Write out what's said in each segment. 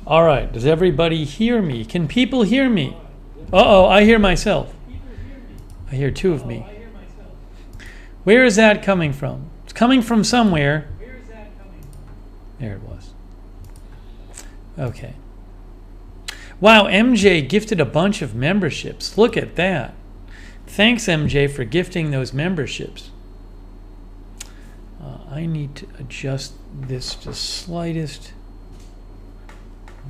All right, does everybody hear me? Can people hear me? Uh-oh, I hear myself. I hear two of me. Where is that coming from? It's coming from somewhere. There it was. Okay. Wow, MJ gifted a bunch of memberships. Look at that. Thanks, MJ, for gifting those memberships. I need to adjust this to slightest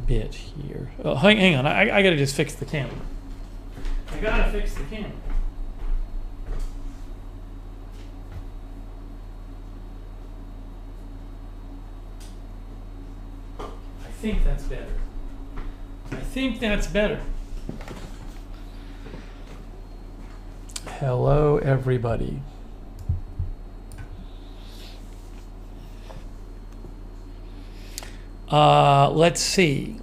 bit here. Oh, hang on. I got to just fix the camera. I got to fix the camera. I think that's better. I think that's better. Hello, everybody. Let's see.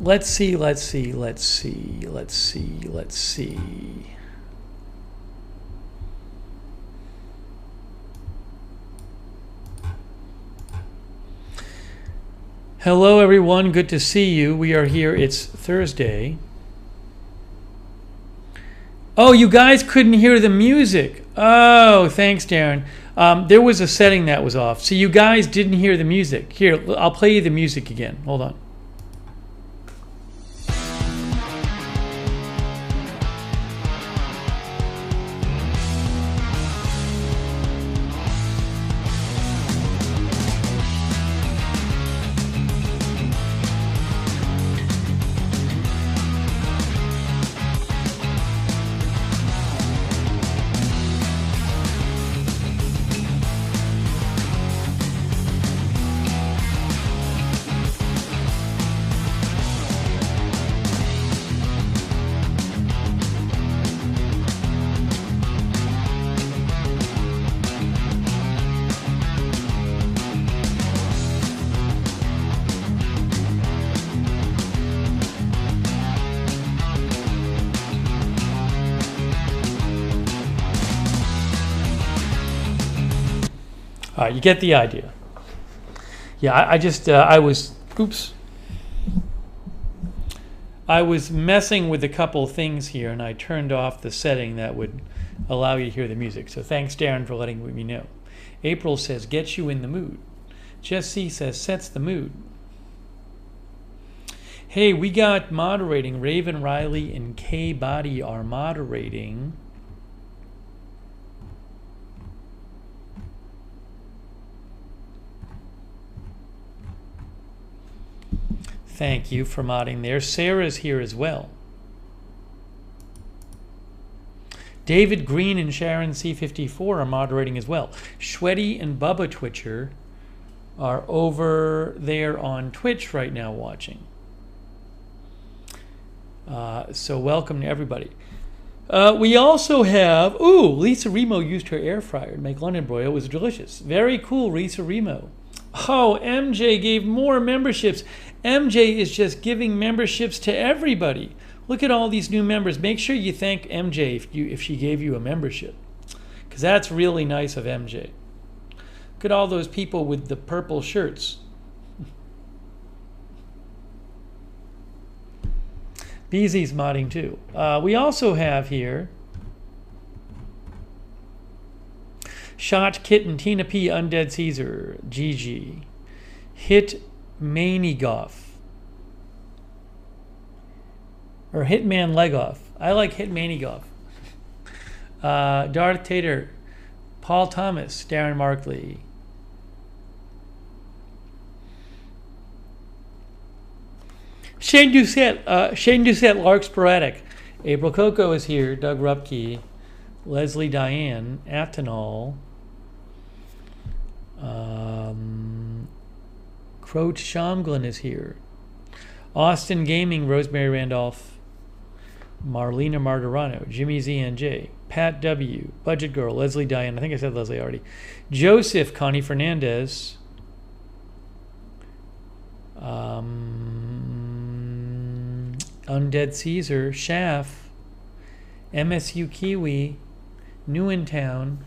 Hello, everyone. Good to see you. We are here. It's Thursday. Oh, you guys couldn't hear the music. Oh, thanks, Darren. There was a setting that was off. So you guys didn't hear the music. Here, I'll play you the music again. Hold on. All right, you get the idea. Yeah, I was messing with a couple things here, and I turned off the setting that would allow you to hear the music. So thanks, Darren, for letting me know. April says, gets you in the mood. Jess C says, sets the mood. Hey, we got moderating. Raven Riley and K Body are moderating. Thank you for modding there. Sarah's here as well. David Green and Sharon C54 are moderating as well. Shweddy and Bubba Twitcher are over there on Twitch right now watching. So welcome to everybody. We also have, Lisa Remo used her air fryer to make London broil. It was delicious. Very cool, Lisa Remo. Oh, MJ gave more memberships. MJ is just giving memberships to everybody. Look at all these new members. Make sure you thank MJ if she gave you a membership, because that's really nice of MJ. Look at all those people with the purple shirts. Beasley's modding too. We also have here Shot Kitten, Tina P, Undead Caesar, GG, Hit Manigoff, or Hitman Legoff. I like Hit Manigoff. Darth Tater, Paul Thomas, Darren Markley. Shane Doucette, Lark Sporadic. April Coco is here. Doug Rupke, Leslie Diane, Atanol, Croach Shamglin is here. Austin Gaming, Rosemary Randolph, Marlena Martirano, Jimmy Z and J, Pat W, Budget Girl, Leslie Diane, I think I said Leslie already, Joseph, Connie Fernandez, Undead Caesar, Shaff, MSU Kiwi, New in Town.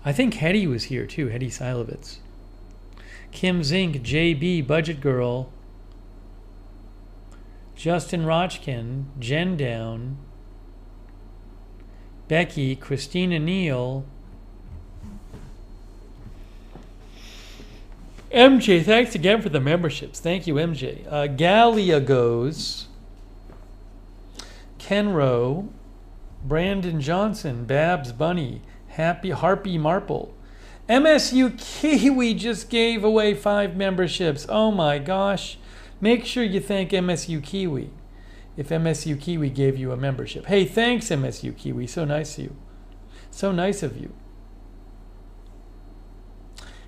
I think Hetty was here too, Hetty Silovitz. Kim Zink, JB, Budget Girl, Justin Rochkin, Jen Down, Becky, Christina Neal, MJ, thanks again for the memberships. Thank you, MJ. Gallia Goes, Ken Rowe, Brandon Johnson, Babs Bunny, Happy Harpy Marple. MSU Kiwi just gave away 5 memberships. Oh my gosh. Make sure you thank MSU Kiwi if MSU Kiwi gave you a membership. Hey, thanks MSU Kiwi. So nice of you. So nice of you.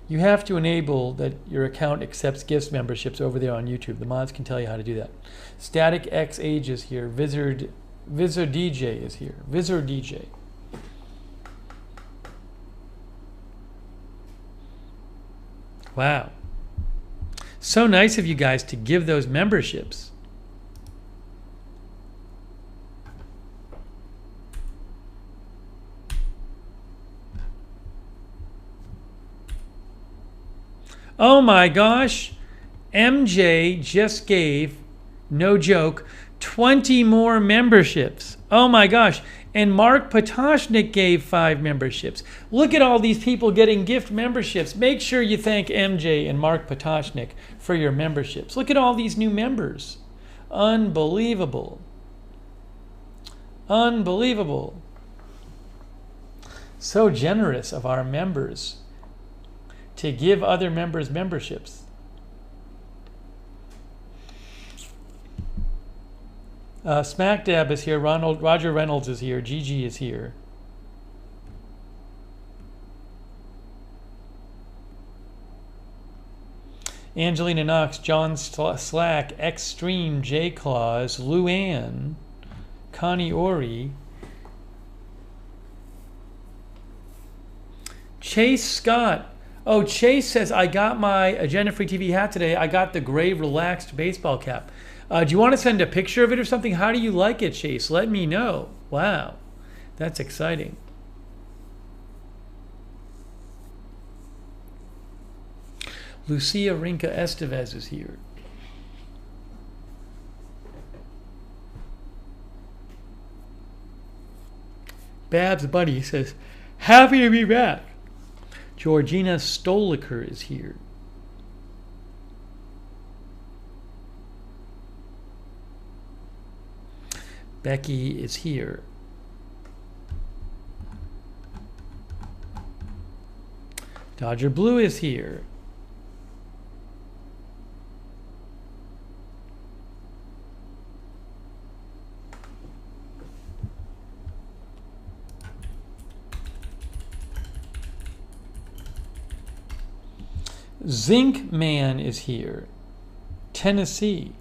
You have to enable that your account accepts gifts memberships over there on YouTube. The mods can tell you how to do that. Static X Age is here. Vizard DJ is here. Vizard DJ. Wow. So nice of you guys to give those memberships. Oh my gosh, MJ just gave, no joke, 20 more memberships. Oh my gosh, and Mark Potoshnik gave 5 memberships. Look at all these people getting gift memberships. Make sure you thank MJ and Mark Potoshnik for your memberships. Look at all these new members. Unbelievable. Unbelievable. So generous of our members to give other members memberships. Smack Dab is here. Roger Reynolds is here. Gigi is here. Angelina Knox, John Slack, Extreme, J Claus, Luann, Connie Ori, Chase Scott. Oh, Chase says, I got my Agenda Free TV hat today. I got the gray relaxed baseball cap. Do you want to send a picture of it or something? How do you like it, Chase? Let me know. Wow, that's exciting. Lucia Rinca Estevez is here. Babs Buddy says, happy to be back. Georgina Stoliker is here. Becky is here. Dodger Blue is here. Zinc Man is here. Tennessee.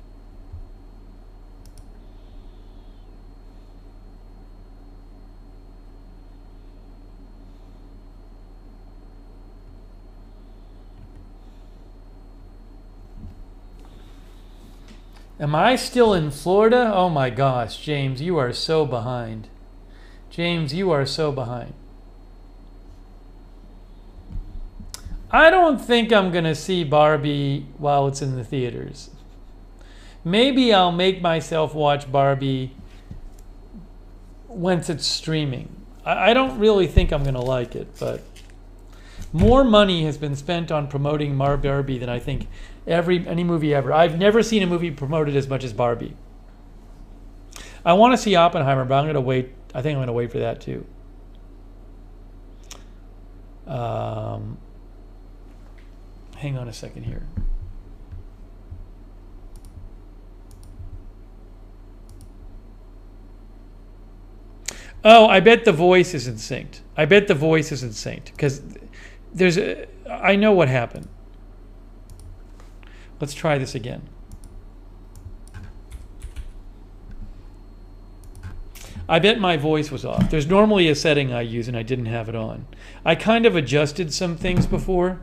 Am I still in Florida? Oh my gosh, James, you are so behind. James, you are so behind. I don't think I'm going to see Barbie while it's in the theaters. Maybe I'll make myself watch Barbie once it's streaming. I don't really think I'm going to like it, but more money has been spent on promoting Barbie than I think any movie ever. I've never seen a movie promoted as much as Barbie. I want to see Oppenheimer, but I'm going to wait. I think I'm going to wait for that too. Hang on a second here. Oh, I bet The Voice isn't synced. I bet The Voice isn't synced because I know what happened. Let's try this again. I bet my voice was off. There's normally a setting I use and I didn't have it on. I kind of adjusted some things before.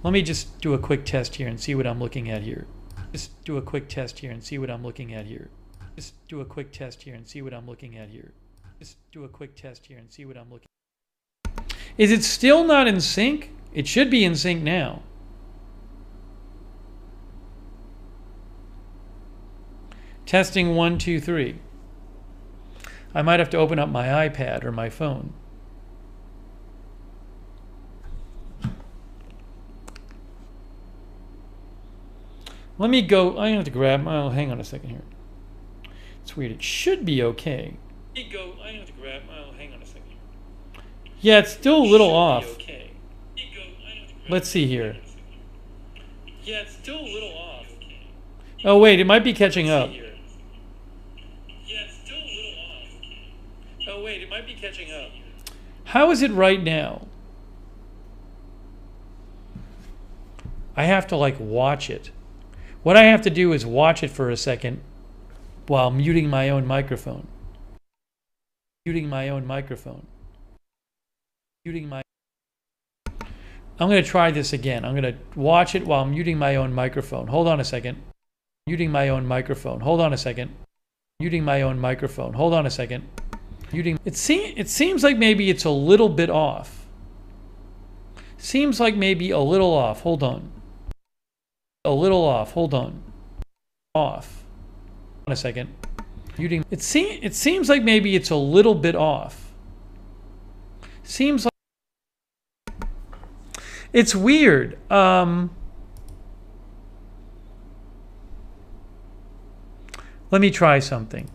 Let me just do a quick test here and see what I'm looking at here. Just do a quick test here and see what I'm looking at here. Just do a quick test here and see what I'm looking at here. Just do a quick test here and see what I'm looking at. Is it still not in sync? It should be in sync now. Testing 1, 2, 3. I might have to open up my iPad or my phone. Let me go. I have to grab. Oh, hang on a second here. It's weird. It should be okay. Let me go. I have to grab. Oh, hang on a second here. Yeah, it's still a little off. Okay. Let's see here. Yeah, it's still a little off. Oh wait, it might be catching up. Yeah, it's still a little off. Oh wait, it might be catching up. How is it right now? I have to like watch it. What I have to do is watch it for a second while muting my own microphone. Muting my own microphone. Muting my. I'm going to try this again. I'm going to watch it while muting my own microphone. Hold on a second. Muting my own microphone. Hold on a second. Muting my own microphone. Hold on a second. Muting. It seems like maybe it's a little bit off. Seems like maybe a little off. Hold on. A little off. Hold on. Off. Hold on a second. Muting. It seems like maybe it's a little bit off. Seems like it's weird. Let me try something.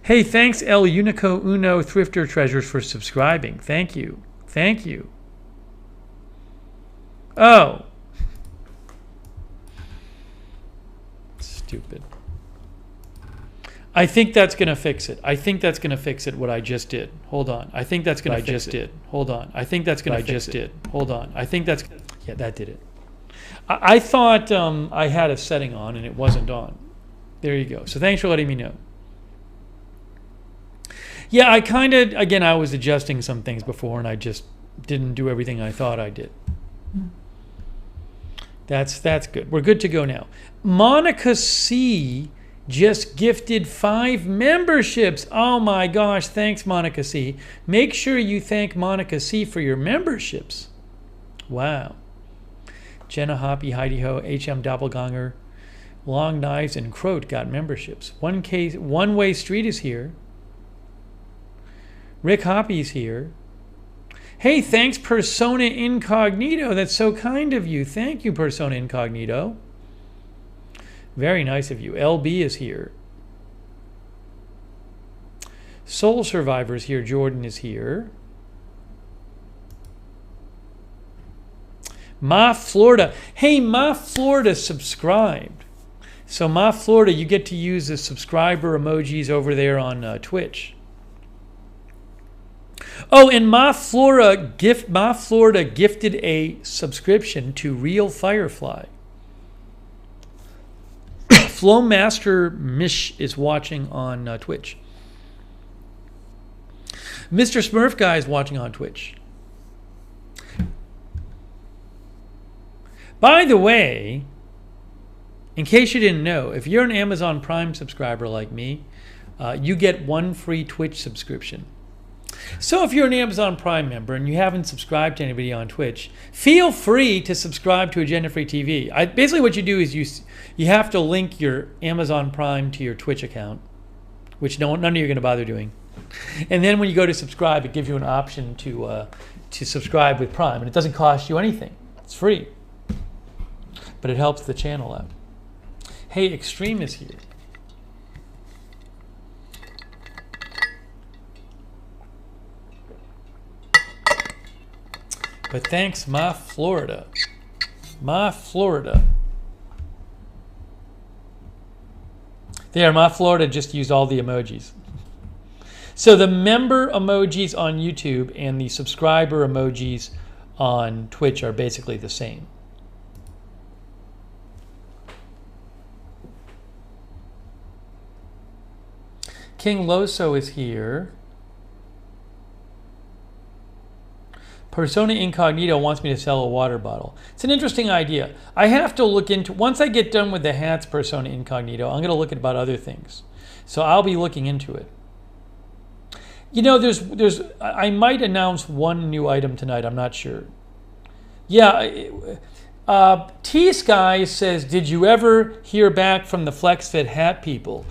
Hey, thanks El Unico Uno Thrifter Treasures for subscribing. Thank you. Thank you. Oh. Stupid. I think that's going to fix it. I think that's going to fix it, what I just did. Hold on. I think that's going to fix it. Hold on. I think that's going to fix it. Hold on. I think that's... Yeah, that did it. I thought I had a setting on and it wasn't on. There you go. So thanks for letting me know. Yeah, I kind of... Again, I was adjusting some things before and I just didn't do everything I thought I did. That's good. We're good to go now. Monica C... just gifted 5 memberships. Oh my gosh, thanks Monica C. Make sure you thank Monica C for your memberships. Wow. Jenna Hoppy, Heidi Ho, HM Doppelganger, Long Knives, and Croat got memberships. One Way Street is here. Rick Hoppy's here. Hey, thanks Persona Incognito. That's so kind of you. Thank you, Persona Incognito. Very nice of you. LB is here. Soul Survivor's here. Jordan is here. Ma Florida. Hey, Ma Florida subscribed. So Ma Florida, you get to use the subscriber emojis over there on Twitch. Oh, and Ma Florida gifted a subscription to Real Firefly. Flowmaster Mish is watching on Twitch. Mr. Smurf Guy is watching on Twitch. By the way, in case you didn't know, if you're an Amazon Prime subscriber like me, you get 1 free Twitch subscription. So if you're an Amazon Prime member and you haven't subscribed to anybody on Twitch, feel free to subscribe to Agenda Free TV. Basically what you do is you have to link your Amazon Prime to your Twitch account, which none of you are going to bother doing. And then when you go to subscribe, it gives you an option to subscribe with Prime. And it doesn't cost you anything. It's free. But it helps the channel out. Hey, Extreme is here. But thanks, Ma Florida. Ma Florida. There, Ma Florida just used all the emojis. So the member emojis on YouTube and the subscriber emojis on Twitch are basically the same. King Loso is here. Persona Incognito wants me to sell a water bottle. It's an interesting idea. I have to look into, once I get done with the hats, Persona Incognito, I'm going to look at about other things. So I'll be looking into it. You know, I might announce one new item tonight. I'm not sure. Yeah, T-Sky says, did you ever hear back from the FlexFit hat people?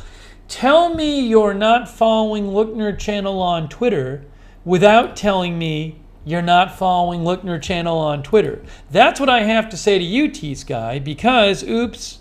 Tell me you're not following Lookner channel on Twitter without telling me you're not following Lookner channel on Twitter. That's what I have to say to you, T-Sky, because oops.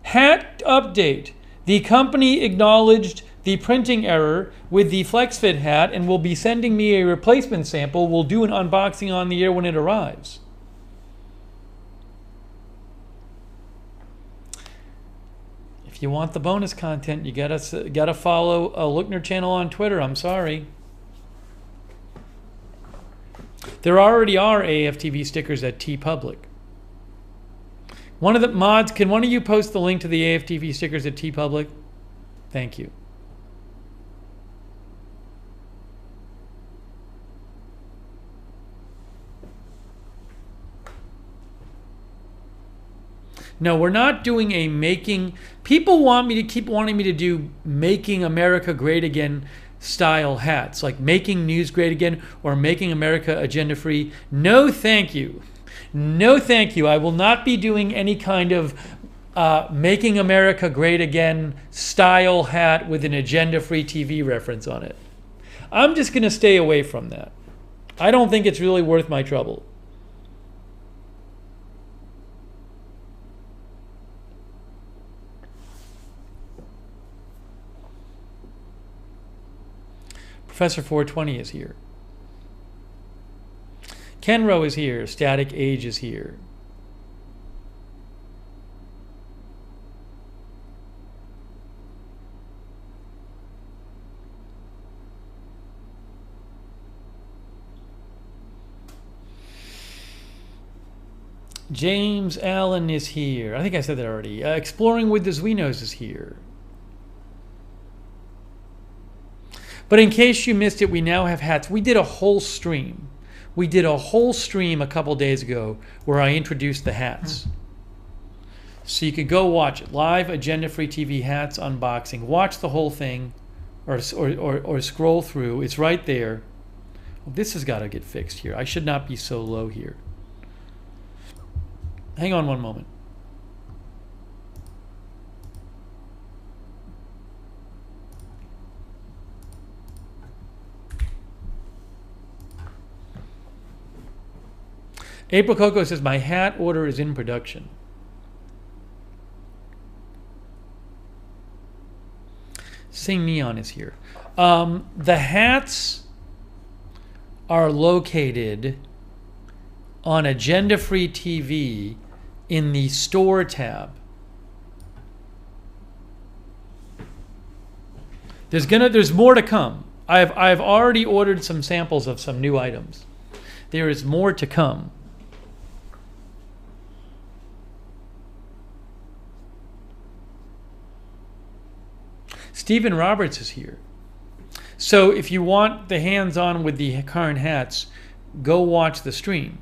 Hat update. The company acknowledged the printing error with the FlexFit hat and will be sending me a replacement sample. We'll do an unboxing on the air when it arrives. If you want the bonus content, you gotta follow a Lookner channel on Twitter. I'm sorry. There already are AFTV stickers at TeePublic. One of the mods, can one of you post the link to the AFTV stickers at TeePublic? Thank you. No, we're not doing a making. People want me to keep wanting me to do Making America Great Again style hats, like Making News Great Again or Making America Agenda Free. No, thank you. No, thank you. I will not be doing any kind of Making America Great Again style hat with an agenda-free TV reference on it. I'm just going to stay away from that. I don't think it's really worth my trouble. Professor 420 is here. Kenro is here. Static Age is here. James Allen is here. I think I said that already. Exploring with the Zwinos is here. But in case you missed it, we now have hats. We did a whole stream. We did a whole stream a couple days ago where I introduced the hats. So you could go watch it. Live Agenda Free TV hats unboxing. Watch the whole thing or scroll through. It's right there. Well, this has got to get fixed here. I should not be so low here. Hang on one moment. April Coco says, my hat order is in production. Sing Neon is here. The hats are located on Agenda Free TV in the store tab. There's more to come. I've already ordered some samples of some new items. There is more to come. Stephen Roberts is here. So if you want the hands-on with the current hats, go watch the stream.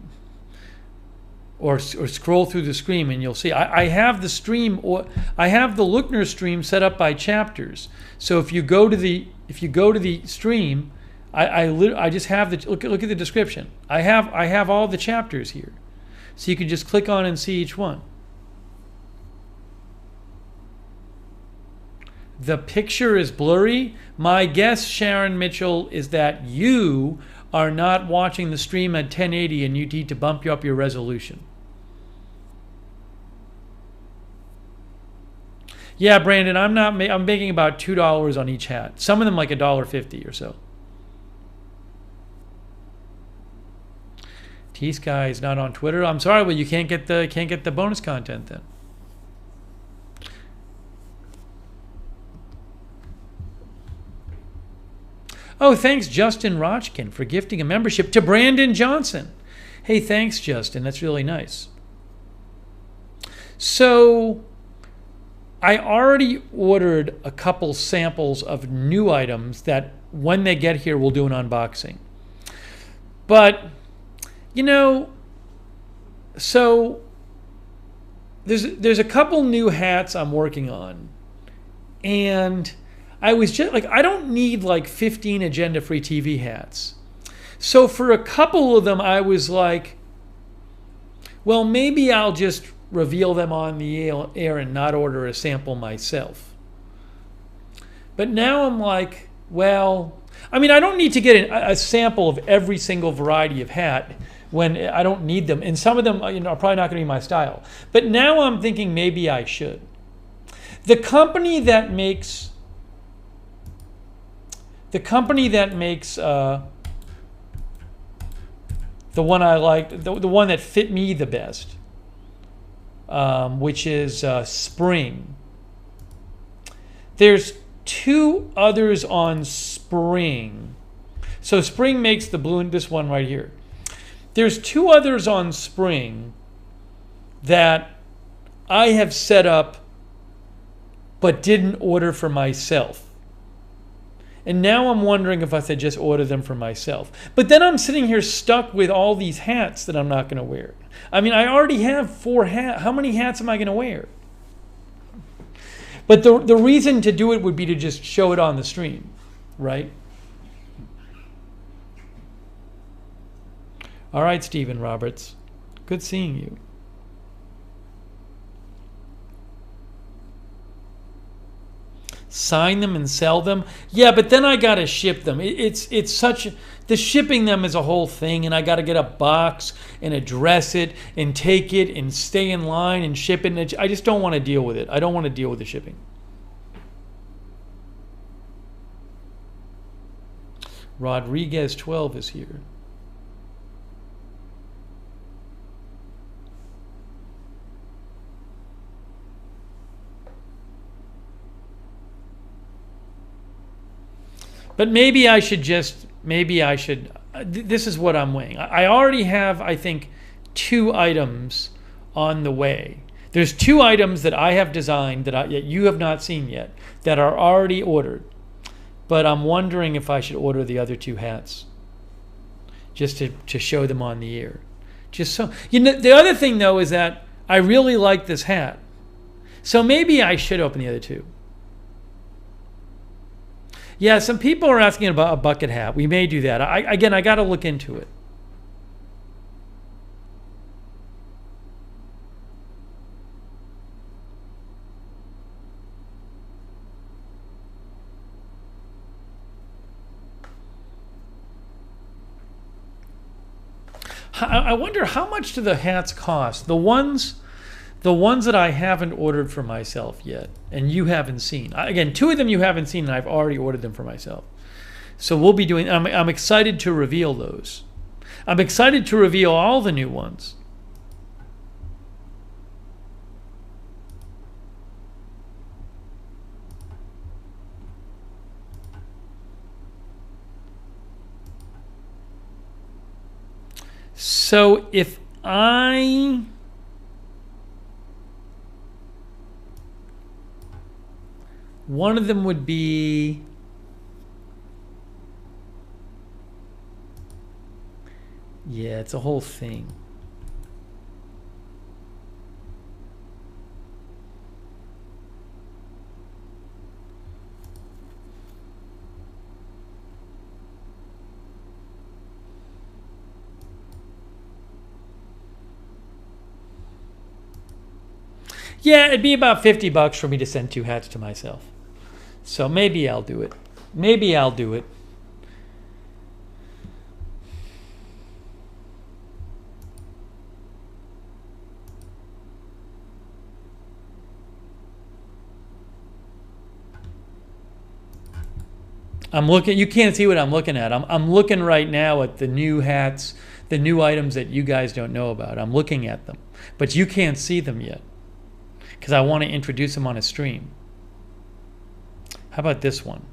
Or scroll through the stream and you'll see. I have the stream, or I have the Lookner stream set up by chapters. So if you go to the stream, I just have the look at the description. I have all the chapters here, so you can just click on and see each one. The picture is blurry. My guess, Sharon Mitchell, is that you are not watching the stream at 1080 and you need to bump up your resolution. Yeah, Brandon, I'm making about $2 on each hat. Some of them like $1.50 or so. T-Sky is not on Twitter. I'm sorry, but you can't get the bonus content then. Oh, thanks, Justin Rochkin, for gifting a membership to Brandon Johnson. Hey, thanks, Justin. That's really nice. So, I already ordered a couple samples of new items that when they get here, we'll do an unboxing. But, you know, So there's a couple new hats I'm working on, and I was just like, I don't need like 15 Agenda Free TV hats. So for a couple of them, I was like, well, maybe I'll just reveal them on the air and not order a sample myself. But now I'm like, well, I mean, I don't need to get a sample of every single variety of hat when I don't need them. And some of them, are probably not going to be my style. But now I'm thinking maybe I should. The company that makes the one I liked, the one that fit me the best, which is Spring. There's two others on Spring. So Spring makes the blue, this one right here. There's two others on Spring that I have set up but didn't order for myself. And now I'm wondering if I should just order them for myself. But then I'm sitting here stuck with all these hats that I'm not going to wear. I mean, I already have 4 hats. How many hats am I going to wear? But the reason to do it would be to just show it on the stream, right? All right, Stephen Roberts. Good seeing you. Sign them and sell them. Yeah, but then I got to ship them. It's such, the shipping them is a whole thing, and I got to get a box and address it and take it and stay in line and ship it. And I just don't want to deal with it. I don't want to deal with the shipping. Rodriguez 12 is here. But maybe I should, this is what I'm weighing. I already have, I think, 2 items on the way. There's 2 items that I have designed that you have not seen yet that are already ordered. But I'm wondering if I should order the other 2 hats just to show them on the air. Just so, the other thing though is that I really like this hat. So maybe I should open the other 2. Yeah, some people are asking about a bucket hat. We may do that. I got to look into it. I wonder how much do the hats cost? The ones that I haven't ordered for myself yet, and you haven't seen. Again, 2 of them you haven't seen, and I've already ordered them for myself. So we'll be doing. I'm excited to reveal those. I'm excited to reveal all the new ones. So if one of them would be, yeah, it's a whole thing. Yeah, it'd be about $50 for me to send 2 hats to myself. So maybe I'll do it. Maybe I'll do it. I'm looking, you can't see what I'm looking at. I'm looking right now at the new hats, the new items that you guys don't know about. I'm looking at them, but you can't see them yet because I want to introduce them on a stream. How about this one?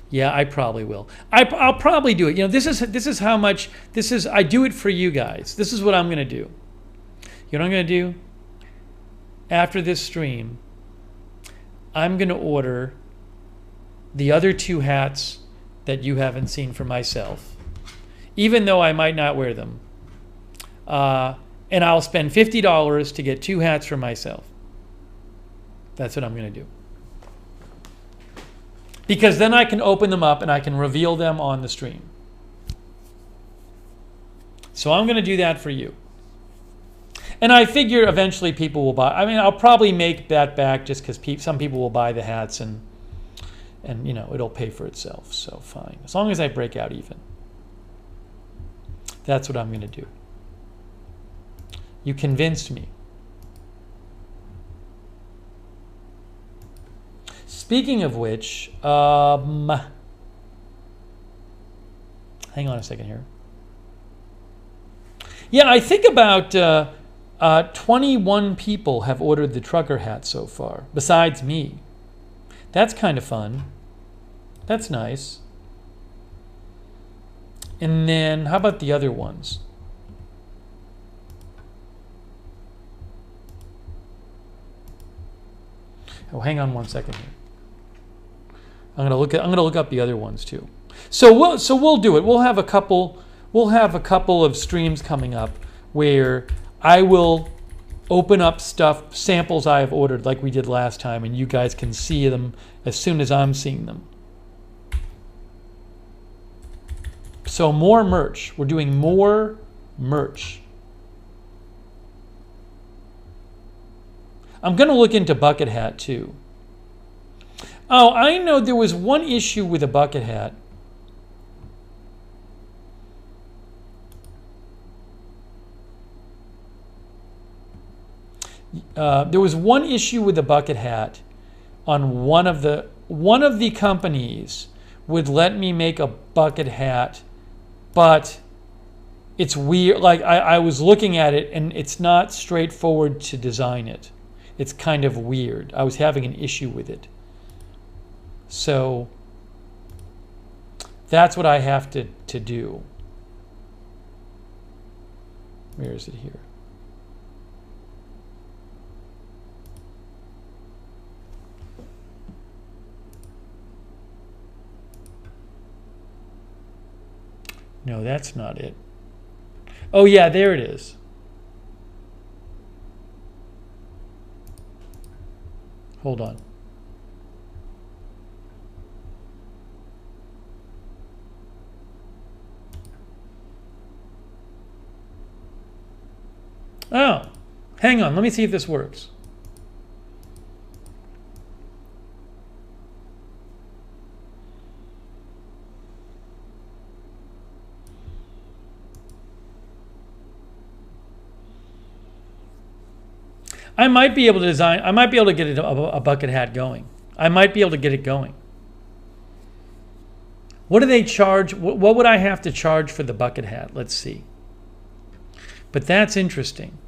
Yeah, I probably will. I'll probably do it. You know, this is how much, I do it for you guys. This is what I'm going to do. You know what I'm going to do? After this stream, I'm going to order the other 2 hats that you haven't seen for myself. even though I might not wear them. And I'll spend $50 to get 2 hats for myself. That's what I'm going to do. Because then I can open them up and I can reveal them on the stream. So I'm going to do that for you. And I figure eventually people will buy. I mean, I'll probably make that back just because some people will buy the hats and you know, it'll pay for itself. So fine. As long as I break out even. That's what I'm going to do. You convinced me. Speaking of which, hang on a second here. Yeah, I think about 21 people have ordered the trucker hat so far, besides me. That's kind of fun. That's nice. And then, how about the other ones? Oh, hang on one second here. I'm gonna look up the other ones too. So we'll do it. We'll have a couple of streams coming up where I will open up stuff, samples I have ordered like we did last time, and you guys can see them as soon as I'm seeing them. So more merch. We're doing more merch. I'm going to look into bucket hat too. Oh, I know there was one issue with a bucket hat. There was one issue with the bucket hat on one of the companies would let me make a bucket hat, but it's weird. Like I was looking at it and it's not straightforward to design it. It's kind of weird. I was having an issue with it. So that's what I have to do. Where is it here? No, that's not it. Oh yeah, there it is. Hold on. Oh, hang on. Let me see if this works. I might be able to design, I might be able to get a bucket hat going. I might be able to get it going. What do they charge? What would I have to charge for the bucket hat? Let's see. But that's interesting.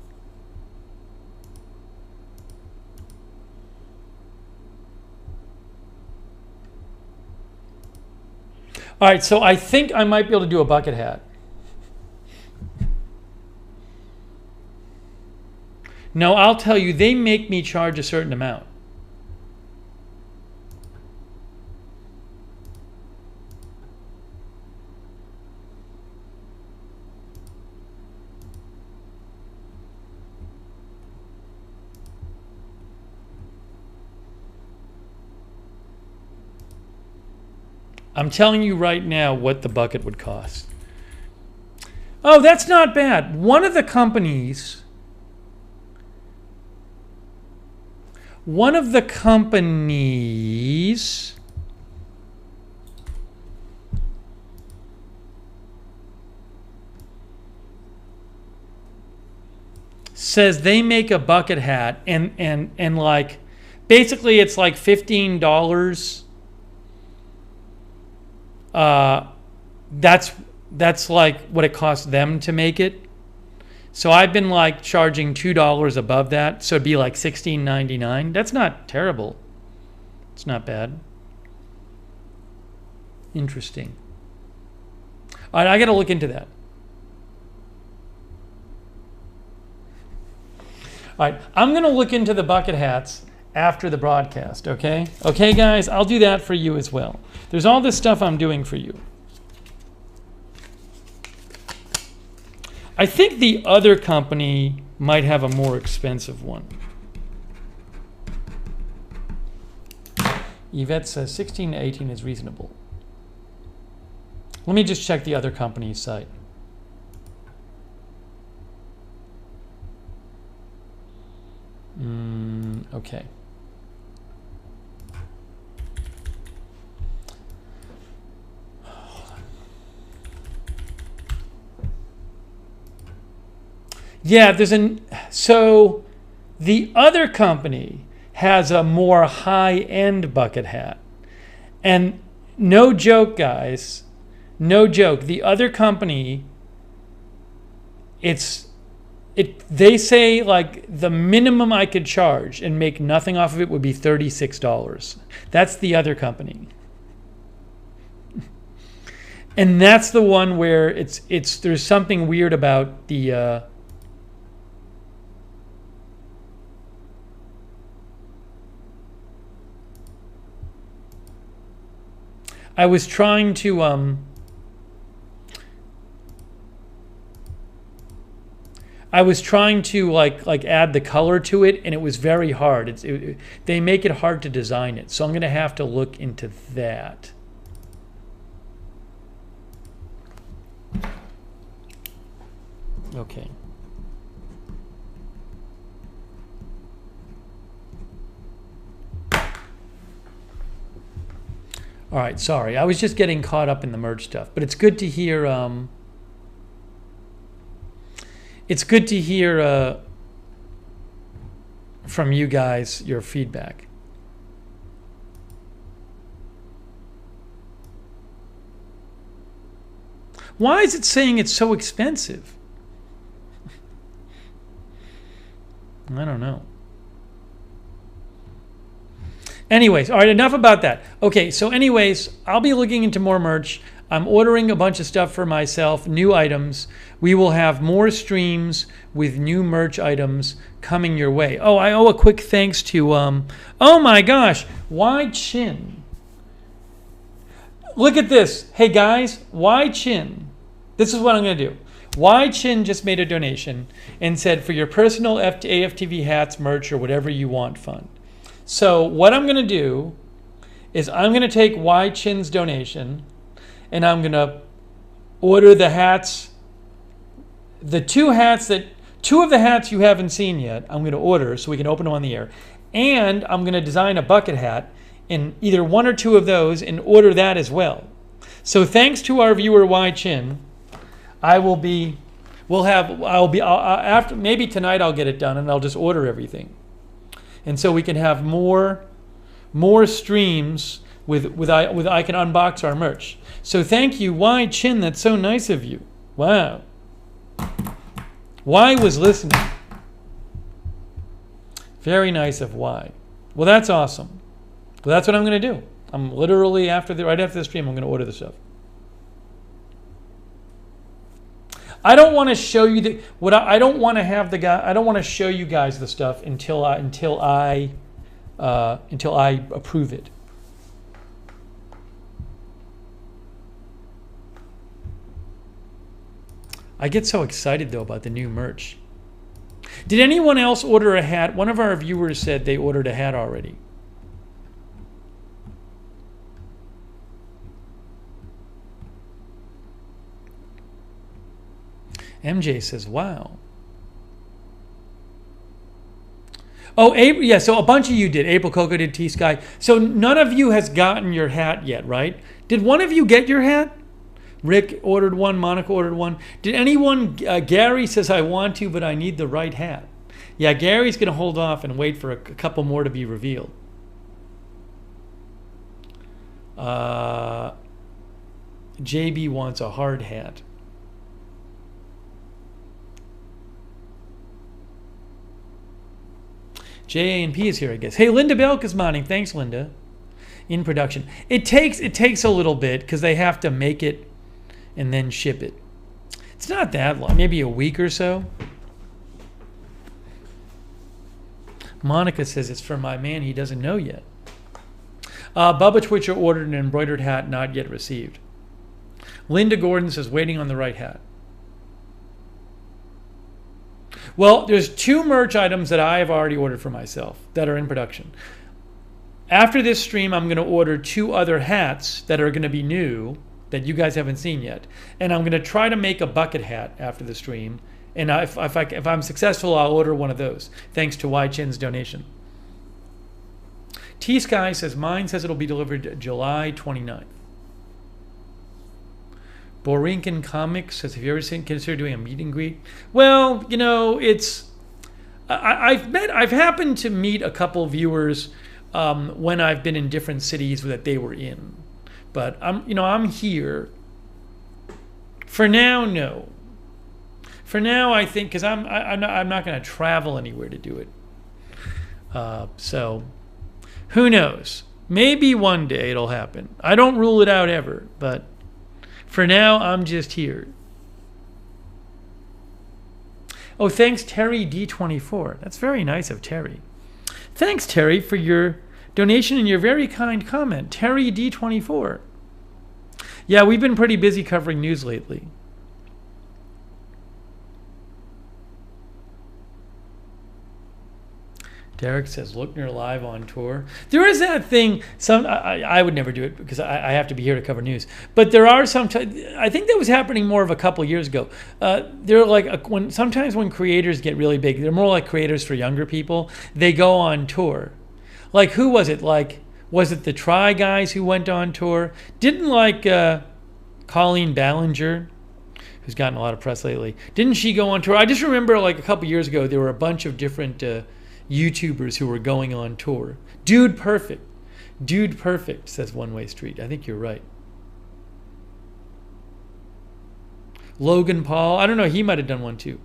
All right, so I think I might be able to do a bucket hat. No, I'll tell you, they make me charge a certain amount. I'm telling you right now what the bucket would cost. Oh, that's not bad. One of the companies says they make a bucket hat and like basically it's like $15. That's like what it costs them to make it. So I've been like charging $2 above that, so it'd be like $16.99. That's not terrible. It's not bad. Interesting. All right, I got to look into that. All right, I'm going to look into the bucket hats after the broadcast, okay? Okay, guys, I'll do that for you as well. There's all this stuff I'm doing for you. I think the other company might have a more expensive one. Yvette says 16 to 18 is reasonable. Let me just check the other company's site. Okay. Yeah, so the other company has a more high-end bucket hat. And no joke, guys, no joke, the other company, they say like the minimum I could charge and make nothing off of it would be $36. That's the other company. And that's the one where there's something weird about the I was trying to like add the color to it, and it was very hard. They make it hard to design it, so I'm going to have to look into that. Okay. All right, sorry. I was just getting caught up in the merch stuff, but it's good to hear. It's good to hear from you guys your feedback. Why is it saying it's so expensive? I don't know. Anyways, all right, enough about that. Okay, so anyways, I'll be looking into more merch. I'm ordering a bunch of stuff for myself, new items. We will have more streams with new merch items coming your way. Oh, I owe a quick thanks to, oh my gosh, Why Chin. Look at this. Hey guys, Why Chin. This is what I'm going to do. Why Chin just made a donation and said for your personal AFTV hats, merch, or whatever you want fund. So what I'm going to do is I'm going to take Why Chin's donation and I'm going to order the hats, two of the hats you haven't seen yet, I'm going to order so we can open them on the air. And I'm going to design a bucket hat in either one or two of those and order that as well. So thanks to our viewer Why Chin, after maybe tonight I'll get it done and I'll just order everything. And so we can have more streams with I can unbox our merch. So thank you, Why Chin. That's so nice of you. Wow. Why was listening. Very nice of Why. Well, that's awesome. Well, that's what I'm going to do. I'm literally right after the stream, I'm going to order the stuff. I don't want to show you I don't want to show you guys the stuff until I approve it. I get so excited though about the new merch. Did anyone else order a hat? One of our viewers said they ordered a hat already. MJ says, wow. Oh, April, yeah, so a bunch of you did. April Coco did, T-Sky. So none of you has gotten your hat yet, right? Did one of you get your hat? Rick ordered one, Monica ordered one. Did anyone, Gary says, I want to, but I need the right hat. Yeah, Gary's going to hold off and wait for a couple more to be revealed. JB wants a hard hat. JA&P is here, I guess. Hey, Linda Belk is modding. Thanks, Linda. In production. It takes a little bit because they have to make it and then ship it. It's not that long, maybe a week or so. Monica says it's for my man he doesn't know yet. Bubba Twitcher ordered an embroidered hat not yet received. Linda Gordon says waiting on the right hat. Well, there's 2 merch items that I have already ordered for myself that are in production. After this stream, I'm going to order 2 other hats that are going to be new that you guys haven't seen yet. And I'm going to try to make a bucket hat after the stream. And if I'm successful, I'll order one of those, thanks to Y Chin's donation. T-Sky says, mine says it'll be delivered July 29th. Borinkin Comics says, have you ever considered doing a meet and greet? Well, you know, I've happened to meet a couple viewers when I've been in different cities that they were in. But I'm here. For now, no. For now, I think, because I'm not going to travel anywhere to do it. So, who knows? Maybe one day it'll happen. I don't rule it out ever, but for now, I'm just here. Oh, thanks, Terry D24. That's very nice of Terry. Thanks, Terry, for your donation and your very kind comment. Terry D24. Yeah, we've been pretty busy covering news lately. Derek says, Lookner live on tour. There is that thing. I would never do it because I have to be here to cover news. But there are some. I think that was happening more of a couple years ago. They're like sometimes when creators get really big, they're more like creators for younger people. They go on tour. Like, who was it? Like, was it the Try Guys who went on tour? Didn't Colleen Ballinger, who's gotten a lot of press lately, didn't she go on tour? I just remember like a couple years ago there were a bunch of different YouTubers who were going on tour. Dude Perfect, says One Way Street. I think you're right. Logan Paul, I don't know, he might have done one too.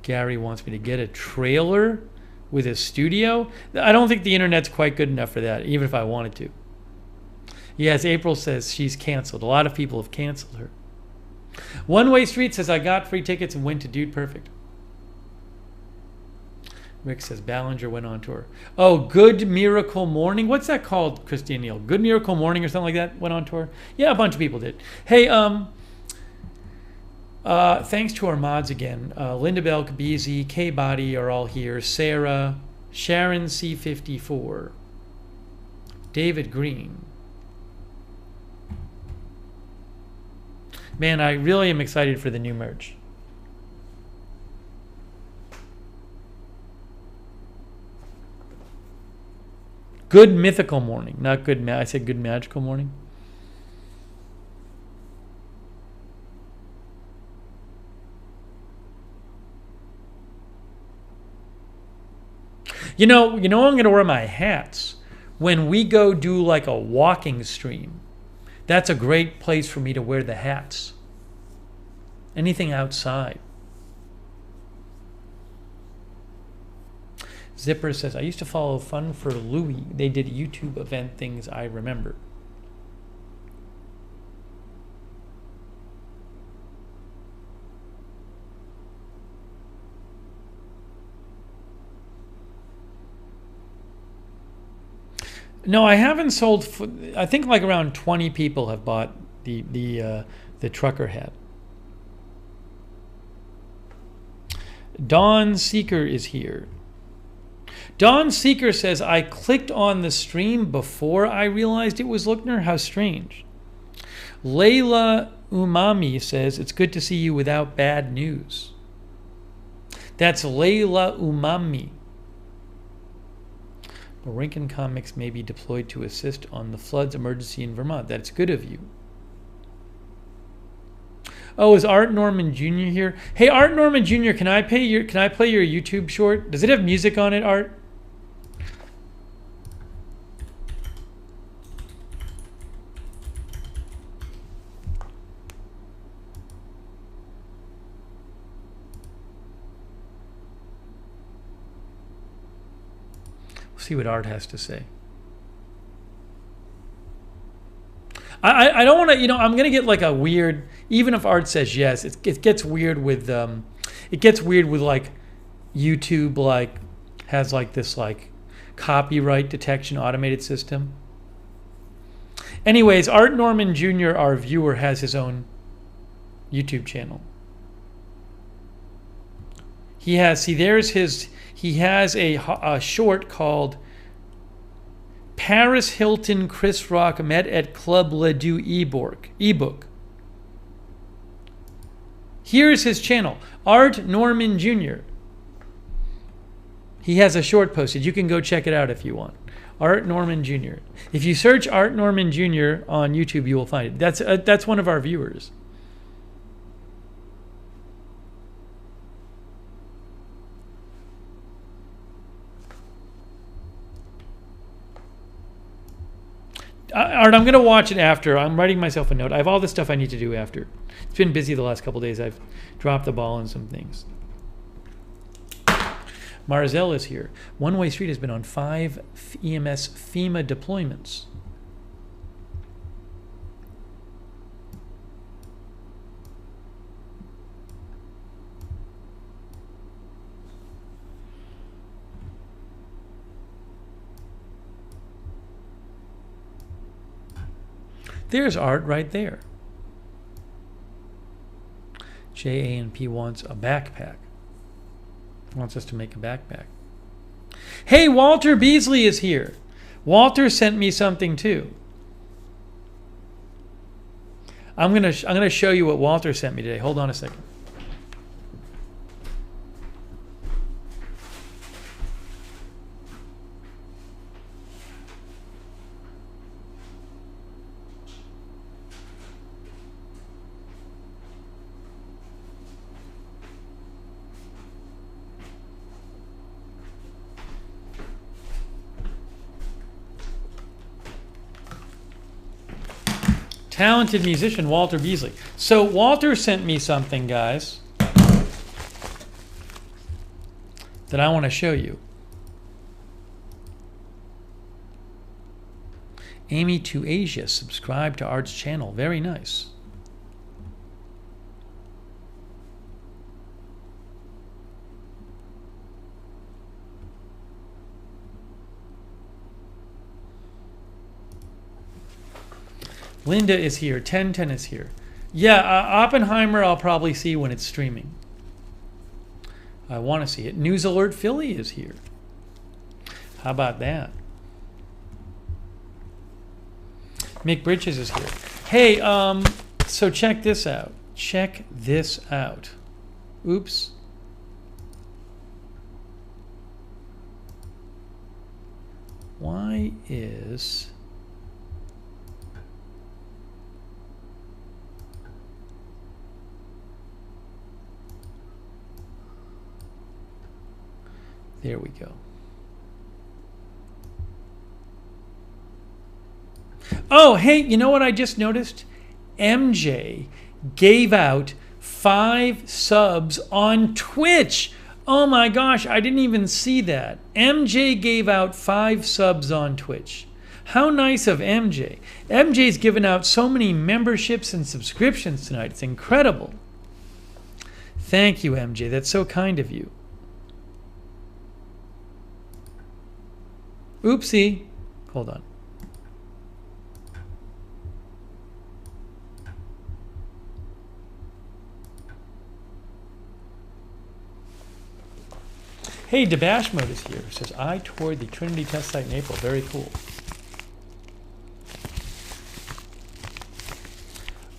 Gary wants me to get a trailer with a studio. I don't think the internet's quite good enough for that, even if I wanted to. Yes, April says she's canceled. A lot of people have canceled her. One Way Street says, I got free tickets and went to Dude Perfect. Rick says, Ballinger went on tour. Oh, Good Miracle Morning. What's that called, Christine Neal? Good Miracle Morning or something like that went on tour? Yeah, a bunch of people did. Hey, thanks to our mods again. Linda Belk, Beasley, K-Body are all here. Sarah, Sharon C54, David Green. Man, I really am excited for the new merch. Good Mythical Morning, not good. I said Good Magical Morning. You know, I'm going to wear my hats when we go do like a walking stream. That's a great place for me to wear the hats. Anything outside. Zipper says, I used to follow Fun for Louie. They did YouTube event things I remember. No, I haven't sold. I think like around 20 people have bought the trucker hat. Dawn Seeker is here. Dawn Seeker says, I clicked on the stream before I realized it was Lookner. How strange. Layla Umami says, it's good to see you without bad news. That's Layla Umami. Borinkin Comics may be deployed to assist on the floods emergency in Vermont. That's good of you. Oh, is Art Norman Jr. here? Hey, Art Norman Jr., can I play your YouTube short? Does it have music on it, Art? See what Art has to say. I don't want to, I'm going to get like a weird, even if Art says yes, it gets weird with, like YouTube, like has like this like copyright detection automated system. Anyways, Art Norman Jr., our viewer, has his own YouTube channel. He has, see, there's his, he has a short called Paris Hilton Chris Rock Met at Club Ledoux ebook. Here's his channel, Art Norman Jr. He has a short posted. You can go check it out if you want. Art Norman Jr. If you search Art Norman Jr. on YouTube, you will find it. That's one of our viewers. Art, I'm going to watch it after. I'm writing myself a note. I have all this stuff I need to do after. It's been busy the last couple of days. I've dropped the ball on some things. Marzel is here. One Way Street has been on 5 EMS FEMA deployments. There's Art right there. JANP wants a backpack. Wants us to make a backpack. Hey, Walter Beasley is here. Walter sent me something too. I'm gonna show you what Walter sent me today. Hold on a second. Talented musician, Walter Beasley. So Walter sent me something, guys, that I want to show you. Amy to Asia, subscribe to Art's channel. Very nice. Linda is here. 1010 is here. Yeah, Oppenheimer I'll probably see when it's streaming. I want to see it. News Alert Philly is here. How about that? Mick Bridges is here. Hey, so check this out. Check this out. Oops. Why is... There we go. Oh, hey, you know what I just noticed? MJ gave out 5 subs on Twitch. Oh my gosh, I didn't even see that. MJ gave out 5 subs on Twitch. How nice of MJ. MJ's given out so many memberships and subscriptions tonight. It's incredible. Thank you, MJ. That's so kind of you. Oopsie. Hold on. Hey, Debash Mode is here. It says, I toured the Trinity test site in April. Very cool.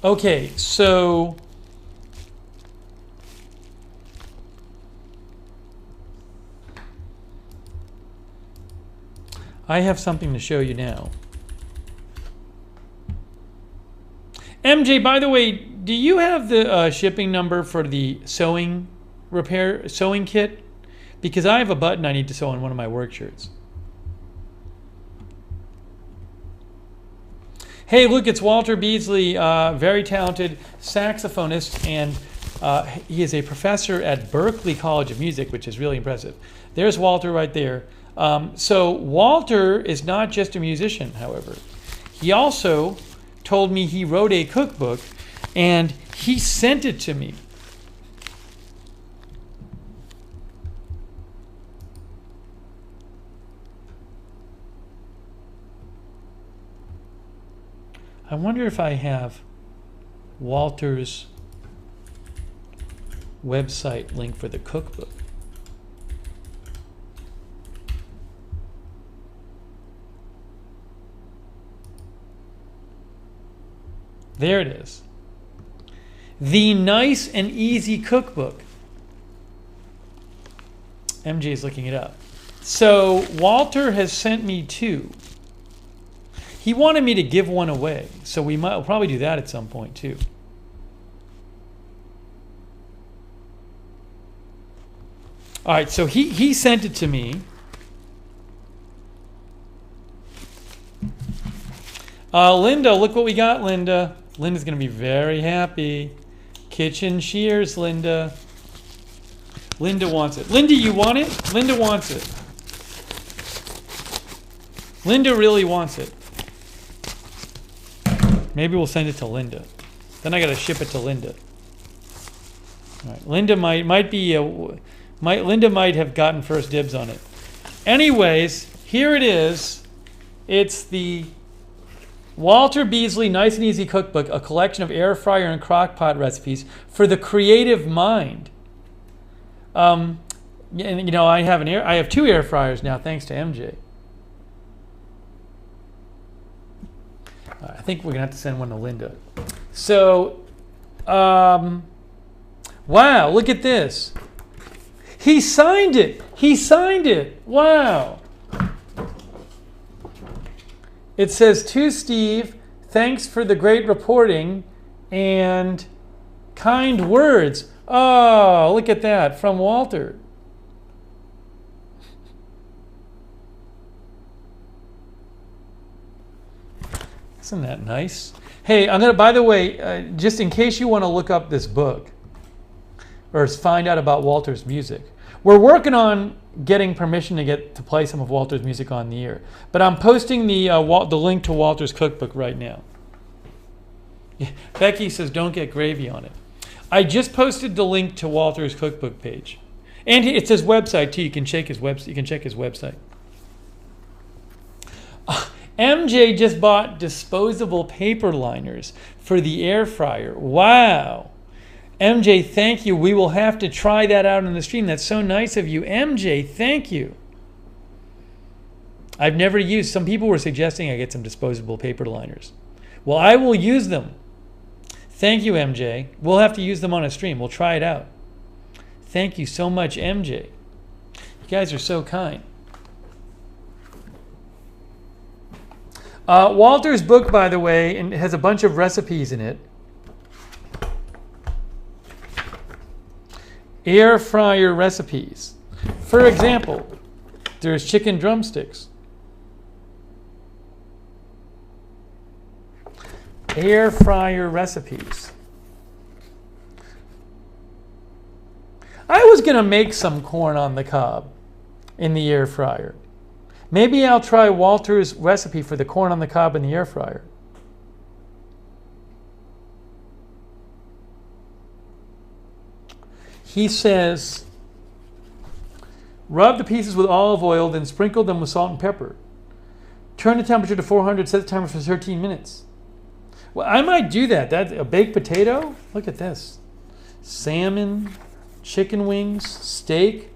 Okay, so... I have something to show you now. MJ, by the way, do you have the shipping number for the sewing kit? Because I have a button I need to sew on one of my work shirts. Hey, look, it's Walter Beasley, very talented saxophonist, and he is a professor at Berklee College of Music, which is really impressive. There's Walter right there. So Walter is not just a musician, however. He also told me he wrote a cookbook, and he sent it to me. I wonder if I have Walter's website link for the cookbook. There it is. The Nice and Easy Cookbook. MJ is looking it up. So Walter has sent me 2. He wanted me to give one away, so we'll probably do that at some point too. All right, so he sent it to me. Linda, look what we got, Linda. Linda's going to be very happy. Kitchen shears, Linda. Linda wants it. Linda, you want it? Linda wants it. Linda really wants it. Maybe we'll send it to Linda. Then I got to ship it to Linda. All right. Linda Linda might have gotten first dibs on it. Anyways, here it is. It's the Walter Beasley Nice and Easy Cookbook, a collection of air fryer and crock pot recipes for the creative mind. And you know, I have 2 air fryers now, thanks to MJ. I think we're gonna have to send one to Linda. So, wow, look at this. He signed it. He signed it. Wow. It says, to Steve, thanks for the great reporting and kind words. Oh, look at that, from Walter. Isn't that nice? Hey, I'm gonna, by the way, just in case you want to look up this book or find out about Walter's music, we're working on getting permission to play some of Walter's music on the air. But I'm posting the link to Walter's cookbook right now. Becky says, don't get gravy on it. I just posted the link to Walter's cookbook page. And it's his website too. You can check his website. MJ just bought disposable paper liners for the air fryer. Wow. MJ, thank you. We will have to try that out on the stream. That's so nice of you. MJ, thank you. I've never used, some people were suggesting I get some disposable paper liners. Well, I will use them. Thank you, MJ. We'll have to use them on a stream. We'll try it out. Thank you so much, MJ. You guys are so kind. Walter's book, by the way, and has a bunch of recipes in it. Air fryer recipes. For example, there's chicken drumsticks. Air fryer recipes. I was going to make some corn on the cob in the air fryer. Maybe I'll try Walter's recipe for the corn on the cob in the air fryer. He says, rub the pieces with olive oil, then sprinkle them with salt and pepper. Turn the temperature to 400, set the timer for 13 minutes. Well, I might do that. That's a baked potato. Look at this. Salmon, chicken wings, steak,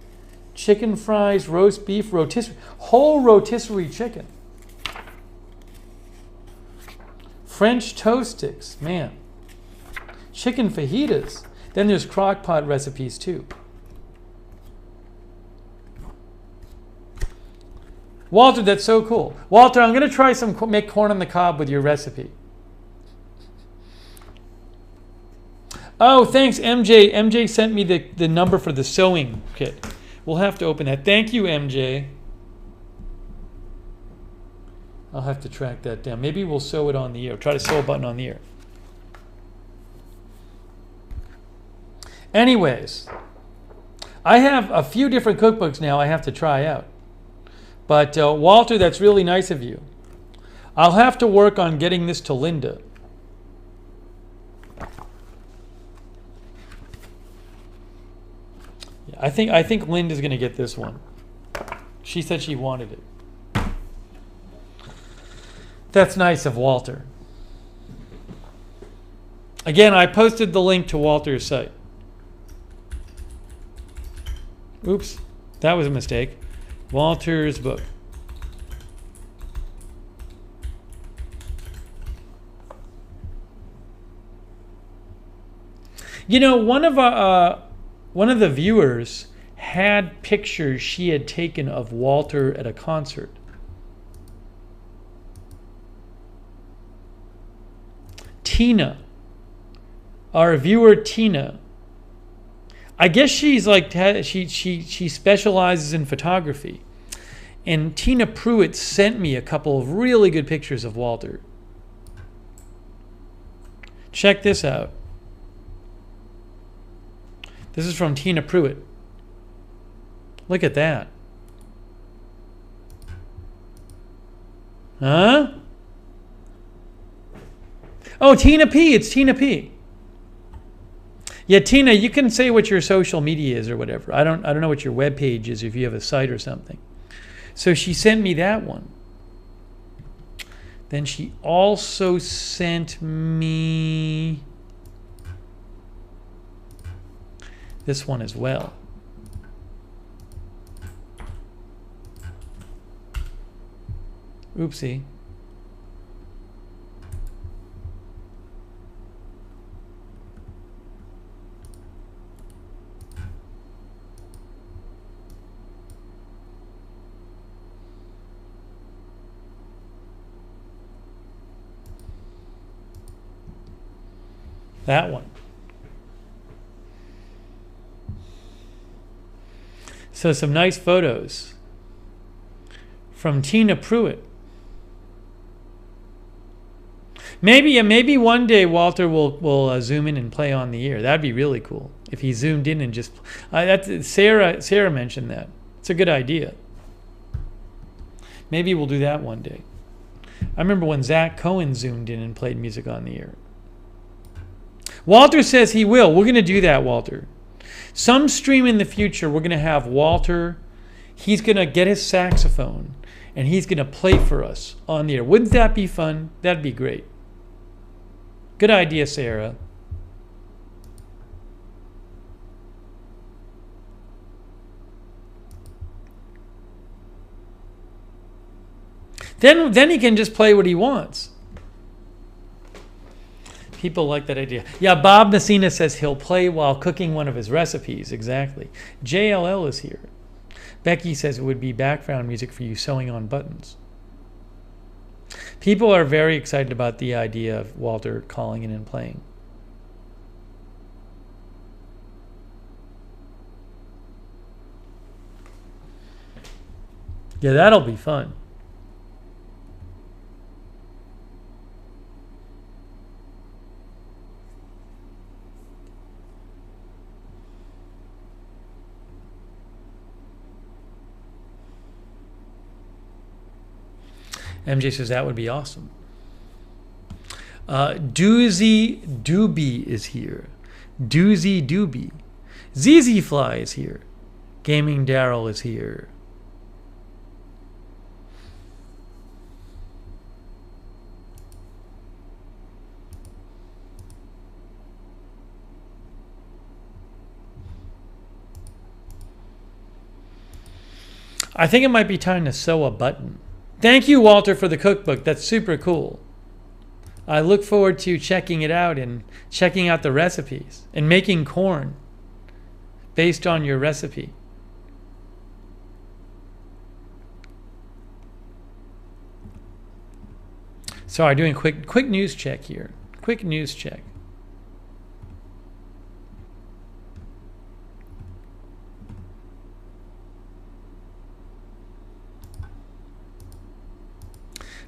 chicken fries, roast beef, rotisserie, whole rotisserie chicken. French toast sticks, man. Chicken fajitas. Then there's crock pot recipes too. Walter, that's so cool. Walter, I'm going to try make corn on the cob with your recipe. Oh, thanks, MJ. MJ sent me the number for the sewing kit. We'll have to open that. Thank you, MJ. I'll have to track that down. Maybe we'll sew it on the air. Try to sew a button on the air. Anyways, I have a few different cookbooks now I have to try out. But Walter, that's really nice of you. I'll have to work on getting this to Linda. Yeah, I think Linda's going to get this one. She said she wanted it. That's nice of Walter. Again, I posted the link to Walter's site. Oops, that was a mistake. Walter's book. You know, one of the viewers had pictures she had taken of Walter at a concert. Tina, our viewer Tina. I guess she's like she specializes in photography, and Tina Pruitt sent me a couple of really good pictures of Walter. Check this out. This is from Tina Pruitt. Look at that. Huh? Oh, Tina P. It's Tina P. Yeah, Tina, you can say what your social media is or whatever. I don't know what your web page is, if you have a site or something. So she sent me that one. Then she also sent me this one as well. Oopsie. That one. So some nice photos from Tina Pruitt. Maybe one day Walter will zoom in and play on the air. That'd be really cool if he zoomed in and just. Sarah mentioned that. It's a good idea. Maybe we'll do that one day. I remember when Zach Cohen zoomed in and played music on the air. Walter says he will. We're going to do that, Walter. Some stream in the future, we're going to have Walter. He's going to get his saxophone, and he's going to play for us on the air. Wouldn't that be fun? That'd be great. Good idea, Sarah. Then he can just play what he wants. People like that idea. Yeah, Bob Messina says he'll play while cooking one of his recipes. Exactly. JLL is here. Becky says it would be background music for you sewing on buttons. People are very excited about the idea of Walter calling in and playing. Yeah, that'll be fun. MJ says that would be awesome. Doozy Doobie is here. Doozy Doobie. ZZ Fly is here. Gaming Daryl is here. I think it might be time to sew a button. Thank you, Walter, for the cookbook. That's super cool. I look forward to checking it out and checking out the recipes and making corn based on your recipe. Sorry, doing a quick news check here. Quick news check.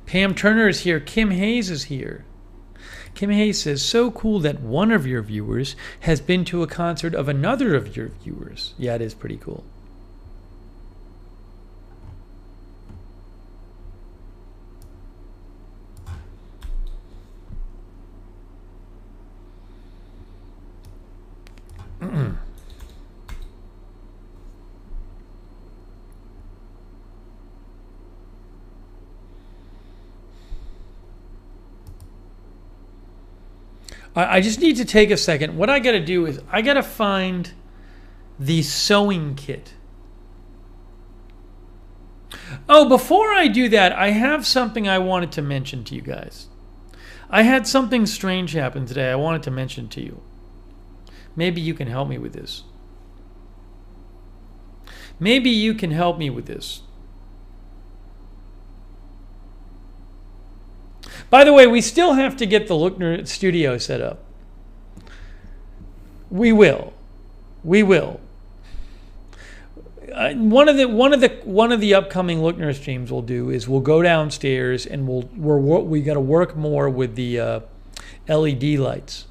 Pam Turner is here. Kim Hayes is here. Kim Hayes says, so cool that one of your viewers has been to a concert of another of your viewers. Yeah, it is pretty cool. I just need to take a second. What I got to do is I got to find the sewing kit. Oh, before I do that, I have something I wanted to mention to you guys. I had something strange happen today I wanted to mention to you. Maybe you can help me with this. Maybe you can help me with this. By the way, we still have to get the Lookner studio set up. We will. We will. One of the upcoming Lookner streams we'll do is we'll go downstairs and we got to work more with the LED lights.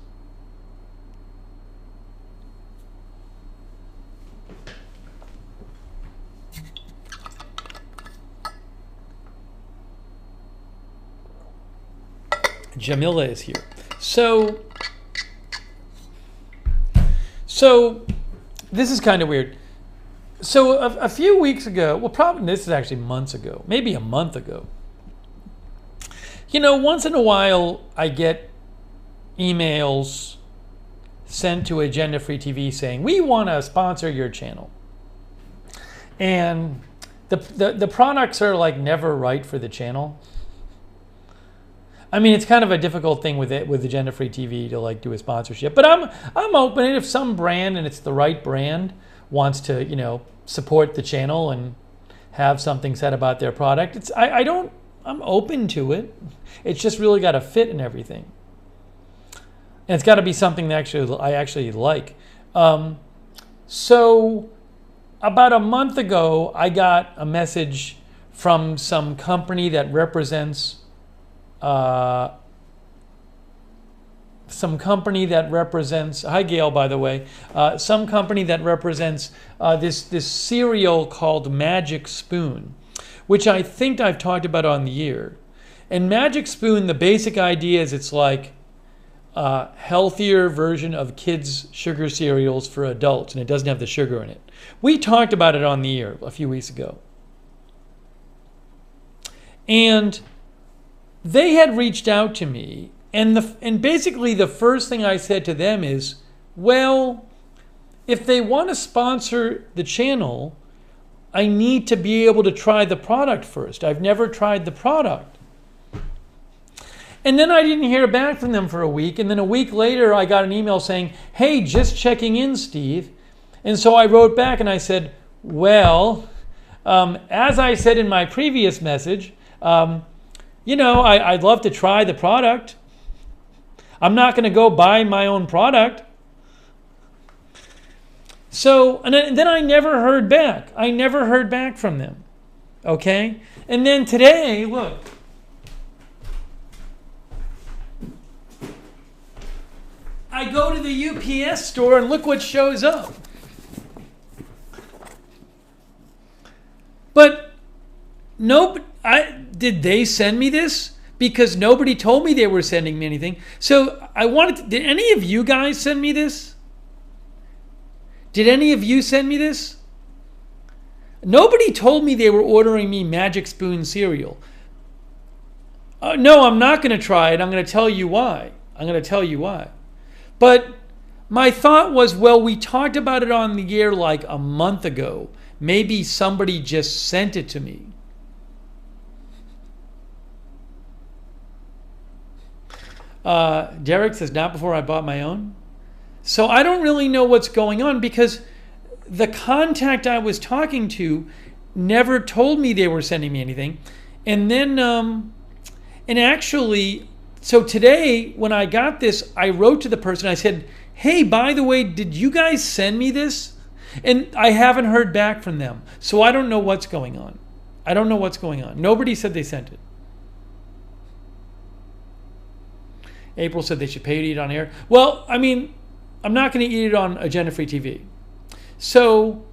Jamila is here. So this is kind of weird. So a few weeks ago, well, probably this is actually months ago, maybe a month ago. You know, once in a while, I get emails sent to Agenda Free TV saying, we want to sponsor your channel. And the products are like never right for the channel. I mean, it's kind of a difficult thing with Agenda Free TV to like do a sponsorship, but I'm open. If some brand, and it's the right brand, wants to, you know, support the channel and have something said about their product, I'm open to it. It's just really got to fit and everything, and it's got to be something that I actually like. So about a month ago, I got a message from some company that represents. Hi Gail, by the way. Some company that represents this cereal called Magic Spoon, which I think I've talked about on the air. And Magic Spoon, the basic idea is it's like a healthier version of kids' sugar cereals for adults, and it doesn't have the sugar in it. We talked about it on the air a few weeks ago. And they had reached out to me, and basically the first thing I said to them is, well, if they want to sponsor the channel, I need to be able to try the product first. I've never tried the product. And then I didn't hear back from them for a week, and then a week later I got an email saying, hey, just checking in, Steve. And so I wrote back and I said, well, as I said in my previous message, you know, I'd love to try the product. I'm not going to go buy my own product. So, and then I never heard back. I never heard back from them. Okay? And then today, look. I go to the UPS store and look what shows up. But nope. Did they send me this? Because nobody told me they were sending me anything. So did any of you guys send me this? Did any of you send me this? Nobody told me they were ordering me Magic Spoon cereal. No, I'm not going to try it. I'm going to tell you why. But my thought was, well, we talked about it on the air like a month ago. Maybe somebody just sent it to me. Derek says, not before I bought my own. So I don't really know what's going on, because the contact I was talking to never told me they were sending me anything. And then, and actually, so today when I got this, I wrote to the person, I said, hey, by the way, did you guys send me this? And I haven't heard back from them. So I don't know what's going on. Nobody said they sent it. April said they should pay to eat on air. Well, I mean, I'm not going to eat it on Agenda Free TV. So,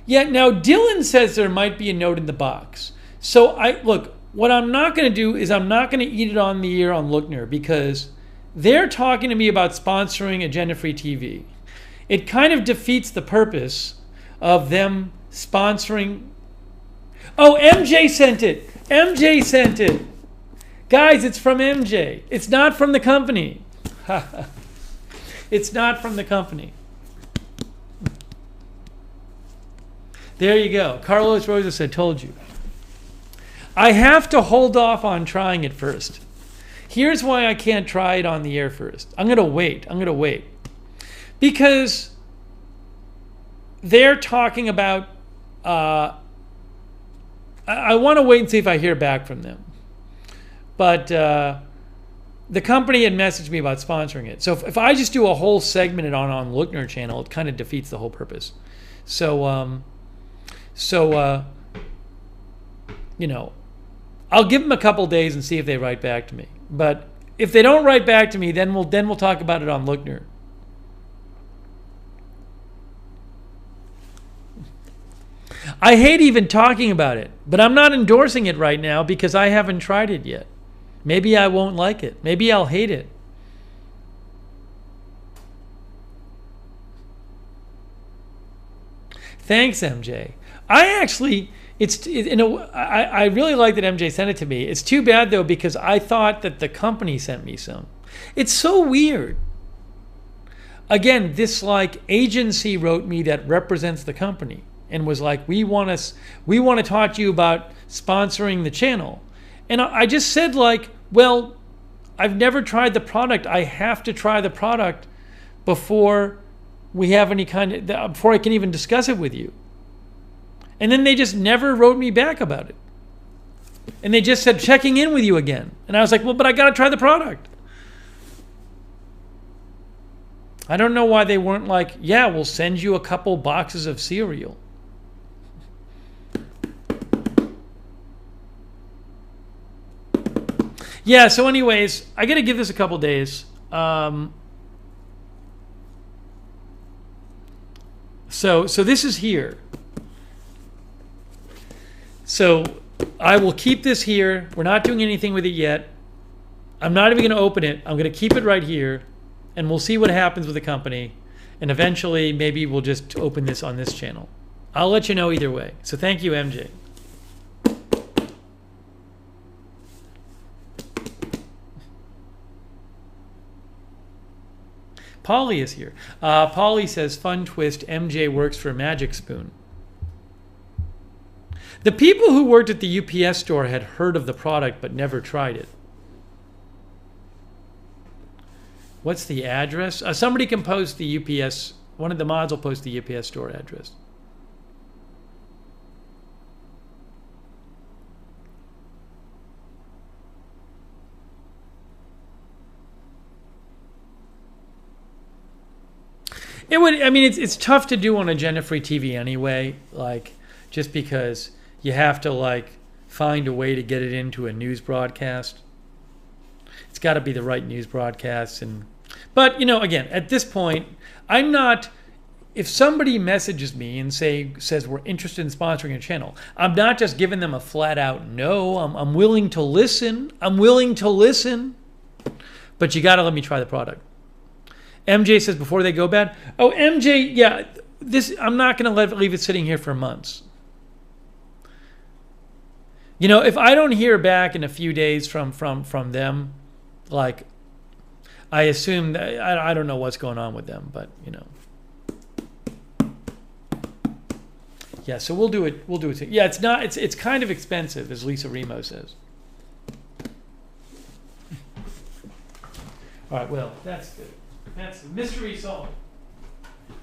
yeah, now Dylan says there might be a note in the box. So, look, what I'm not going to do is I'm not going to eat it on the air on Lookner, because they're talking to me about sponsoring Agenda Free TV. It kind of defeats the purpose of them sponsoring. Oh, MJ sent it. Guys, it's from MJ. It's not from the company. It's not from the company. There you go. Carlos Rosas, I told you. I have to hold off on trying it first. Here's why I can't try it on the air first. I'm going to wait. Because they're talking about... I want to wait and see if I hear back from them. But the company had messaged me about sponsoring it. So if I just do a whole segment on Lookner channel, it kind of defeats the whole purpose. So, you know, I'll give them a couple days and see if they write back to me. But if they don't write back to me, then we'll talk about it on Lookner. I hate even talking about it, but I'm not endorsing it right now because I haven't tried it yet. Maybe I won't like it. Maybe I'll hate it. Thanks, MJ. I really like that MJ sent it to me. It's too bad though because I thought that the company sent me some. It's so weird. Again, this like agency wrote me that represents the company and was like, we want to talk to you about sponsoring the channel. And I just said like, well, I've never tried the product. I have to try the product before we have any before I can even discuss it with you. And then they just never wrote me back about it. And they just said, checking in with you again. And I was like, well, but I got to try the product. I don't know why they weren't like, yeah, we'll send you a couple boxes of cereal. Yeah, so anyways, I got to give this a couple days. So this is here. So I will keep this here. We're not doing anything with it yet. I'm not even going to open it. I'm going to keep it right here, and we'll see what happens with the company. And eventually, maybe we'll just open this on this channel. I'll let you know either way. So thank you, MJ. Polly is here. Polly says, fun twist, MJ works for Magic Spoon. The people who worked at the UPS store had heard of the product but never tried it. What's the address? Somebody can post the UPS, one of the mods will post the UPS store address. It would. I mean, it's tough to do on agenda-free TV anyway. Like, just because you have to like find a way to get it into a news broadcast. It's got to be the right news broadcast. But you know, again, at this point, I'm not. If somebody messages me and says we're interested in sponsoring a channel, I'm not just giving them a flat-out no. I'm willing to listen. But you got to let me try the product. MJ says before they go bad. Oh, MJ, yeah, I'm not going to leave it sitting here for months. You know, if I don't hear back in a few days from them, like, I assume that I don't know what's going on with them, but you know. Yeah, so we'll do it. Yeah, it's kind of expensive, as Lisa Remo says. All right, well, that's good. That's the mystery solved.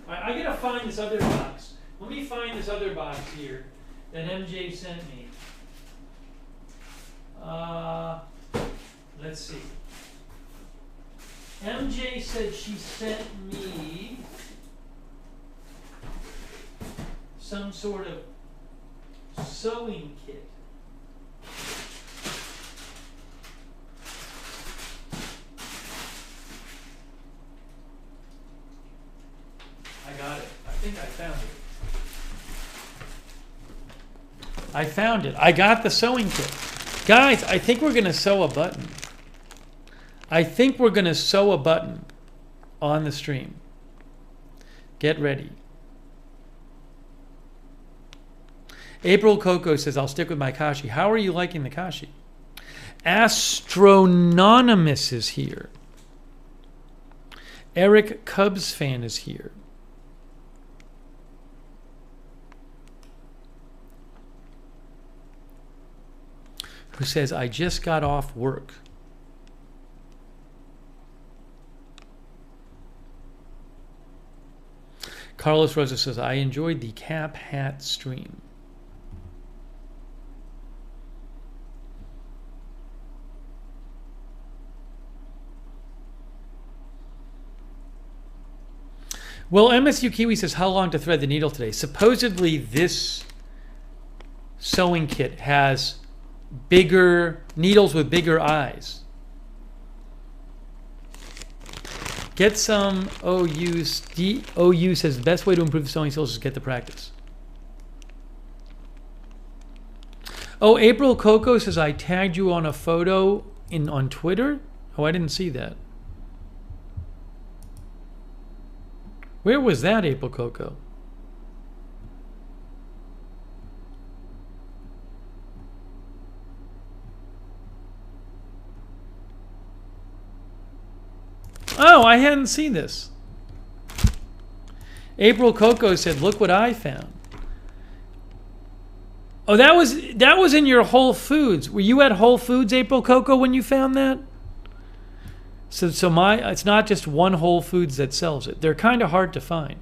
All right, I gotta find this other box. Let me find this other box here that MJ sent me. Let's see. MJ said she sent me some sort of sewing kit. I got it. I think I found it. I got the sewing kit. Guys, I think we're going to sew a button. On the stream. Get ready. April Coco says, I'll stick with my Kashi. How are you liking the Kashi? Astrononymous is here. Eric Cubs fan is here. Who says, I just got off work. Carlos Rosa says, I enjoyed the Cap Hat stream. Well, MSU Kiwi says, how long to thread the needle today? Supposedly this sewing kit has bigger needles with bigger eyes. Get some OUs. OU says the best way to improve the sewing skills is get to practice. Oh, April Coco says I tagged you on a photo on Twitter. Oh, I didn't see that. Where was that, April Coco? Oh, I hadn't seen this. April Coco said, look what I found. Oh, that was in your Whole Foods. Were you at Whole Foods, April Coco, when you found that? So it's not just one Whole Foods that sells it. They're kind of hard to find.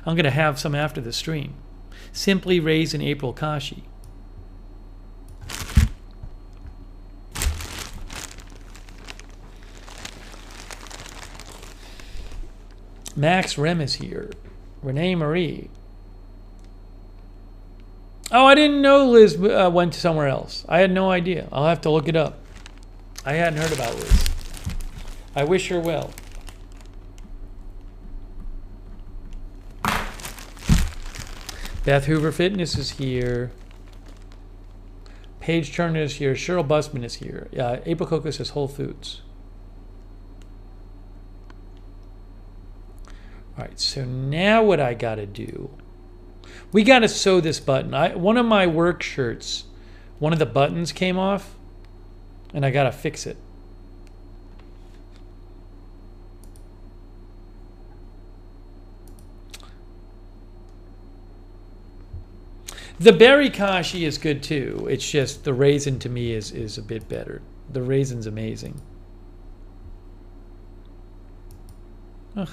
I'm going to have some after the stream. Simply Raisin April Kashi. Max Rem is here. Renee Marie. Oh, I didn't know Liz went somewhere else. I had no idea. I'll have to look it up. I hadn't heard about Liz. I wish her well. Beth Hoover Fitness is here. Paige Turner is here. Cheryl Busman is here. April Coco says Whole Foods. All right, so now what I got to do, we got to sew this button. One of my work shirts, one of the buttons came off, and I got to fix it. The berry kashi is good too. It's just the raisin to me is a bit better. The raisin's amazing. Ugh.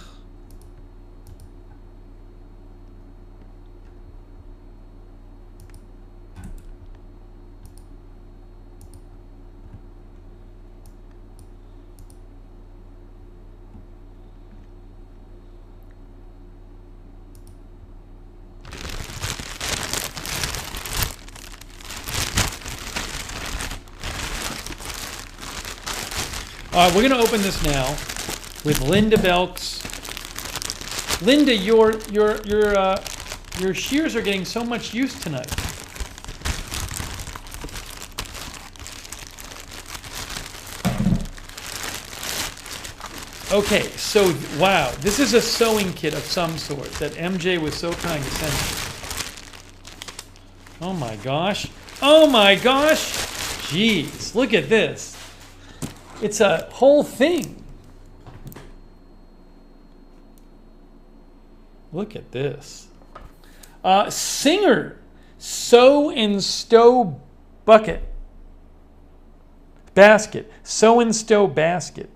All right, we're going to open this now with Linda Belks. Linda, your shears are getting so much use tonight. Okay, so wow, this is a sewing kit of some sort that MJ was so kind to send me. Oh my gosh. Oh my gosh. Jeez, look at this. It's a whole thing. Look at this. Singer Sew and Stow Bucket. Basket. Sew and Stow Basket.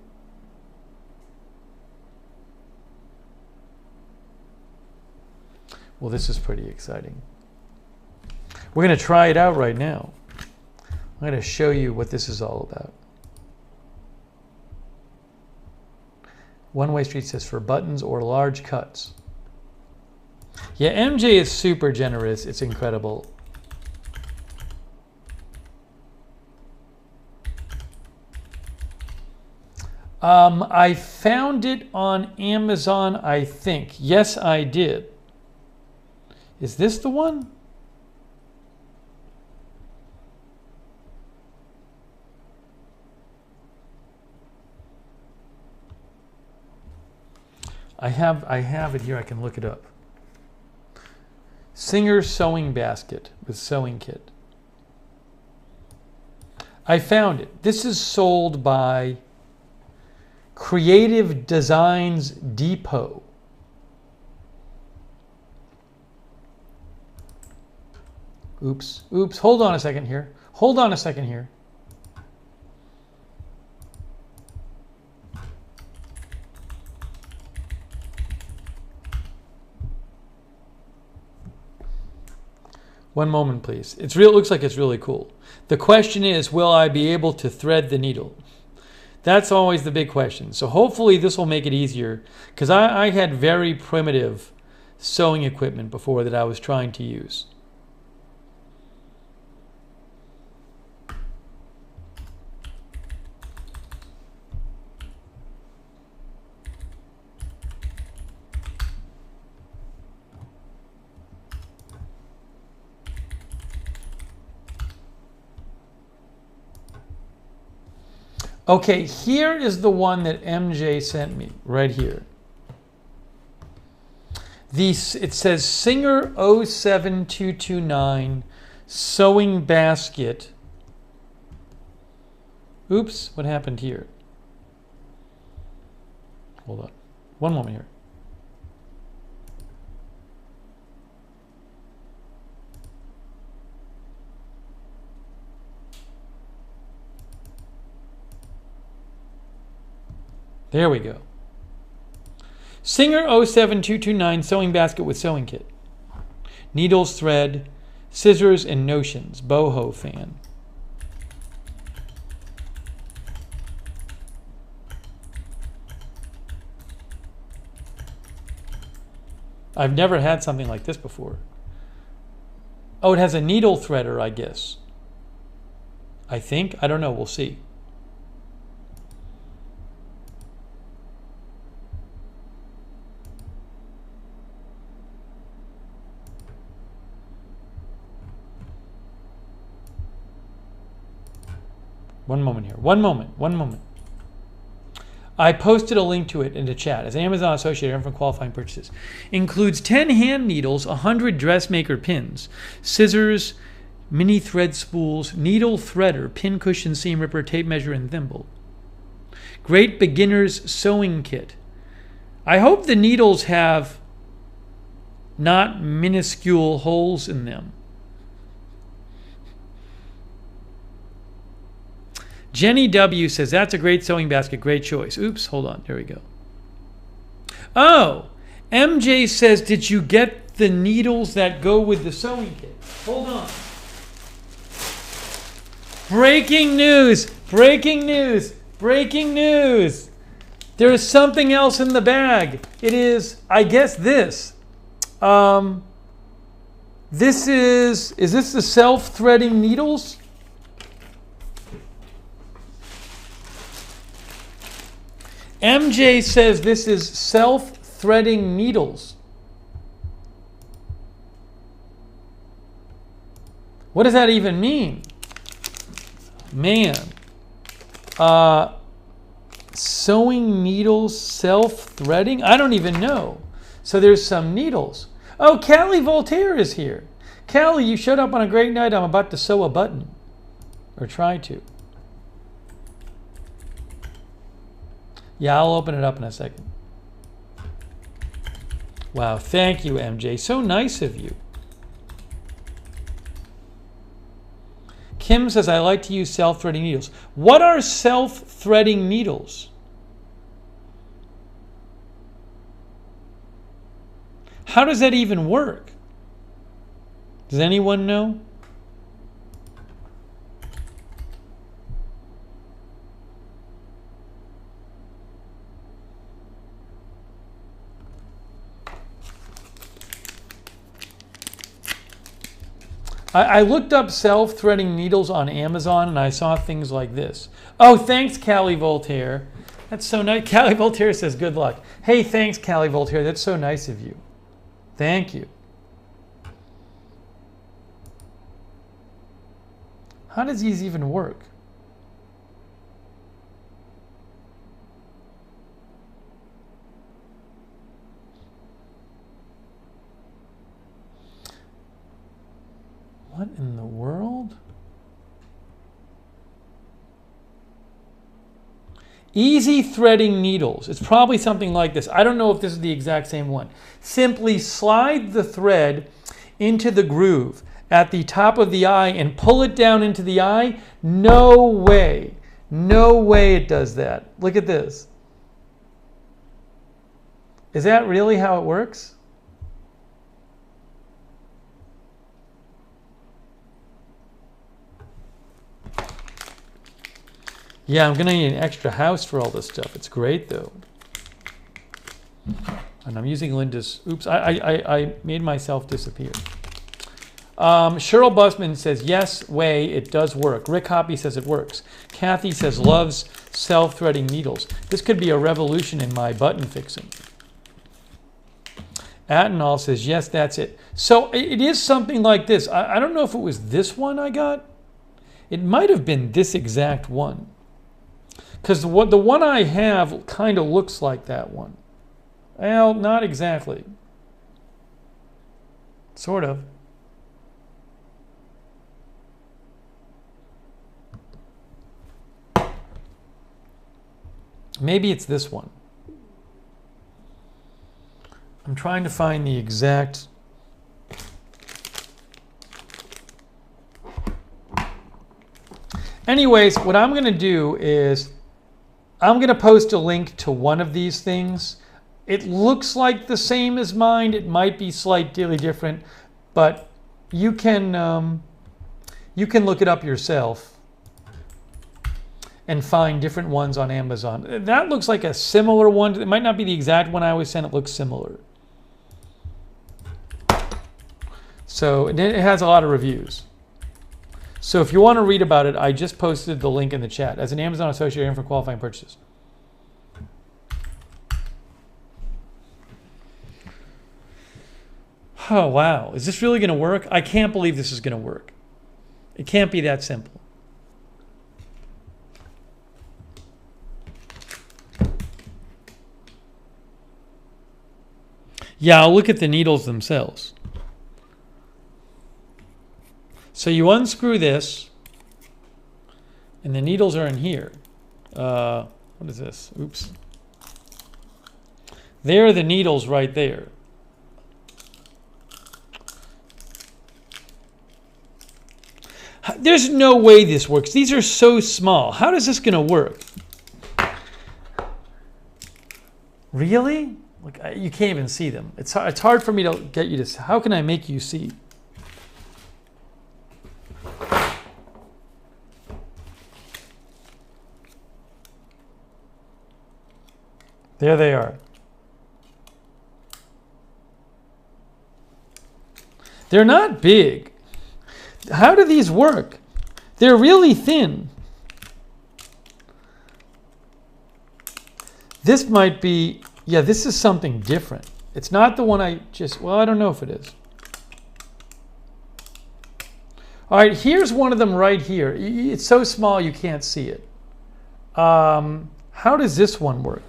Well, this is pretty exciting. We're going to try it out right now. I'm going to show you what this is all about. One Way Street says for buttons or large cuts. Yeah, MJ is super generous. It's incredible. I found it on Amazon, I think. Yes, I did. Is this the one? I have it here. I can look it up. Singer Sewing Basket with Sewing Kit. I found it. This is sold by Creative Designs Depot. Oops. Hold on a second here. One moment, please. It looks like it's really cool. The question is, will I be able to thread the needle? That's always the big question. So hopefully this will make it easier, because I had very primitive sewing equipment before that I was trying to use. Okay, here is the one that MJ sent me, right here. It says Singer 07229 sewing basket. Oops, what happened here? Hold on. One moment here. There we go. Singer 07229 sewing basket with sewing kit. Needles, thread, scissors, and notions. Boho fan. I've never had something like this before. Oh, it has a needle threader, I guess. I think. I don't know. We'll see. One moment here. One moment. I posted a link to it into chat. As an Amazon associate, earned from qualifying purchases. Includes 10 hand needles, 100 dressmaker pins, scissors, mini thread spools, needle threader, pin cushion, seam ripper, tape measure, and thimble. Great beginner's sewing kit. I hope the needles have not minuscule holes in them. Jenny W says, that's a great sewing basket, great choice. Oops, hold on, there we go. Oh, MJ says, did you get the needles that go with the sewing kit? Hold on. Breaking news, breaking news, breaking news. There is something else in the bag. It is, I guess, this. This is this the self-threading needles? MJ says this is self-threading needles. What does that even mean? Man. Sewing needles, self-threading? I don't even know. So there's some needles. Oh, Callie Voltaire is here. Callie, you showed up on a great night. I'm about to sew a button. Or try to. Yeah, I'll open it up in a second. Wow, thank you, MJ. So nice of you. Kim says, I like to use self-threading needles. What are self-threading needles? How does that even work? Does anyone know? I looked up self-threading needles on Amazon and I saw things like this. Oh, thanks, Callie Voltaire. That's so nice. Callie Voltaire says, good luck. Hey, thanks, Callie Voltaire. That's so nice of you. Thank you. How does these even work? What in the world? Easy threading needles. It's probably something like this. I don't know if this is the exact same one. Simply slide the thread into the groove at the top of the eye and pull it down into the eye. No way. No way it does that. Look at this. Is that really how it works? Yeah, I'm going to need an extra house for all this stuff. It's great, though. And I'm using Linda's... Oops, I made myself disappear. Cheryl Busman says, yes, way, it does work. Rick Hoppy says it works. Kathy says, loves self-threading needles. This could be a revolution in my button fixing. Atenol says, yes, that's it. So it is something like this. I don't know if it was this one I got. It might have been this exact one. Because the one I have kind of looks like that one. Well, not exactly. Sort of. Maybe it's this one. I'm trying to find the exact... Anyways, what I'm going to do is I'm going to post a link to one of these things. It looks like the same as mine. It might be slightly different, but you can look it up yourself and find different ones on Amazon. That looks like a similar one. It might not be the exact one I was sent. It looks similar. So it has a lot of reviews. So if you want to read about it, I just posted the link in the chat as an Amazon associate for qualifying purchases. Oh, wow. Is this really going to work? I can't believe this is going to work. It can't be that simple. Yeah, I'll look at the needles themselves. So you unscrew this, and the needles are in here. What is this? Oops. There are the needles right there. There's no way this works. These are so small. How is this going to work? Really? Look, you can't even see them. It's hard for me to get you to... How can I make you see? There they are. They're not big. How do these work? They're really thin. This might be, yeah, this is something different. It's not the one I just, well, I don't know if it is. All right, here's one of them right here. It's so small you can't see it. How does this one work?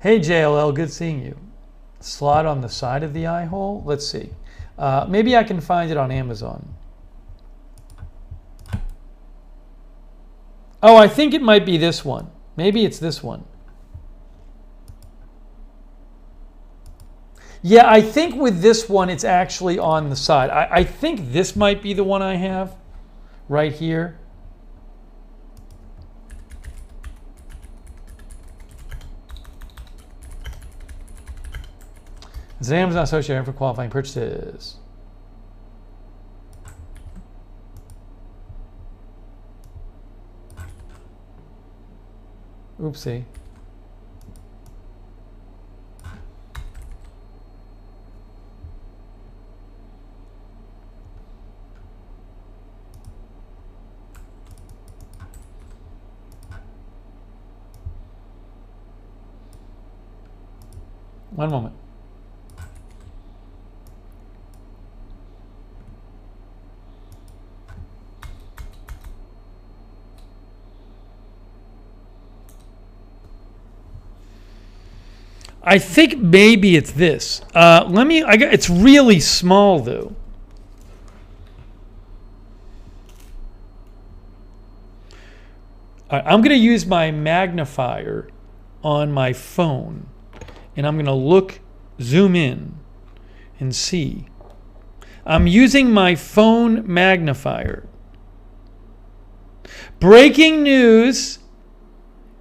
Hey JLL, good seeing you. Slot on the side of the eye hole? Let's see. Maybe I can find it on Amazon. Oh, I think it might be this one. Maybe it's this one. Yeah, I think with this one, it's actually on the side. I think this might be the one I have right here. Is an Amazon associate for qualifying purchases? Oopsie. One moment. I think maybe it's this. It's really small though. All right, I'm going to use my magnifier on my phone, and I'm going to zoom in and see. I'm using my phone magnifier. Breaking news.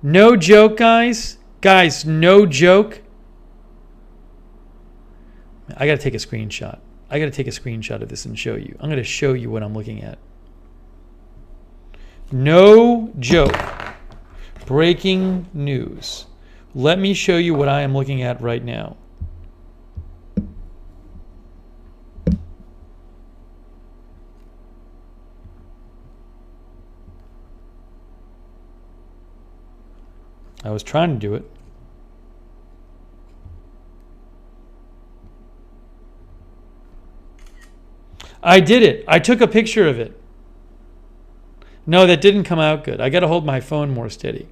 No joke, guys. Guys, no joke. I got to take a screenshot. I got to take a screenshot of this and show you. I'm going to show you what I'm looking at. No joke. Breaking news. Let me show you what I am looking at right now. I was trying to do it. I did it. I took a picture of it. No, that didn't come out good. I got to hold my phone more steady.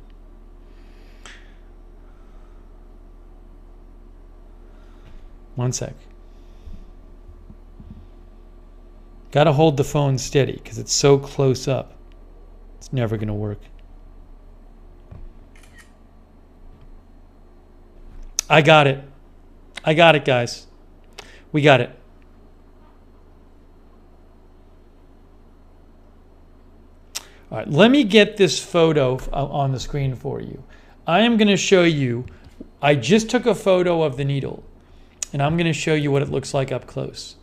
One sec. Got to hold the phone steady because it's so close up. It's never going to work. I got it. I got it, guys. We got it. All right, let me get this photo on the screen for you. I am going to show you, I just took a photo of the needle, and I'm going to show you what it looks like up close.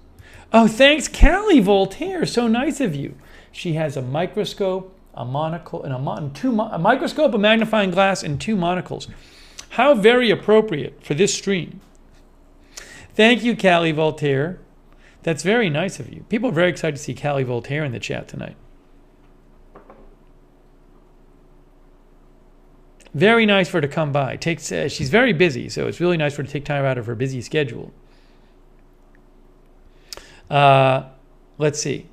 Oh, thanks, Callie Voltaire. So nice of you. She has a microscope, a monocle, and a microscope, a magnifying glass, and 2 monocles. How very appropriate for this stream. Thank you, Callie Voltaire. That's very nice of you. People are very excited to see Callie Voltaire in the chat tonight. Very nice for her to come by. She's very busy, so it's really nice for her to take time out of her busy schedule. Let's see.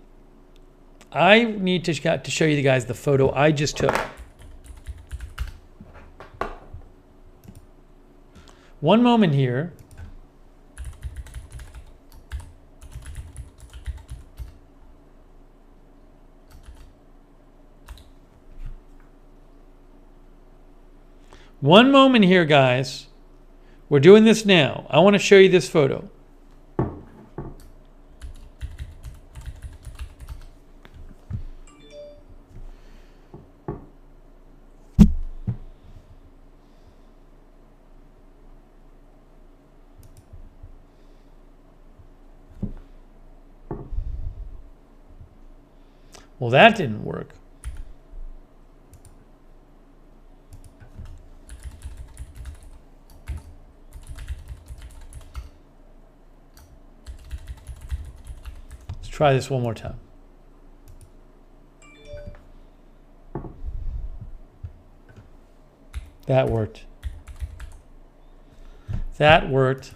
I need to show you guys the photo I just took. One moment here. One moment here, guys. We're doing this now. I want to show you this photo. Well, that didn't work. Let's try this one more time. That worked. That worked.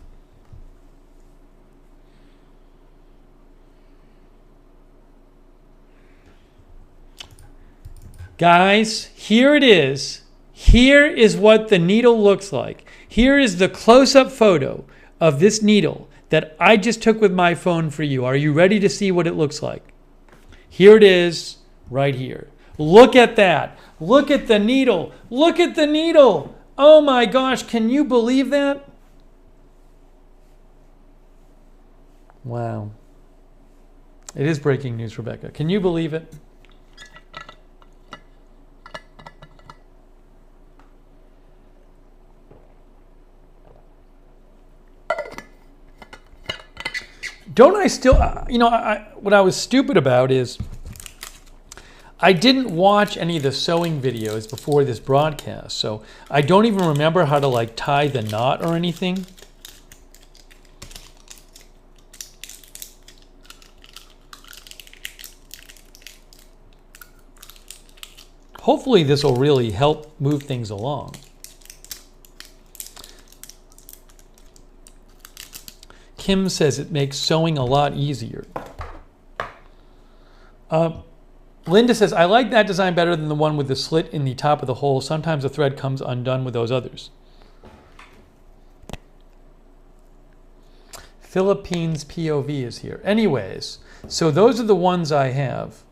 Guys, here it is. Here is what the needle looks like. Here is the close-up photo of this needle that I just took with my phone for you. Are you ready to see what it looks like? Here it is, right here. Look at that. Look at the needle. Look at the needle. Oh my gosh, can you believe that? Wow. It is breaking news, Rebecca. Can you believe it? Don't I still, what I was stupid about is I didn't watch any of the sewing videos before this broadcast, so I don't even remember how to like tie the knot or anything. Hopefully this will really help move things along. Kim says it makes sewing a lot easier. Linda says, I like that design better than the one with the slit in the top of the hole. Sometimes the thread comes undone with those others. Philippines POV is here. Anyways, so those are the ones I have.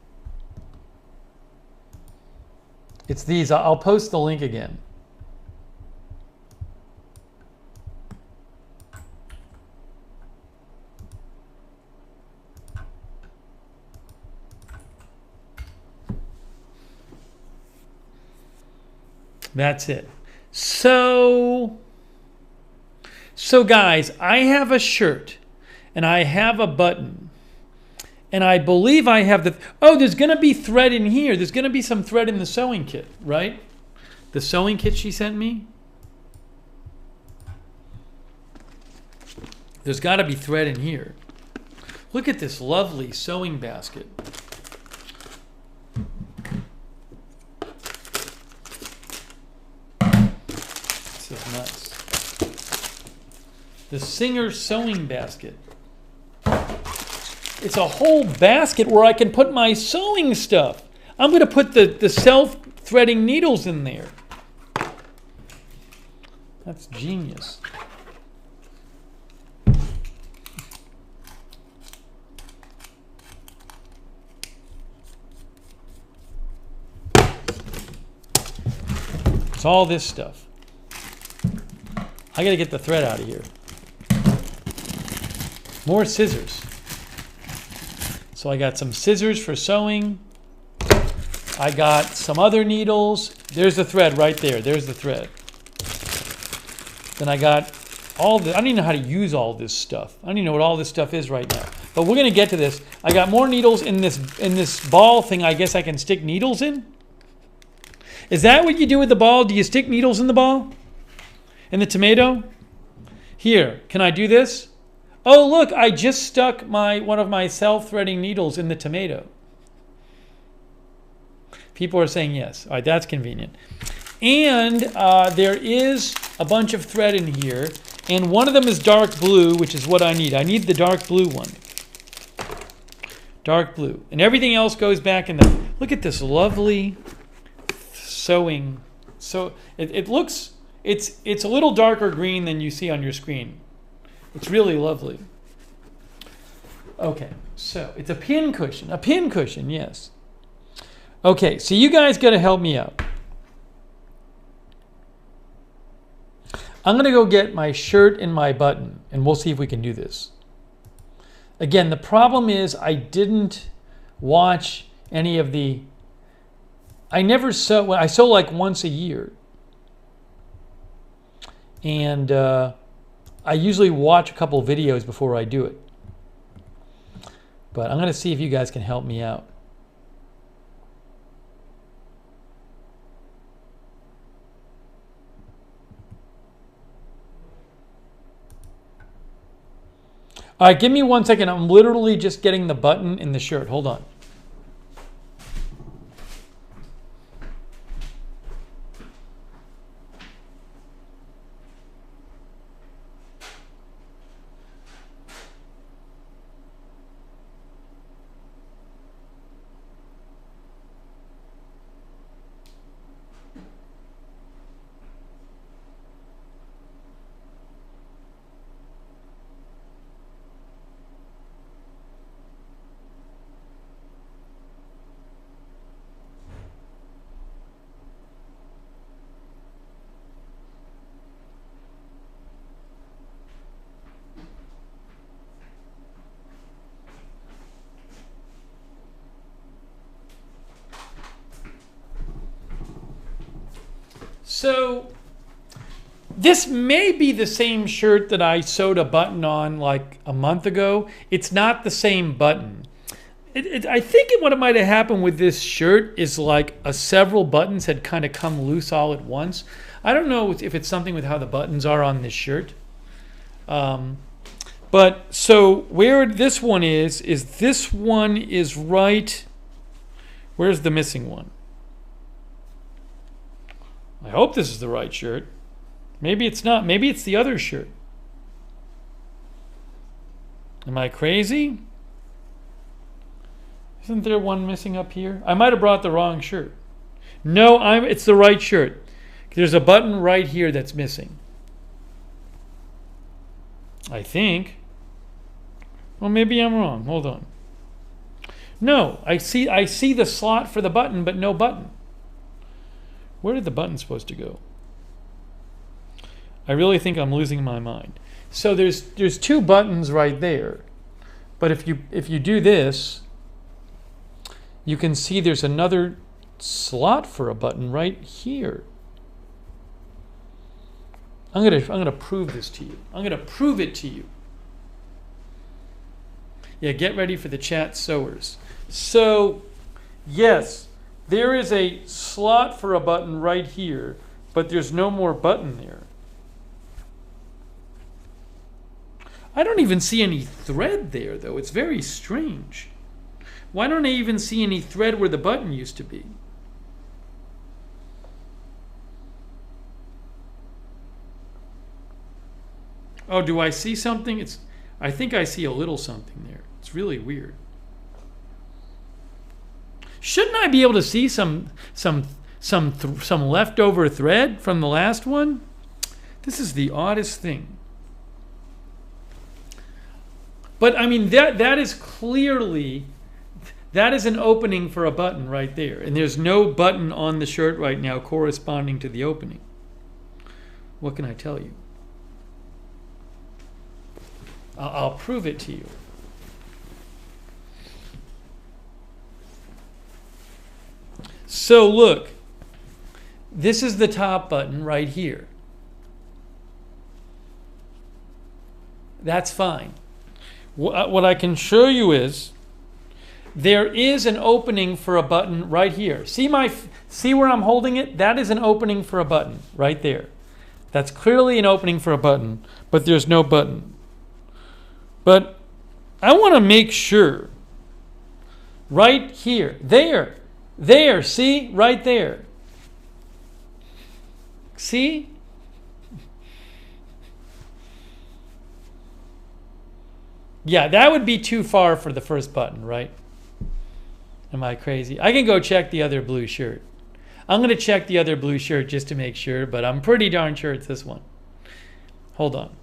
It's these. I'll post the link again. That's it. So guys, I have a shirt and I have a button. And I believe I have the... Oh, there's going to be thread in here. There's going to be some thread in the sewing kit, right? The sewing kit she sent me. There's got to be thread in here. Look at this lovely sewing basket. This is nuts. The Singer sewing basket. It's a whole basket where I can put my sewing stuff. I'm going to put the self-threading needles in there. That's genius. It's all this stuff. I got to get the thread out of here. More scissors. So I got some scissors for sewing. I got some other needles. There's the thread right there. There's the thread. Then I got all the... I don't even know how to use all this stuff. I don't even know what all this stuff is right now. But we're going to get to this. I got more needles in this ball thing. I guess I can stick needles in. Is that what you do with the ball? Do you stick needles in the ball? In the tomato? Here, can I do this? Oh, look, I just stuck one of my self-threading needles in the tomato. People are saying yes. All right, that's convenient. And there is a bunch of thread in here, and one of them is dark blue, which is what I need. I need the dark blue one. Dark blue. And everything else goes back in the... Look at this lovely sewing. So it looks... It's a little darker green than you see on your screen. It's really lovely. Okay, so it's a pin cushion. A pin cushion, yes. Okay, so you guys got to help me out. I'm going to go get my shirt and my button, and we'll see if we can do this. Again, the problem is I didn't watch any of the... I never sew... I sew like once a year. And... I usually watch a couple videos before I do it. But I'm going to see if you guys can help me out. All right, give me 1 second. I'm literally just getting the button in the shirt. Hold on. So this may be the same shirt that I sewed a button on like a month ago. It's not the same button. I think what might have happened with this shirt is like several buttons had kind of come loose all at once. I don't know if it's something with how the buttons are on this shirt. But so where this one is this one is right... Where's the missing one? I hope this is the right shirt. Maybe it's not. Maybe it's the other shirt. Am I crazy? Isn't there one missing up here? I might have brought the wrong shirt. No, it's the right shirt. There's a button right here that's missing. I think. Well, maybe I'm wrong. Hold on. No, I see the slot for the button, but no button. Where did the button supposed to go? I really think I'm losing my mind. So there's two buttons right there. But if you do this, you can see there's another slot for a button right here. I'm gonna prove this to you. I'm gonna prove it to you. Yeah, get ready for the chat sewers. So, yes, there is a slot for a button right here, but there's no more button there. I don't even see any thread there, though. It's very strange. Why don't I even see any thread where the button used to be? Oh, do I see something? I think I see a little something there. It's really weird. Shouldn't I be able to see some leftover thread from the last one? This is the oddest thing. But I mean, that is clearly, that is an opening for a button right there. And there's no button on the shirt right now corresponding to the opening. What can I tell you? I'll prove it to you. So look, this is the top button right here. That's fine. What I can show you is there is an opening for a button right here. See where I'm holding it? That is an opening for a button right there. That's clearly an opening for a button, but there's no button. But I want to make sure right here, there, see, right there. See? Yeah, that would be too far for the first button, right? Am I crazy? I can go check the other blue shirt. I'm going to check the other blue shirt just to make sure, but I'm pretty darn sure it's this one. Hold on.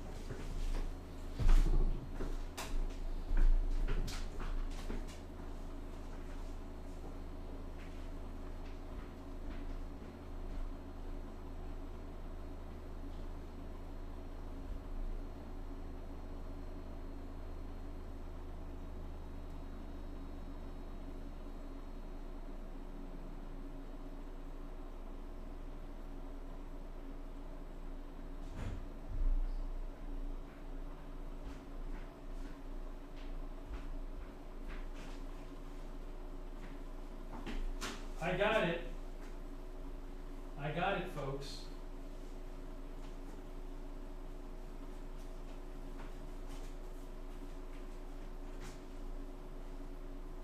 I got it. I got it, folks.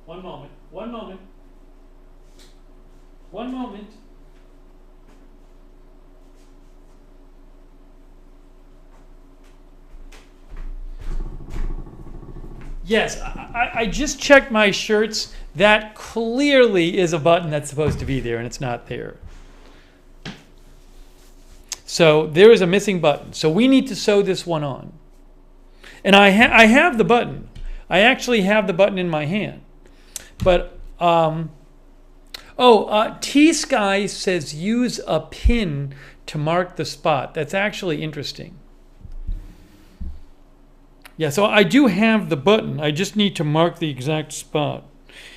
One moment. One moment. One moment. Yes, I just checked my shirts. That clearly is a button that's supposed to be there, and it's not there. So there is a missing button. So we need to sew this one on. And I have the button. I actually have the button in my hand. But, T-Sky says use a pin to mark the spot. That's actually interesting. Yeah, so I do have the button. I just need to mark the exact spot.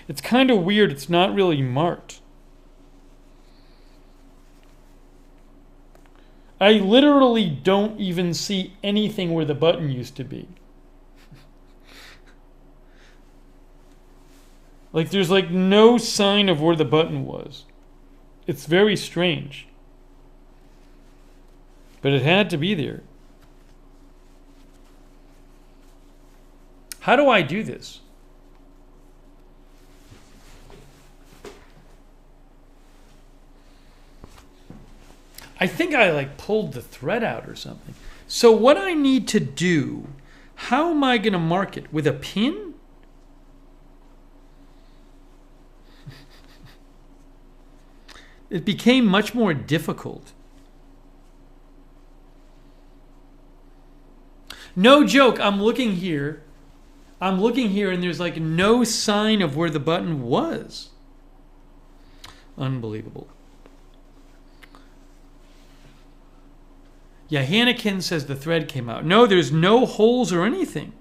It's kind of weird. It's not really marked. I literally don't even see anything where the button used to be. Like, there's like no sign of where the button was. It's very strange. But it had to be there. How do I do this? I think I like pulled the thread out or something. So what I need to do, how am I going to mark it? With a pin? It became much more difficult. No joke, I'm looking here and there's like no sign of where the button was. Unbelievable. Yeah, Hannikin says the thread came out. No, there's no holes or anything.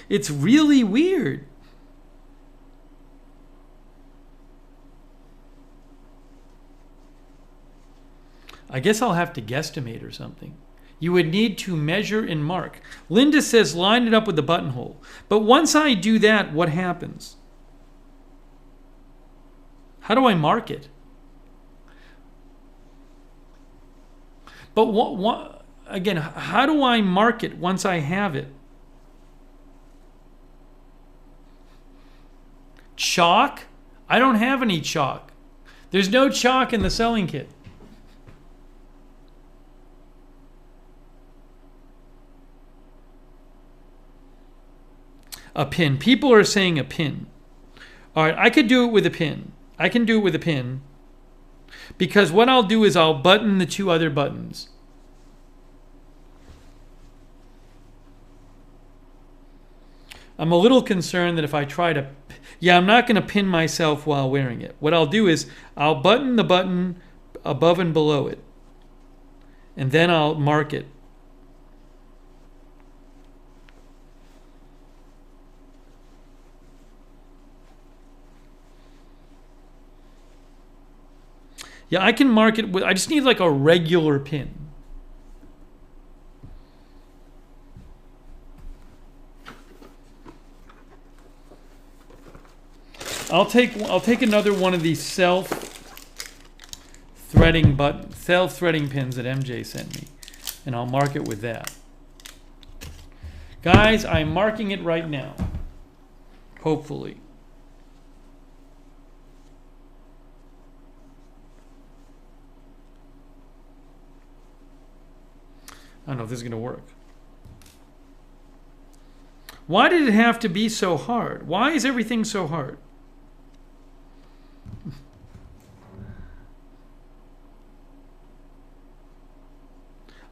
It's really weird. I guess I'll have to guesstimate or something. You would need to measure and mark. Linda says line it up with the buttonhole. But once I do that, what happens? How do I mark it? But again, how do I mark it once I have it? Chalk? I don't have any chalk. There's no chalk in the sewing kit. A pin. People are saying a pin. All right, I could do it with a pin. I can do it with a pin. Because what I'll do is I'll button the two other buttons. I'm a little concerned that if I try to... Yeah, I'm not going to pin myself while wearing it. What I'll do is I'll button the button above and below it. And then I'll mark it. Yeah, I can mark it with... I just need like a regular pin. I'll take another one of these self-threading pins that MJ sent me, and I'll mark it with that. Guys, I'm marking it right now. Hopefully. I don't know if this is going to work. Why did it have to be so hard? Why is everything so hard?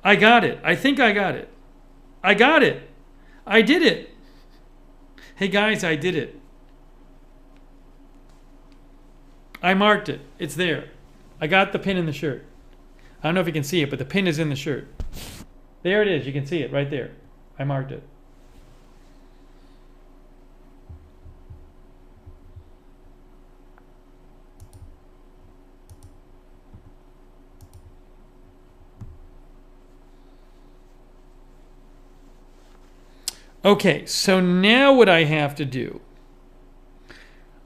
I got it. I think I got it. I got it. I did it. Hey guys, I did it. I marked it. It's there. I got the pin in the shirt. I don't know if you can see it, but the pin is in the shirt. There it is. You can see it right there. I marked it. Okay, so now what I have to do.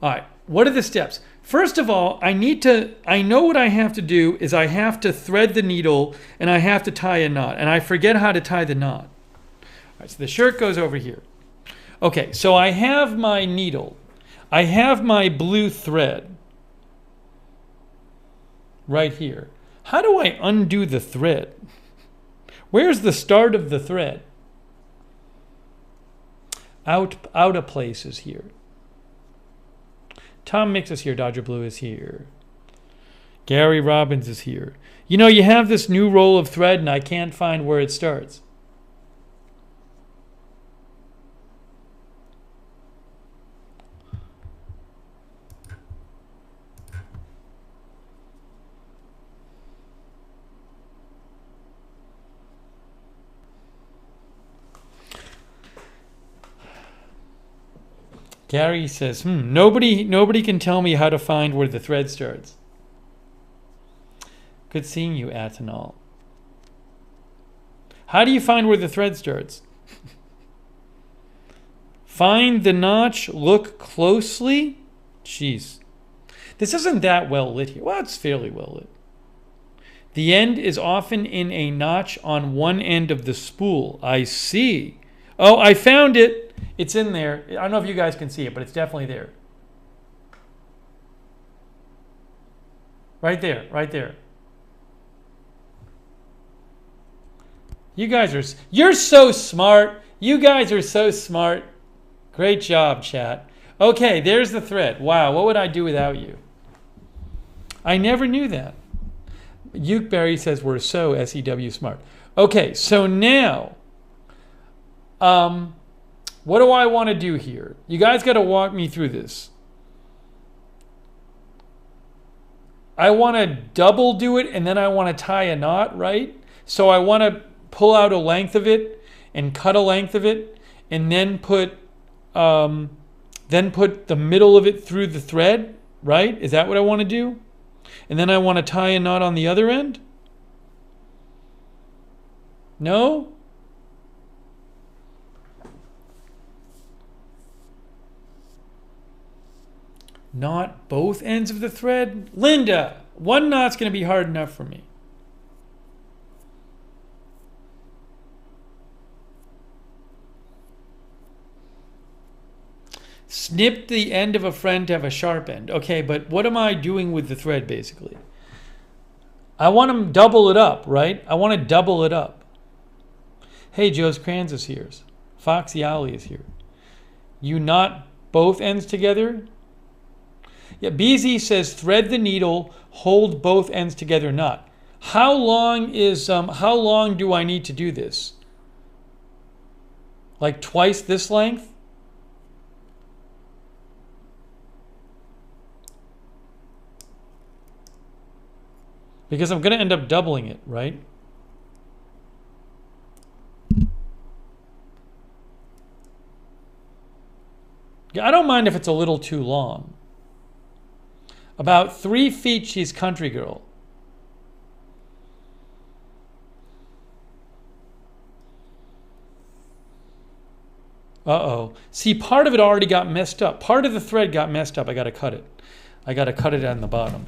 All right, what are the steps? First of all, I know what I have to do is I have to thread the needle and I have to tie a knot. And I forget how to tie the knot. All right, so the shirt goes over here. Okay, so I have my needle. I have my blue thread right here. How do I undo the thread? Where's the start of the thread? Out of place is here. Tom Mix is here. Dodger Blue is here. Gary Robbins is here. You know, you have this new roll of thread and I can't find where it starts. Gary says, nobody can tell me how to find where the thread starts. Good seeing you, Atanol. How do you find where the thread starts? Find the notch, look closely. Jeez. This isn't that well lit here. Well, it's fairly well lit. The end is often in a notch on one end of the spool. I see. Oh, I found it. It's in there. I don't know if you guys can see it, but it's definitely there. Right there, right there. You're so smart. You guys are so smart. Great job, chat. Okay, there's the thread. Wow, what would I do without you? I never knew that. Ukeberry says we're so SEW smart. Okay, so now, what do I want to do here? You guys got to walk me through this. I want to double do it and then I want to tie a knot, right? So I want to pull out a length of it and cut a length of it, and then put the middle of it through the thread, right? Is that what I want to do? And then I want to tie a knot on the other end? No? Not both ends of the thread? Linda, one knot's going to be hard enough for me. Snip the end of a friend to have a sharp end. Okay, but what am I doing with the thread, basically? I want to double it up, right? I want to double it up. Hey, Joe's Crayons is here. Foxy Ollie is here. You knot both ends together? Yeah, Beasley says thread the needle, hold both ends together, knot. How long do I need to do this? Like twice this length? Because I'm going to end up doubling it, right? Yeah, I don't mind if it's a little too long. About 3 feet, she's country girl. Uh-oh. See, part of it already got messed up. Part of the thread got messed up. I got to cut it. I got to cut it on the bottom.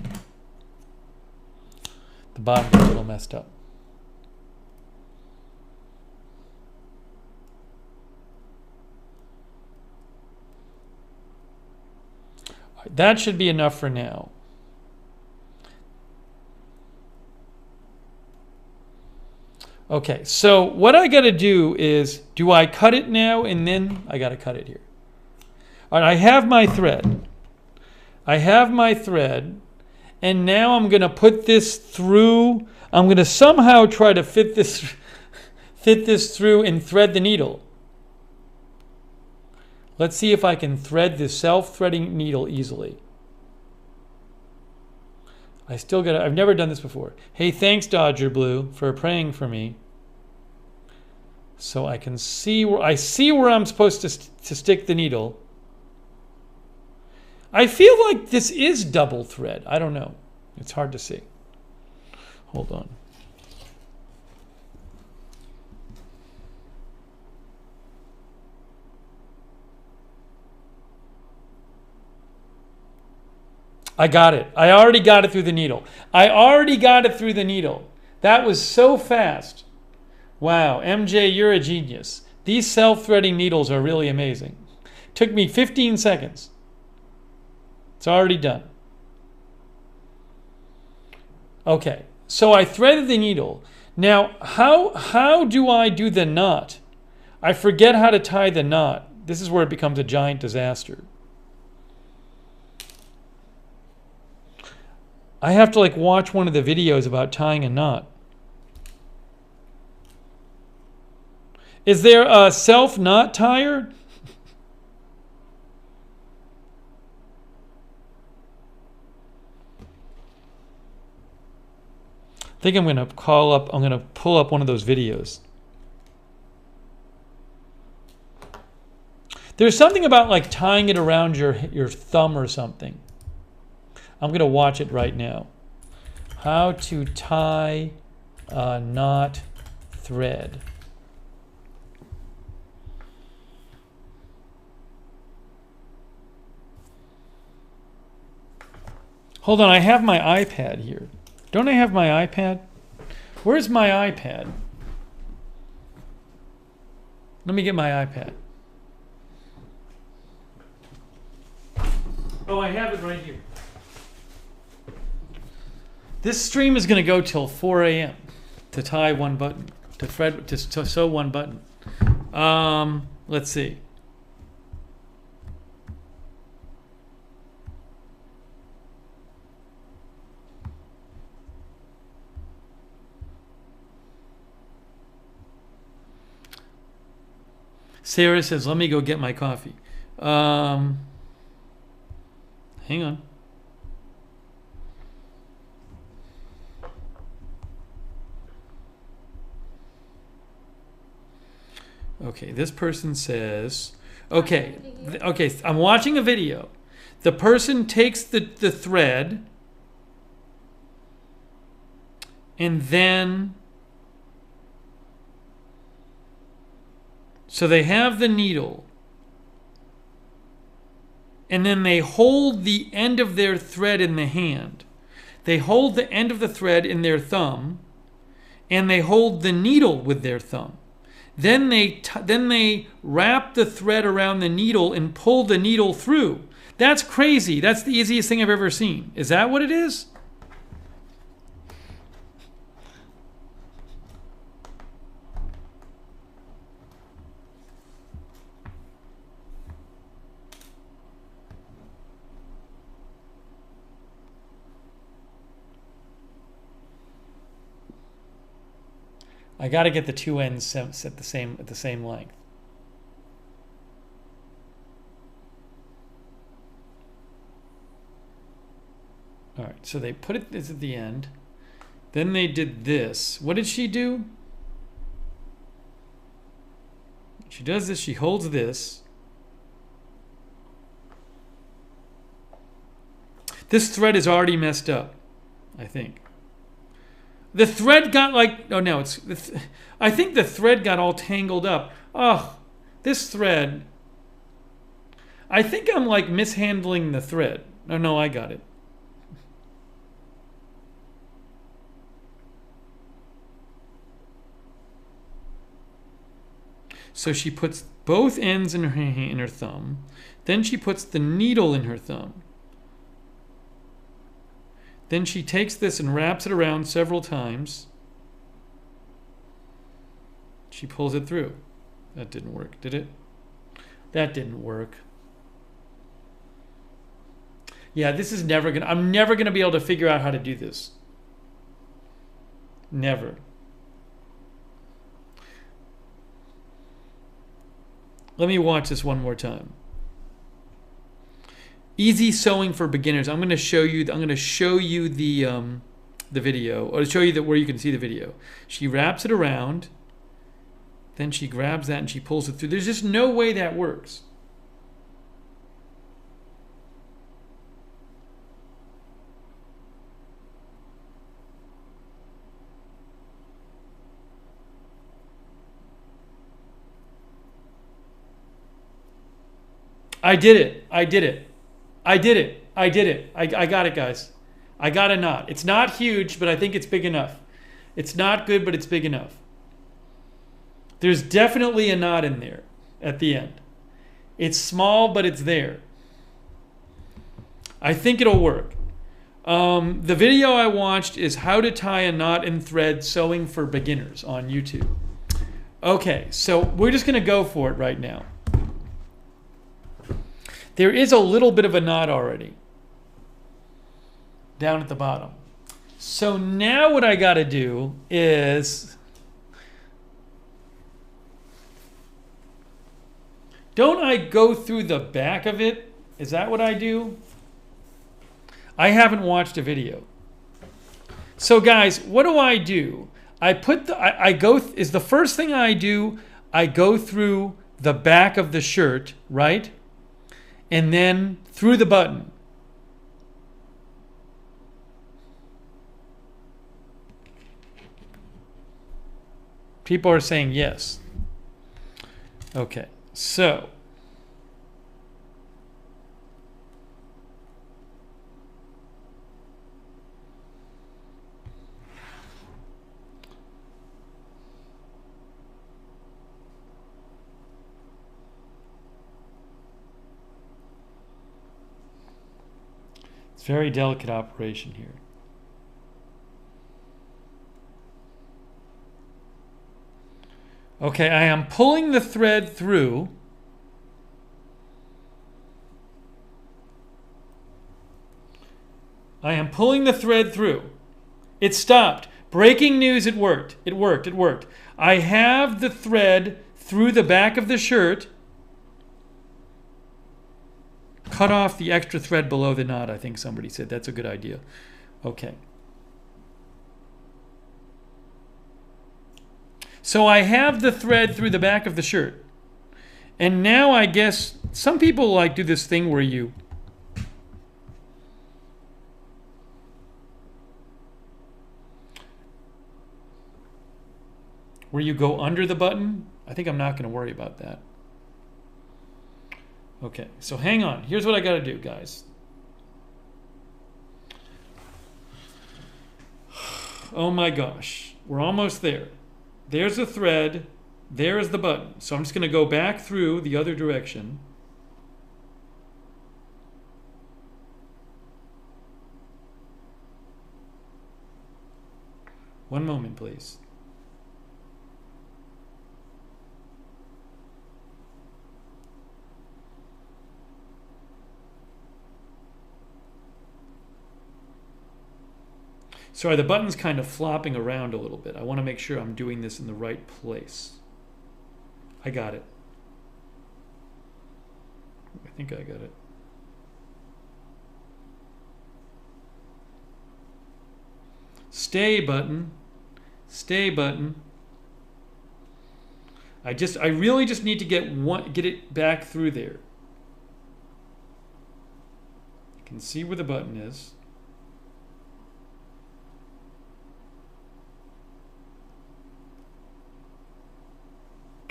The bottom got a little messed up. All right, that should be enough for now. Okay, so what I got to do is, do I cut it now and then I got to cut it here? All right, I have my thread. And now I'm going to put this through. I'm going to somehow try to fit this through and thread the needle. Let's see if I can thread this self-threading needle easily. I've never done this before. Hey, thanks Dodger Blue for praying for me. So I can see where I'm supposed to stick the needle. I feel like this is double thread. I don't know. It's hard to see. Hold on. I got it. I already got it through the needle. That was so fast. Wow, MJ, you're a genius. These self-threading needles are really amazing. Took me 15 seconds. It's already done. Okay, so I threaded the needle. Now, how do I do the knot? I forget how to tie the knot. This is where it becomes a giant disaster. I have to watch one of the videos about tying a knot. Is there a self-knot tire? I think I'm going to pull up one of those videos. There's something about tying it around your thumb or something. I'm going to watch it right now. How to tie a knot thread. Hold on, I have my iPad here. Don't I have my iPad? Where's my iPad? Let me get my iPad. Oh, I have it right here. This stream is going to go till 4 a.m. to tie one button, to sew one button. Let's see. Sarah says, let me go get my coffee. Hang on. Okay, this person says, okay, okay, I'm watching a video. The person takes the thread and then, so they have the needle and then they hold the end of their thread in the hand. They hold the end of the thread in their thumb and they hold the needle with their thumb. Then they wrap the thread around the needle and pull the needle through. That's crazy. That's the easiest thing I've ever seen. Is that what it is? I got to get the two ends set at the same length. All right, so they put this at the end. Then they did this. What did she do? She does this, she holds this. This thread is already messed up, I think. The thread got like, oh no, I think the thread got all tangled up. Oh, this thread. I think I'm like mishandling the thread. Oh no, I got it. So she puts both ends in her thumb. Then she puts the needle in her thumb. Then she takes this and wraps it around several times. She pulls it through. That didn't work, did it? That didn't work. Yeah, this is never gonna, I'm never gonna be able to figure out how to do this. Never. Let me watch this one more time. Easy sewing for beginners. I'm going to show you the video, or show you where you can see the video. She wraps it around, then she grabs that and she pulls it through. There's just no way that works. I did it. I did it. I did it. I did it. I got it, guys. I got a knot. It's not huge, but I think it's big enough. It's not good, but it's big enough. There's definitely a knot in there at the end. It's small, but it's there. I think it'll work. The video I watched is how to tie a knot in thread sewing for beginners on YouTube. Okay, so we're just going to go for it right now. There is a little bit of a knot already down at the bottom. So now what I got to do is, don't I go through the back of it? Is that what I do? I haven't watched a video. So guys, what do? I put is the first thing I do, I go through the back of the shirt, right? And then through the button. People are saying yes. Okay, so very delicate operation here. Okay, I am pulling the thread through. I am pulling the thread through. It stopped. Breaking news, it worked. It worked, it worked. I have the thread through the back of the shirt. Cut off the extra thread below the knot, I think somebody said. That's a good idea. Okay. So I have the thread through the back of the shirt. And now I guess some people like do this thing where you go under the button. I think I'm not going to worry about that. Okay, so hang on. Here's what I got to do, guys. Oh my gosh, we're almost there. There's the thread, there's the button. So I'm just going to go back through the other direction. One moment, please. Sorry, the button's kind of flopping around a little bit. I want to make sure I'm doing this in the right place. I got it. I think I got it. Stay button. Stay button. I really just need to get it back through there. You can see where the button is.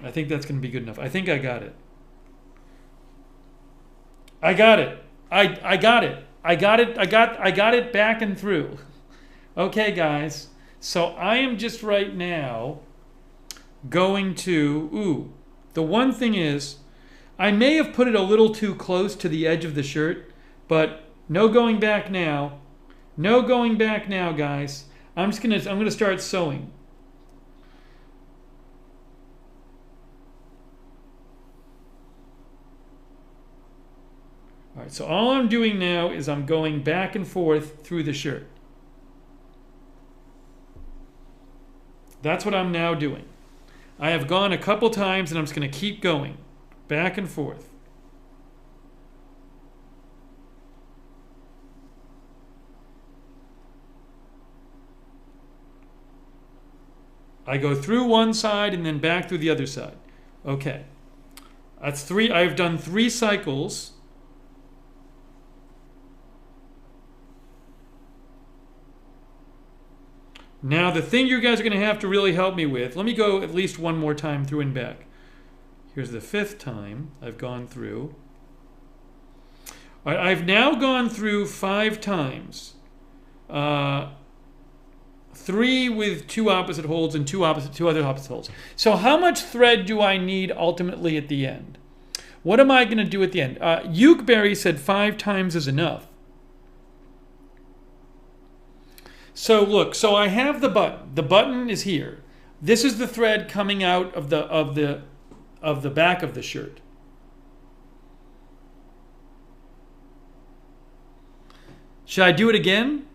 I think that's going to be good enough. I think I got it. I got it. I got it. I got it. I got it back and through. Okay, guys. So I am just right now going to, the one thing is, I may have put it a little too close to the edge of the shirt, but no going back now. No going back now, guys. I'm going to start sewing. All right, so all I'm doing now is I'm going back and forth through the shirt. That's what I'm now doing. I have gone a couple times and I'm just going to keep going back and forth. I go through one side and then back through the other side. Okay. That's 3. I've done 3 cycles. Now, the thing you guys are going to have to really help me with, let me go at least one more time through and back. Here's the 5th time I've gone through. All right, I've now gone through 5 times. 3 with 2 opposite holds and 2 other opposite holds. So how much thread do I need ultimately at the end? What am I going to do at the end? Ukeberry said 5 times is enough. So look, so I have the button. The button is here. This is the thread coming out of the back of the shirt. Should I do it again?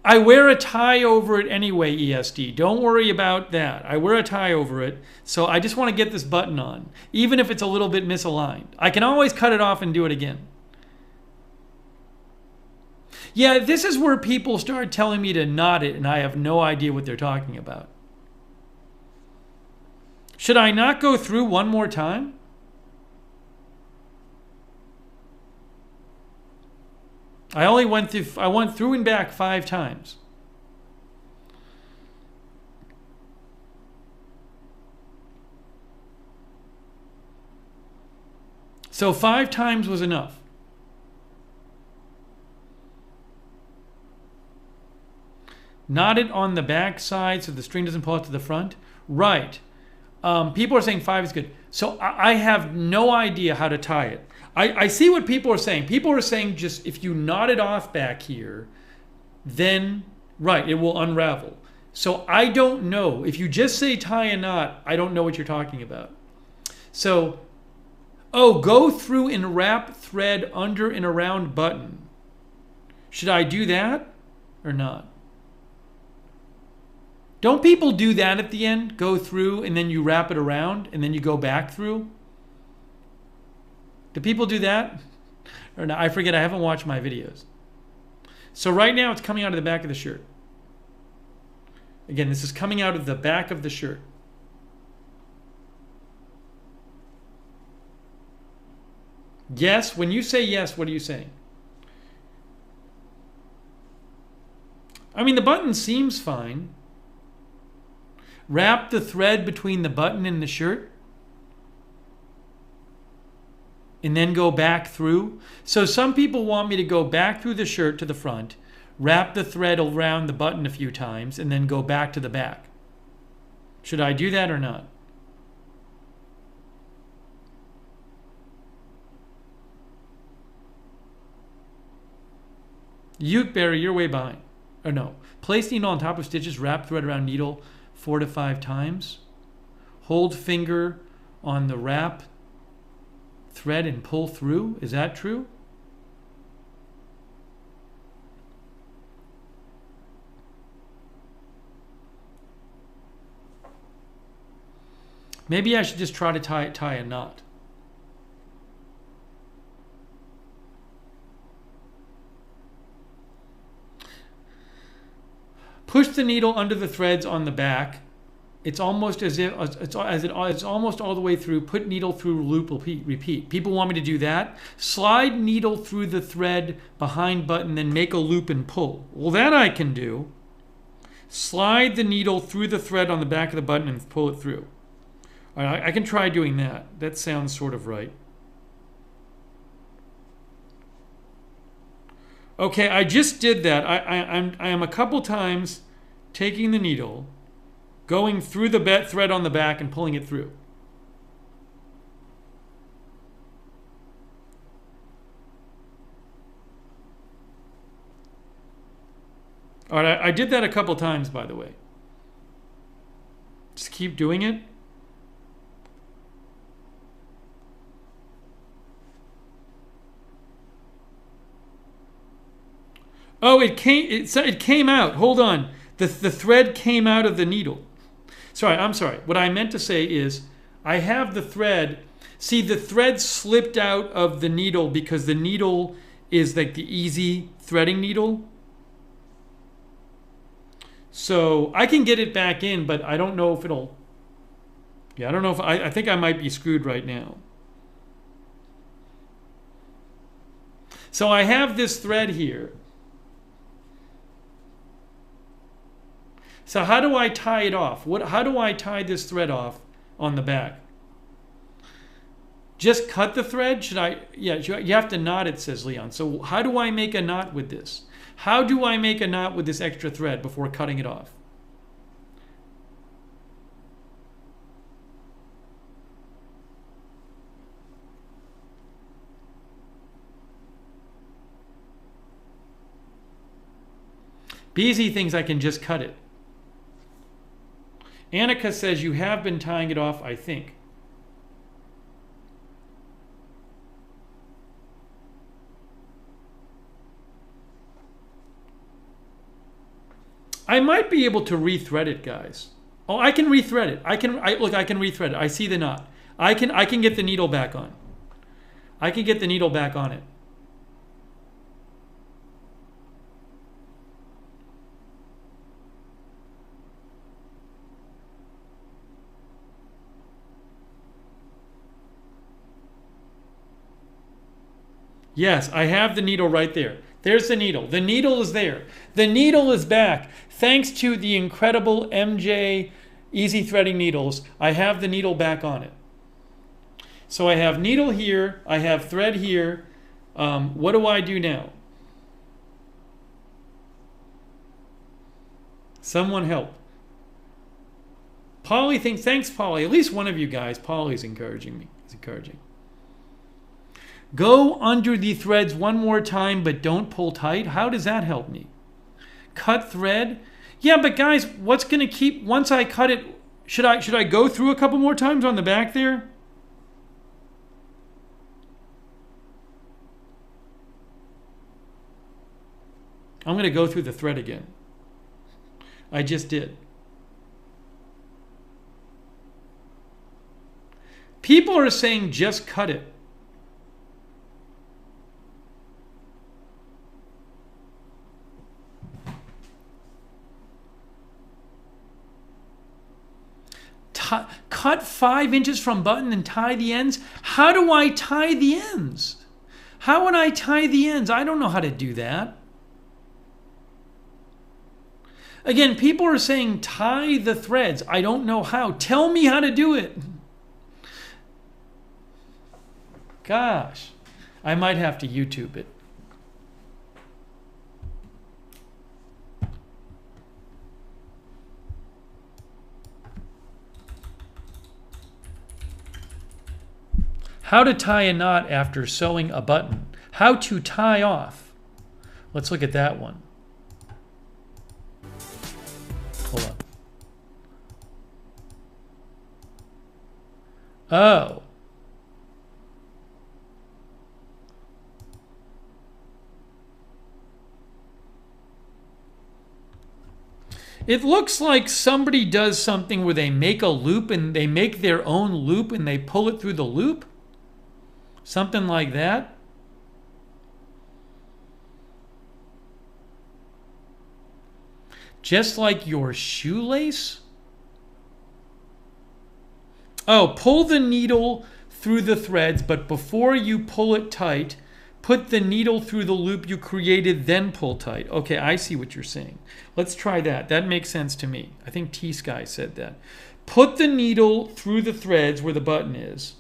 I wear a tie over it anyway, ESD. Don't worry about that. I wear a tie over it, so I just want to get this button on, even if it's a little bit misaligned. I can always cut it off and do it again. Yeah, this is where people start telling me to knot it, and I have no idea what they're talking about. Should I not go through one more time? I went through and back 5 times. So 5 times was enough. Knot it on the back side so the string doesn't pull out to the front. Right. People are saying 5 is good. So I have no idea how to tie it. I see what people are saying. People are saying just if you knot it off back here, then, right, it will unravel. So I don't know. If you just say tie a knot, I don't know what you're talking about. So, go through and wrap thread under and around button. Should I do that or not? Don't people do that at the end? Go through and then you wrap it around and then you go back through? Do people do that? Or no, I forget, I haven't watched my videos. So right now it's coming out of the back of the shirt. Again, this is coming out of the back of the shirt. Yes, when you say yes, what are you saying? I mean, the button seems fine. Wrap the thread between the button and the shirt. And then go back through. So some people want me to go back through the shirt to the front, wrap the thread around the button a few times, and then go back to the back. Should I do that or not? Ukeberry, you're way behind. Or no. Place needle on top of stitches, wrap thread around needle 4 to 5 times. Hold finger on the wrap thread and pull through. Is that true? Maybe I should just try to tie a knot. Push the needle under the threads on the back. It's almost as if it's almost all the way through. Put needle through loop. Repeat. People want me to do that. Slide needle through the thread behind button, then make a loop and pull. Well, that I can do. Slide the needle through the thread on the back of the button and pull it through. All right, I can try doing that. That sounds sort of right. Okay, I just did that. I am a couple times taking the needle, going through the thread on the back and pulling it through. All right, I did that a couple times, by the way. Just keep doing it. Oh, it came out. Hold on. The thread came out of the needle. Sorry, I'm sorry. What I meant to say is I have the thread. See, the thread slipped out of the needle because the needle is like the easy threading needle. So I can get it back in, but I don't know if it'll... Yeah, I don't know if... I think I might be screwed right now. So I have this thread here. So how do I tie it off? How do I tie this thread off on the back? Just cut the thread? Should I? Yeah, you have to knot it, says Leon. So how do I make a knot with this? How do I make a knot with this extra thread before cutting it off? Beasley thinks I can just cut it. Annika says you have been tying it off, I think. I might be able to rethread it, guys. Oh, I can rethread it. I can rethread it. I see the knot. I can get the needle back on. I can get the needle back on it. Yes, I have the needle right there. There's the needle. The needle is there. The needle is back. Thanks to the incredible MJ Easy Threading Needles, I have the needle back on it. So I have needle here. I have thread here. What do I do now? Someone help. Polly thinks, thanks, Polly. At least one of you guys. Polly's encouraging me. It's encouraging. Go under the threads one more time, but don't pull tight. How does that help me? Cut thread? Yeah, but guys, what's going to keep... Once I cut it, should I go through a couple more times on the back there? I'm going to go through the thread again. I just did. People are saying just cut it. cut 5 inches from button and tie the ends. How do I tie the ends? How would I tie the ends? I don't know how to do that. Again, people are saying tie the threads. I don't know how. Tell me how to do it. Gosh, I might have to YouTube it. How to tie a knot after sewing a button. How to tie off. Let's look at that one. Hold on. Oh. It looks like somebody does something where they make a loop and they make their own loop and they pull it through the loop. Something like that. Just like your shoelace. Oh, pull the needle through the threads, but before you pull it tight, put the needle through the loop you created, then pull tight. Okay, I see what you're saying. Let's try that. That makes sense to me. I think T-Sky said that. Put the needle through the threads where the button is.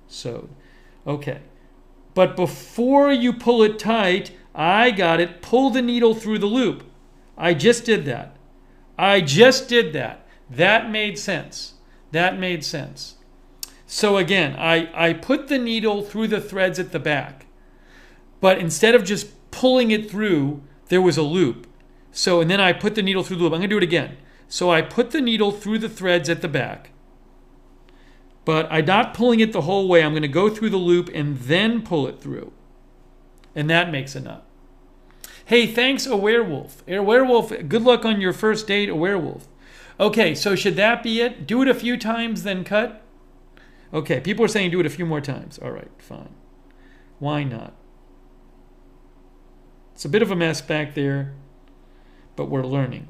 Sewed. Okay. But before you pull it tight, I got it. Pull the needle through the loop. I just did that. I just did that. That made sense. That made sense. So again, I put the needle through the threads at the back. But instead of just pulling it through, there was a loop. So, and then I put the needle through the loop. I'm going to do it again. So I put the needle through the threads at the back. But I'm not pulling it the whole way. I'm going to go through the loop and then pull it through. And that makes a knot. Hey, thanks, a werewolf. A werewolf, good luck on your first date, a werewolf. Okay, so should that be it? Do it a few times, then cut? Okay, people are saying do it a few more times. All right, fine. Why not? It's a bit of a mess back there, but we're learning.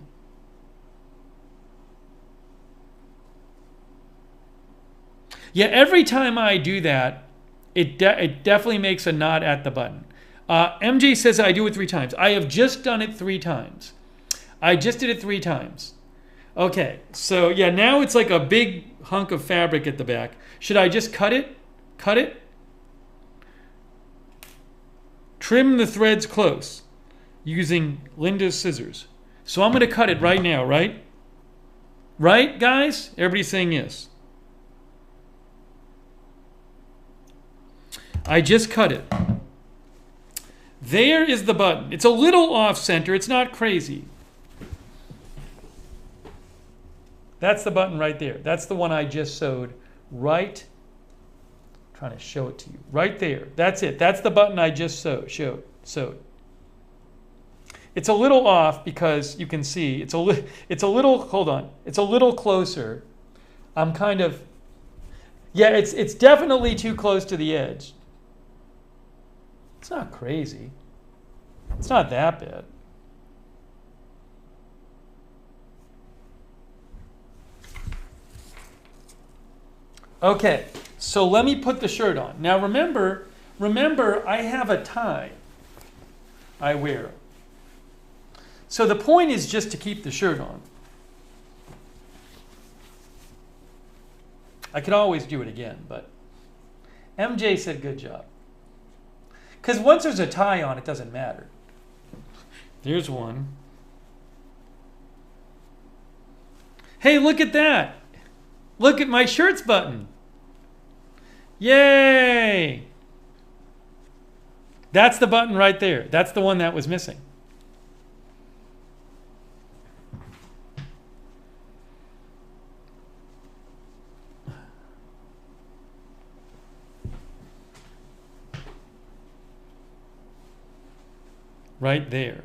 Yeah, every time I do that, it definitely makes a knot at the button. MJ says I do it 3 times. I have just done it 3 times. I just did it 3 times. Okay, so yeah, now it's like a big hunk of fabric at the back. Should I just cut it? Cut it? Trim the threads close using Linda's scissors. So I'm going to cut it right now, right? Right, guys? Everybody's saying yes. I just cut it. There is the button. It's a little off center. It's not crazy. That's the button right there. That's the one I just sewed right. I'm trying to show it to you. Right there. That's it. That's the button I just sewed. It's a little off because you can see it's a little, hold on. It's a little closer. I'm kind of, yeah, it's definitely too close to the edge. It's not crazy. It's not that bad. Okay, so let me put the shirt on. Now remember, I have a tie I wear. So the point is just to keep the shirt on. I could always do it again, but MJ said good job. Because once there's a tie on, it doesn't matter. There's one. Hey, look at that. Look at my shirt's button. Yay! That's the button right there. That's the one that was missing. Right there.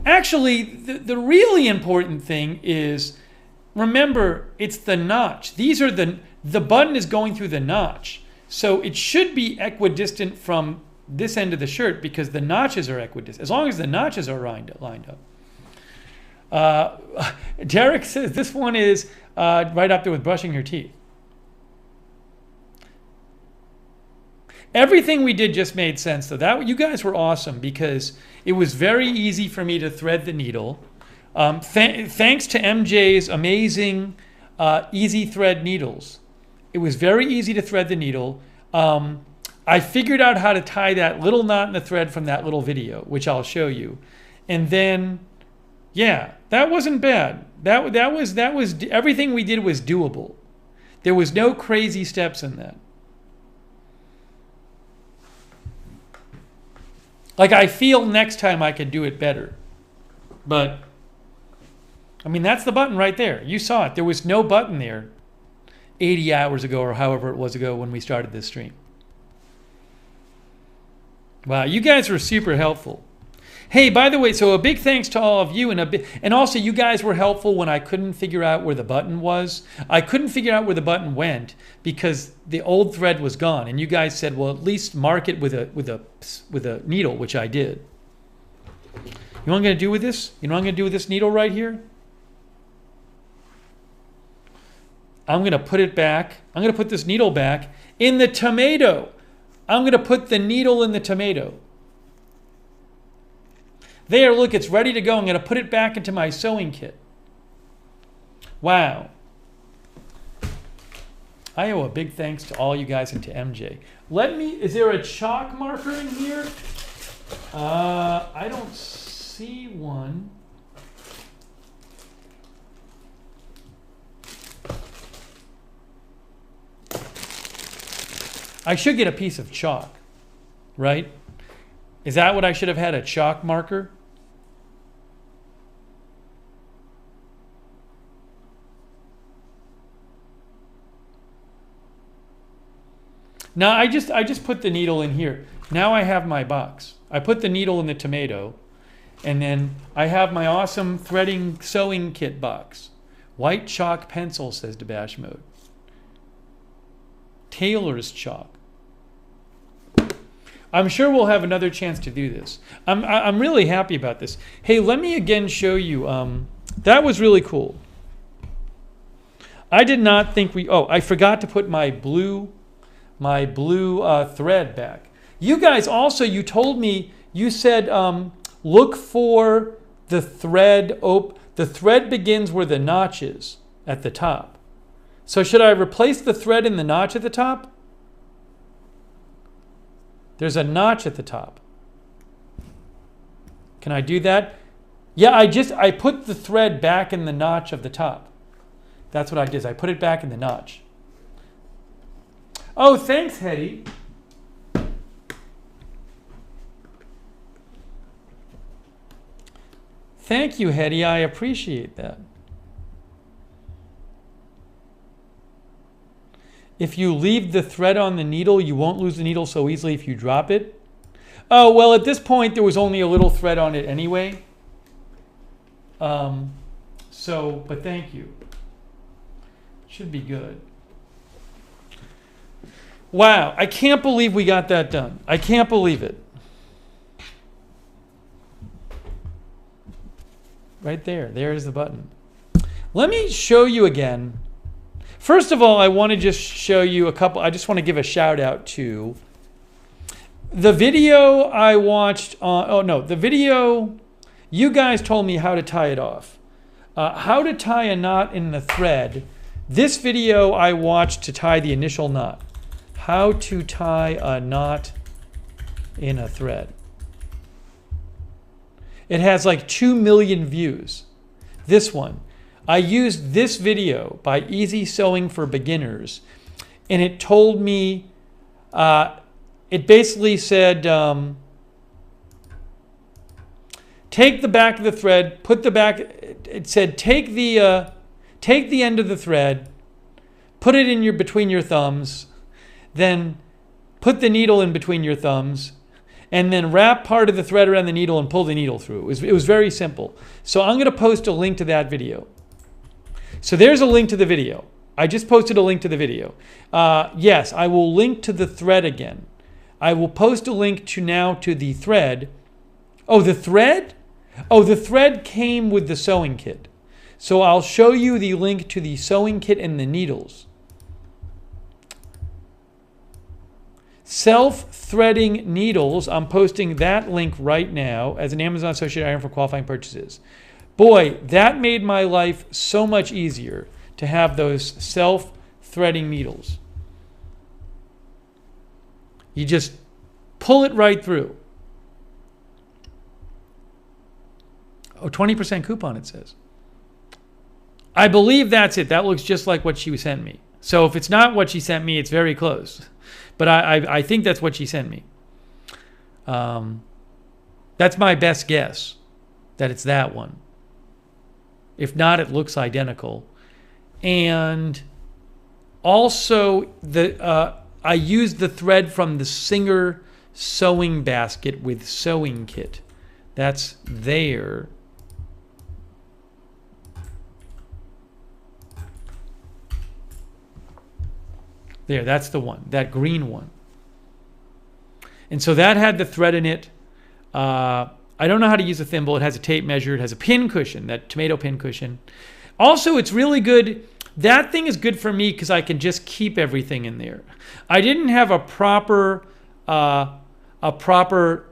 Actually, the really important thing is, remember, it's the notch. These are the button is going through the notch. So it should be equidistant from this end of the shirt because the notches are equidistant, as long as the notches are lined up. Uh, Derek says this one is right up there with brushing your teeth. Everything we did just made sense, though. That you guys were awesome because it was very easy for me to thread the needle. Thanks to MJ's amazing easy thread needles, it was very easy to thread the needle. I figured out how to tie that little knot in the thread from that little video, which I'll show you, and then, yeah, that wasn't bad. That was everything we did was doable. There was no crazy steps in that. Like, I feel next time I could do it better. But, I mean, that's the button right there. You saw it. There was no button there 80 hours ago or however it was ago when we started this stream. Wow, you guys were super helpful. Hey, by the way, so a big thanks to all of you, and also you guys were helpful when I couldn't figure out where the button was. I couldn't figure out where the button went because the old thread was gone, and you guys said, well, at least mark it with a needle, which I did. You know what I'm going to do with this? You know what I'm going to do with this needle right here? I'm going to put it back. I'm going to put this needle back in the tomato. I'm going to put the needle in the tomato. There, look, it's ready to go. I'm going to put it back into my sewing kit. Wow. I owe a big thanks to all you guys and to MJ. Is there a chalk marker in here? I don't see one. I should get a piece of chalk, right? Is that what I should have had, a chalk marker? Now I just put the needle in here. Now I have my box. I put the needle in the tomato, and then I have my awesome threading sewing kit box. White chalk pencil, says Debash Mode. Tailor's chalk. I'm sure we'll have another chance to do this. I'm really happy about this. Hey, let me again show you. That was really cool. I did not think I forgot to put my blue thread back. You guys also, you told me, you said look for the thread. The thread begins where the notch is at the top. So should I replace the thread in the notch at the top? There's a notch at the top. Can I do that? Yeah, I put the thread back in the notch of the top. That's what I did. I put it back in the notch. Oh, thanks, Hetty. Thank you, Hetty. I appreciate that. If you leave the thread on the needle, you won't lose the needle so easily if you drop it. Oh, well, at this point, there was only a little thread on it anyway. But thank you. Should be good. Wow, I can't believe we got that done. I can't believe it. Right there. There's the button. Let me show you again. First of all, I want to just show you a couple. I just want to give a shout out to the video I watched on. The video you guys told me how to tie it off. How to tie a knot in the thread. This video I watched to tie the initial knot. How to tie a knot in a thread. It has like 2 million views. This one. I used this video by Easy Sewing for Beginners, and it told me, it basically said, take the back of the thread, put the back, it said take the end of the thread, put it in between your thumbs, then put the needle in between your thumbs, and then wrap part of the thread around the needle and pull the needle through. It was very simple. So I'm going to post a link to that video. So there's a link to the video. I just posted a link to the video. Yes, I will link to the thread again. I will post a link to the thread. Oh, the thread? Oh, the thread came with the sewing kit. So I'll show you the link to the sewing kit and the needles. Self-threading needles. I'm posting that link right now as an Amazon associate item for qualifying purchases. Boy, that made my life so much easier to have those self-threading needles. You just pull it right through. Oh, 20% coupon, it says. I believe that's it. That looks just like what she sent me. So if it's not what she sent me, it's very close. But I think that's what she sent me. That's my best guess, that it's that one. If not, it looks identical. And also, I used the thread from the Singer sewing basket with sewing kit. That's there. There, that's the one, that green one. And so that had the thread in it. I don't know how to use a thimble. It has a tape measure. It has a pin cushion, that tomato pin cushion. Also, it's really good. That thing is good for me because I can just keep everything in there. I didn't have a proper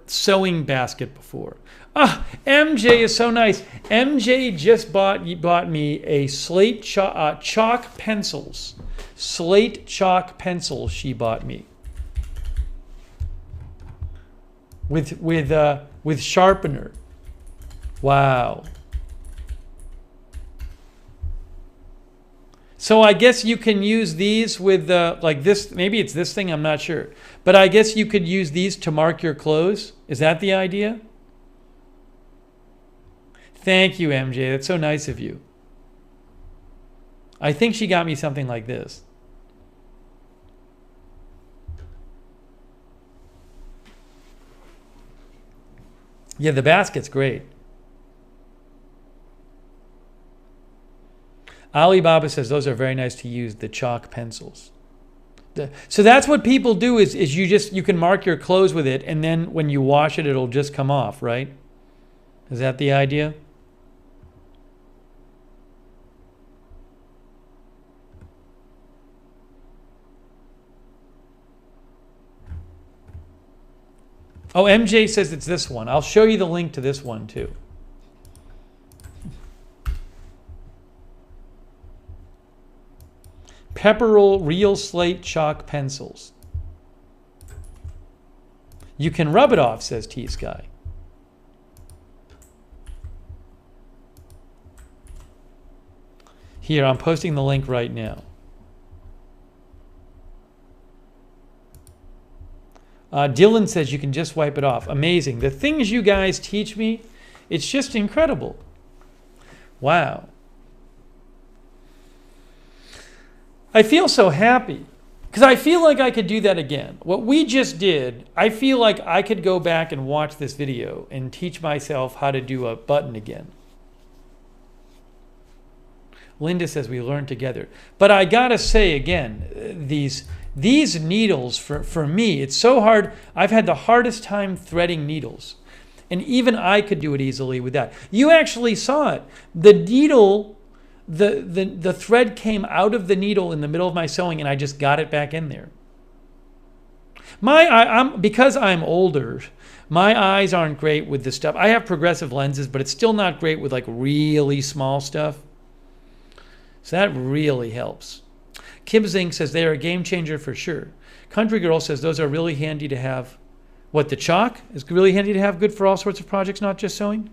sewing basket before. MJ is so nice. MJ just bought me a slate chalk pencils. Slate chalk pencils she bought me. With sharpener. Wow. So I guess you can use these with like this. Maybe it's this thing. I'm not sure. But I guess you could use these to mark your clothes. Is that the idea? Thank you, MJ. That's so nice of you. I think she got me something like this. Yeah, the basket's great. Alibaba says those are very nice to use, the chalk pencils. So that's what people do is you can mark your clothes with it, and then when you wash it, it'll just come off, right? Is that the idea? Oh, MJ says it's this one. I'll show you the link to this one too. Pepperell Real Slate Chalk Pencils. You can rub it off, says T-Sky. Here, I'm posting the link right now. Dylan says you can just wipe it off. Amazing. The things you guys teach me, it's just incredible. Wow. I feel so happy because I feel like I could do that again. What we just did, I feel like I could go back and watch this video and teach myself how to do a button again. Linda says we learned together. But I gotta say again, these needles, for me, it's so hard. I've had the hardest time threading needles. And even I could do it easily with that. You actually saw it. The needle, the thread came out of the needle in the middle of my sewing, and I just got it back in there. Because I'm older, my eyes aren't great with this stuff. I have progressive lenses, but it's still not great with like really small stuff. So that really helps. Kim Zing says they are a game changer for sure. Country Girl says those are really handy to have. What, the chalk is really handy to have, good for all sorts of projects, not just sewing?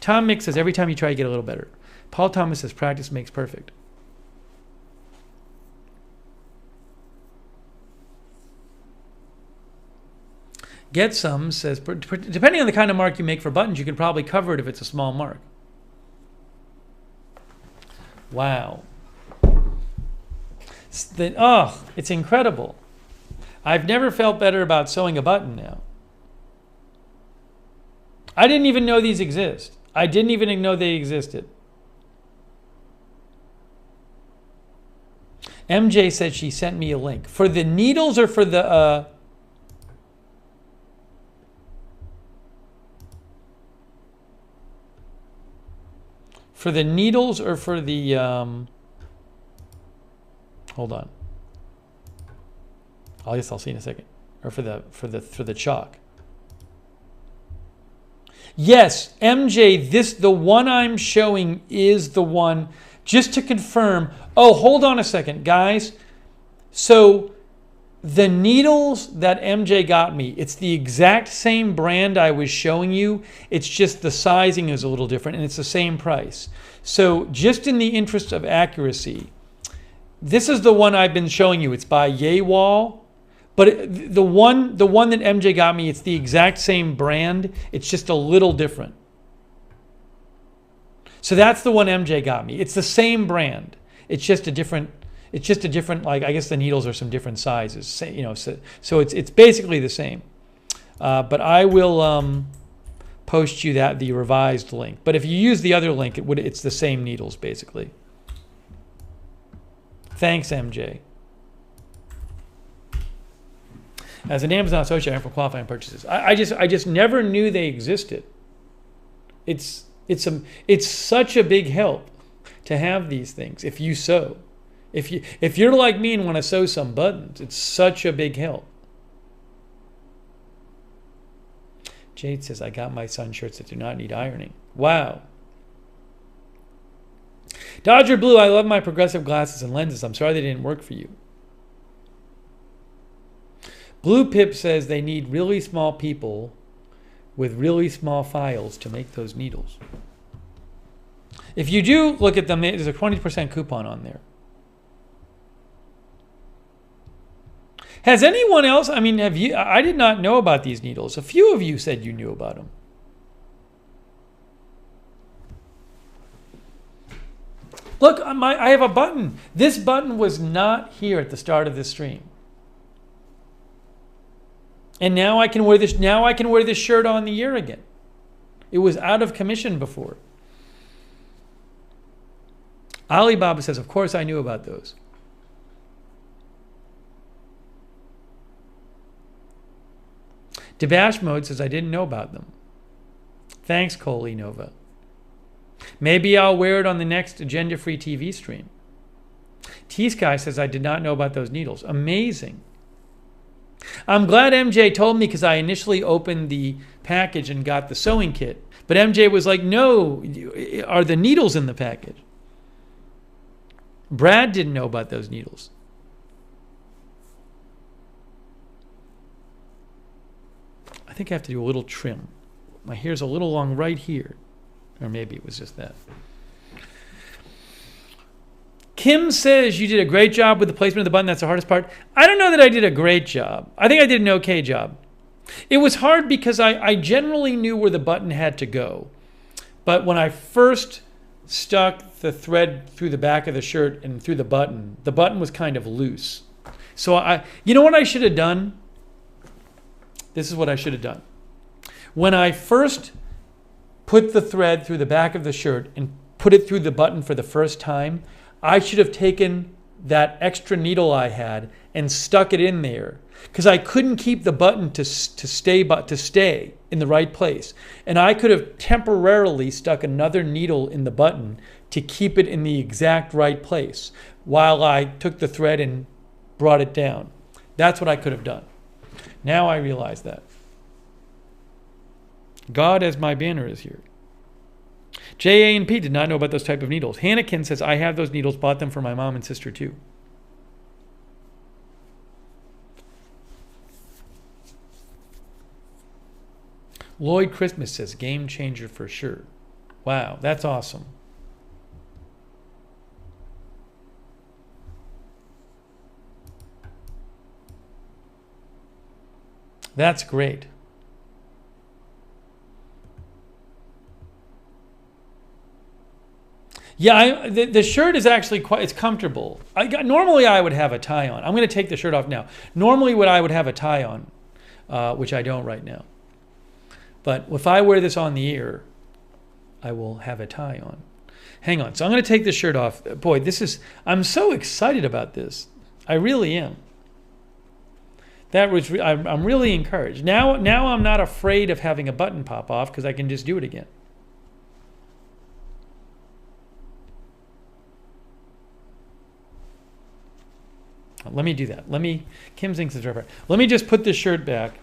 Tom Mick says every time you try, you get a little better. Paul Thomas says practice makes perfect. Get Some says, depending on the kind of mark you make for buttons, you can probably cover it if it's a small mark. Wow. It's incredible. I've never felt better about sewing a button now. I didn't even know these exist. I didn't even know they existed. MJ said she sent me a link. For the needles or for the... For the needles or for the hold on. I guess I'll see in a second. Or for the chalk. Yes, MJ, the one I'm showing is the one. Just to confirm. Oh, hold on a second, guys. So the needles that MJ got me, it's the exact same brand I was showing you. It's just the sizing is a little different, and it's the same price. So just in the interest of accuracy, this is the one I've been showing you. It's by Yaywall. But the one that MJ got me, it's the exact same brand. It's just a little different. So that's the one MJ got me. It's the same brand. It's just a different. Like, I guess the needles are some different sizes. So it's basically the same. But I will post you the revised link. But if you use the other link, it's the same needles basically. Thanks, MJ. As an Amazon associate, I'm for qualifying purchases. I just never knew they existed. It's such a big help to have these things if you sew. If you're like me and want to sew some buttons, it's such a big help. Jade says, I got my son shirts that do not need ironing. Wow. Dodger Blue, I love my progressive glasses and lenses. I'm sorry they didn't work for you. Blue Pip says they need really small people with really small files to make those needles. If you do look at them, there's a 20% coupon on there. Has anyone else, have you, I did not know about these needles. A few of you said you knew about them. Look, I have a button. This button was not here at the start of this stream. And now I can wear this. Now I can wear this shirt on the ear again. It was out of commission before. Alibaba says, of course I knew about those. Debash Mode says, I didn't know about them. Thanks, Coley Nova. Maybe I'll wear it on the next agenda-free TV stream. T-Sky says, I did not know about those needles. Amazing. I'm glad MJ told me because I initially opened the package and got the sewing kit. But MJ was like, no, are the needles in the package? Brad didn't know about those needles. I think I have to do a little trim. My hair's a little long right here. Or maybe it was just that. Kim says you did a great job with the placement of the button. That's the hardest part. I don't know that I did a great job. I think I did an okay job. It was hard because I generally knew where the button had to go. But when I first stuck the thread through the back of the shirt and through the button was kind of loose. So you know what I should have done? This is what I should have done. When I first put the thread through the back of the shirt and put it through the button for the first time, I should have taken that extra needle I had and stuck it in there because I couldn't keep the button to stay in the right place. And I could have temporarily stuck another needle in the button to keep it in the exact right place while I took the thread and brought it down. That's what I could have done. Now I realize that. God as my banner is here. JA&P did not know about those type of needles. Hannikin says, I have those needles, bought them for my mom and sister too. Lloyd Christmas says, game changer for sure. Wow, that's awesome. That's great. Yeah, the shirt is actually it's comfortable. Normally I would have a tie on. I'm going to take the shirt off now. Normally I would have a tie on, which I don't right now. But if I wear this on the ear, I will have a tie on. Hang on. So I'm going to take the shirt off. Boy, I'm so excited about this. I really am. I'm really encouraged. Now I'm not afraid of having a button pop off because I can just do it again. Let me do that. Kim Zink says, let me just put this shirt back.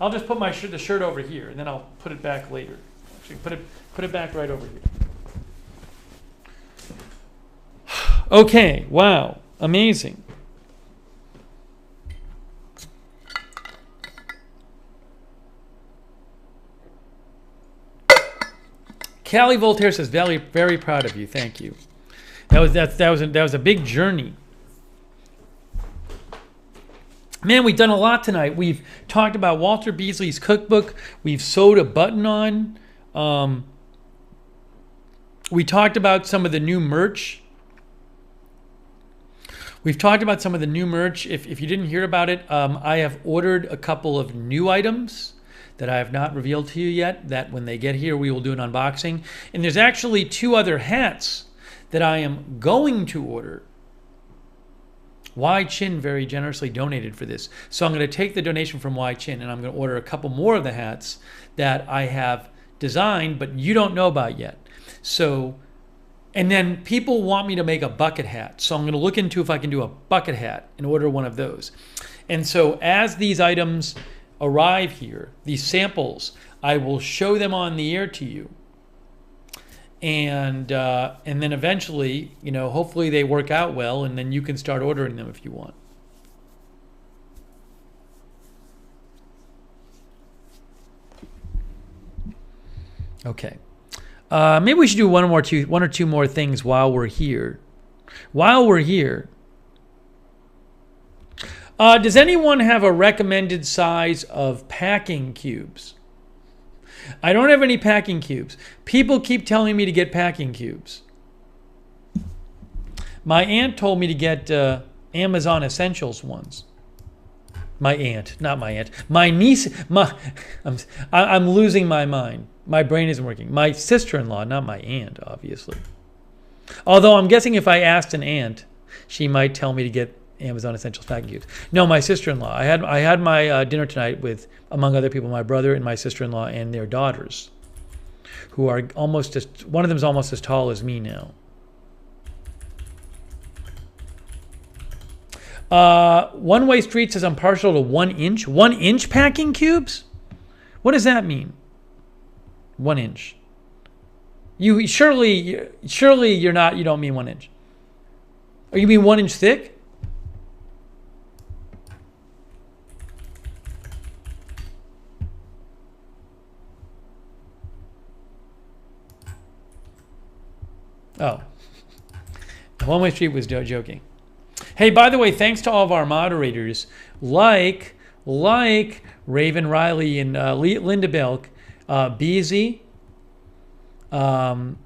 I'll just put the shirt over here, and then I'll put it back later. Actually, put it back right over here. Okay, wow, amazing. Callie Voltaire says, very, very proud of you. Thank you. That was a big journey. Man, we've done a lot tonight. We've talked about Walter Beasley's cookbook. We've sewed a button on. We talked about some of the new merch. We've talked about some of the new merch. If you didn't hear about it, I have ordered a couple of new items that I have not revealed to you yet, that when they get here, we will do an unboxing. And there's actually 2 other hats that I am going to order. Y Chin very generously donated for this. So I'm going to take the donation from Y Chin, and I'm going to order a couple more of the hats that I have designed, but you don't know about yet. So, and then people want me to make a bucket hat. So I'm going to look into if I can do a bucket hat and order one of those. And so as these items arrive here, these samples, I will show them on the air to you. And then eventually, hopefully they work out well, and then you can start ordering them if you want. Okay. Maybe we should do one or two more things while we're here. Does anyone have a recommended size of packing cubes? I don't have any packing cubes. People keep telling me to get packing cubes. My aunt told me to get Amazon Essentials ones. My aunt, not my aunt. My niece. I'm losing my mind. My brain isn't working. My sister-in-law, not my aunt, obviously. Although I'm guessing if I asked an aunt, she might tell me to get Amazon Essentials packing cubes. No, my sister-in-law. I had my dinner tonight with, among other people, my brother and my sister-in-law and their daughters, who are one of them is almost as tall as me now. One Way Street says I'm partial to 1 inch. 1 inch packing cubes? What does that mean? 1 inch. You surely you're not. You don't mean 1 inch. Or you mean 1 inch thick? Oh, One Way Street was joking. Hey, by the way, thanks to all of our moderators, like Raven Riley and Linda Belk, Beasley, Sharon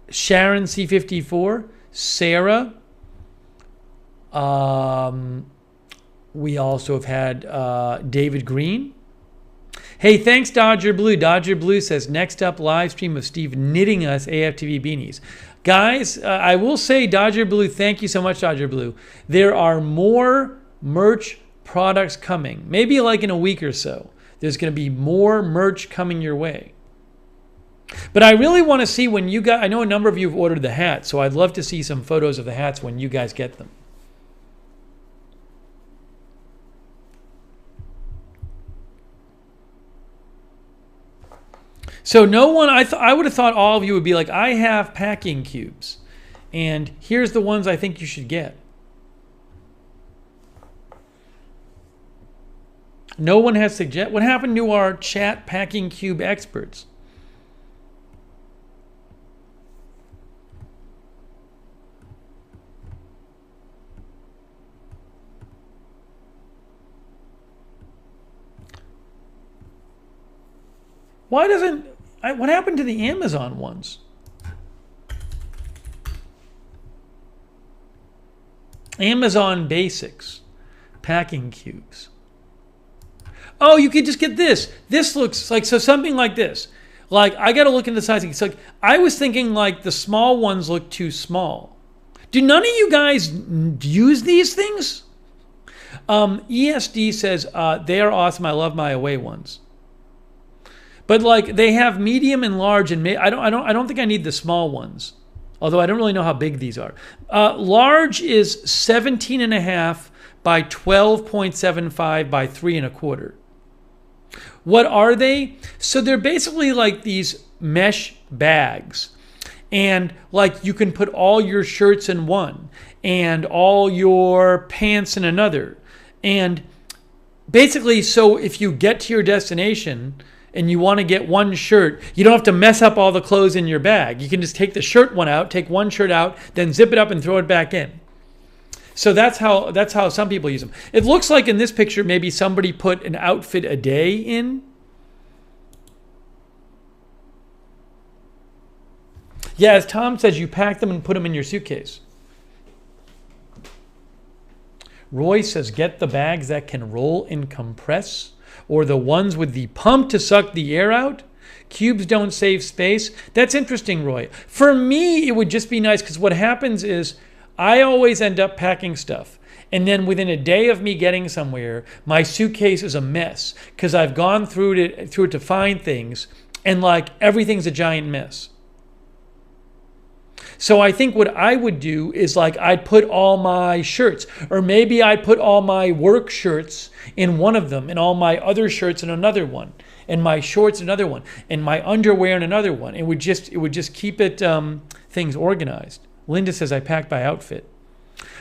C54, Sarah. We also have had David Green. Hey, thanks, Dodger Blue. Dodger Blue says, next up, live stream of Steve knitting us AFTV beanies. Guys, I will say, Dodger Blue, thank you so much, Dodger Blue. There are more merch products coming. Maybe like in a week or so. There's going to be more merch coming your way. But I really want to see when you guys, I know a number of you have ordered the hats, so I'd love to see some photos of the hats when you guys get them. So no one, I would have thought all of you would be like, I have packing cubes, and here's the ones I think you should get. No one has suggested. What happened to our chat packing cube experts? Why doesn't... what happened to the Amazon ones? Amazon Basics. Packing cubes. Oh, you could just get this. This looks like... So something like this. Like, I got to look into the sizing. It's like, I was thinking like the small ones look too small. Do none of you guys use these things? ESD says, they are awesome. I love my away ones. But like they have medium and large, and I don't think I need the small ones. Although I don't really know how big these are. Large is 17.5 by 12.75 by 3.25. What are they? So they're basically like these mesh bags. And like you can put all your shirts in one and all your pants in another. And basically, so if you get to your destination and you want to get one shirt, you don't have to mess up all the clothes in your bag. You can just take the shirt one out, take one shirt out, then zip it up and throw it back in. So that's how some people use them. It looks like in this picture maybe somebody put an outfit a day in. Yeah, as Tom says, you pack them and put them in your suitcase. Roy says, get the bags that can roll and compress, or the ones with the pump to suck the air out. Cubes don't save space. That's interesting, Roy. For me, it would just be nice because what happens is I always end up packing stuff. And then within a day of me getting somewhere, my suitcase is a mess because I've gone through it to find things and like everything's a giant mess. So I think what I would do is like I'd put all my shirts, or maybe I'd put all my work shirts in one of them and all my other shirts in another one, and my shorts in another one, and my underwear in another one. It would just keep it things organized. Linda says I packed by outfit.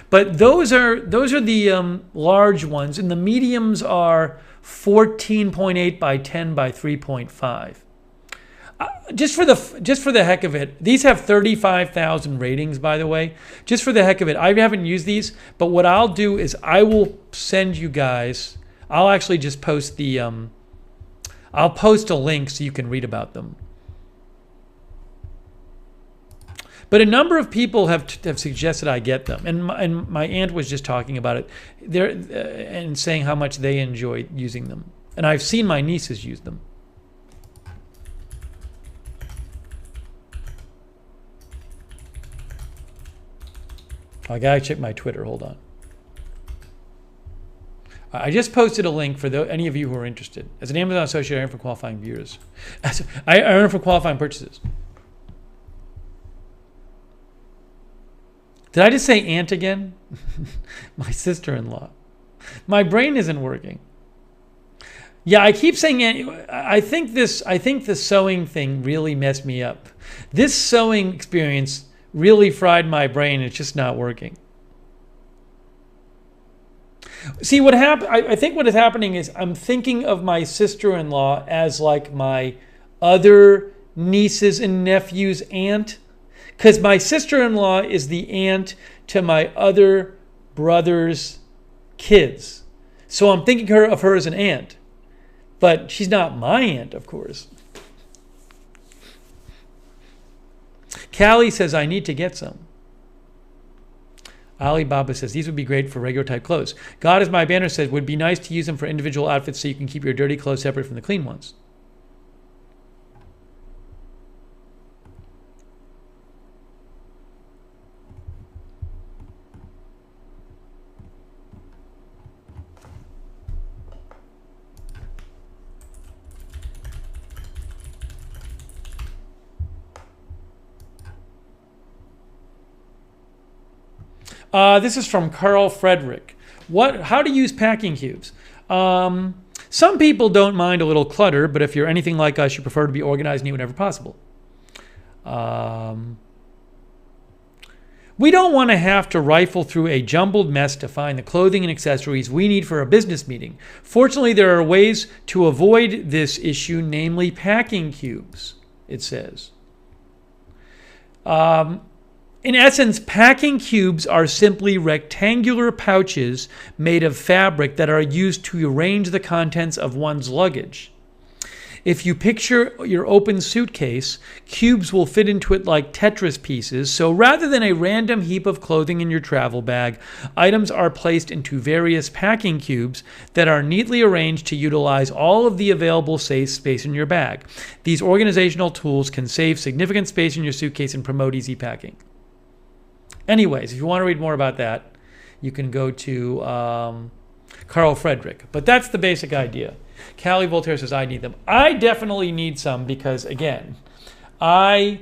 But those are the large ones, and the mediums are 14.8 by 10 by 3.5. Just for the heck of it, these have 35,000 ratings, by the way. Just for the heck of it, I haven't used these, but what I'll do is I will send you guys. I'll actually just post the. I'll post a link so you can read about them. But a number of people have suggested I get them, and my aunt was just talking about it there and saying how much they enjoy using them, and I've seen my nieces use them. I gotta check my Twitter. Hold on. I just posted a link for any of you who are interested. As an Amazon associate, I earn from qualifying viewers. I earn from qualifying purchases. Did I just say aunt again? My sister-in-law. My brain isn't working. Yeah, I keep saying aunt. I think the sewing thing really messed me up. This sewing experience really fried my brain. It's just not working. See, what happened? I think what is happening is I'm thinking of my sister-in-law as like my other nieces and nephews' aunt, because my sister-in-law is the aunt to my other brother's kids. So I'm thinking of her as an aunt, but she's not my aunt, of course. Callie says, I need to get some. Alibaba says, these would be great for regular type clothes. God is my banner says, would be nice to use them for individual outfits so you can keep your dirty clothes separate from the clean ones. This is from Carl Frederick. How to use packing cubes. Some people don't mind a little clutter, but if you're anything like us, you prefer to be organized and neat whenever possible. We don't want to have to rifle through a jumbled mess to find the clothing and accessories we need for a business meeting. Fortunately, there are ways to avoid this issue, namely packing cubes, it says. In essence, packing cubes are simply rectangular pouches made of fabric that are used to arrange the contents of one's luggage. If you picture your open suitcase, cubes will fit into it like Tetris pieces, so rather than a random heap of clothing in your travel bag, items are placed into various packing cubes that are neatly arranged to utilize all of the available safe space in your bag. These organizational tools can save significant space in your suitcase and promote easy packing. Anyways, if you want to read more about that, you can go to Carl Frederick. But that's the basic idea. Callie Voltaire says, I need them. I definitely need some because, again, I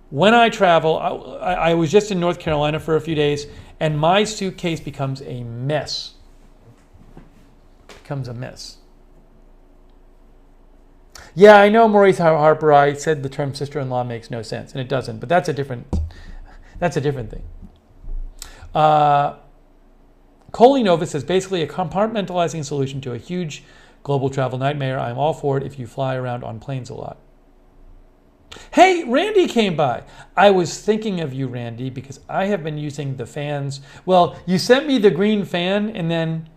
when I travel, I was just in North Carolina for a few days, and my suitcase becomes a mess. Becomes a mess. Yeah, I know, Maurice Harper. I said the term sister-in-law makes no sense, and it doesn't. But that's a different thing. Coley Nova says, basically a compartmentalizing solution to a huge global travel nightmare. I'm all for it if you fly around on planes a lot. Hey, Randy came by. I was thinking of you, Randy, because I have been using the fans. Well, you sent me the green fan, and then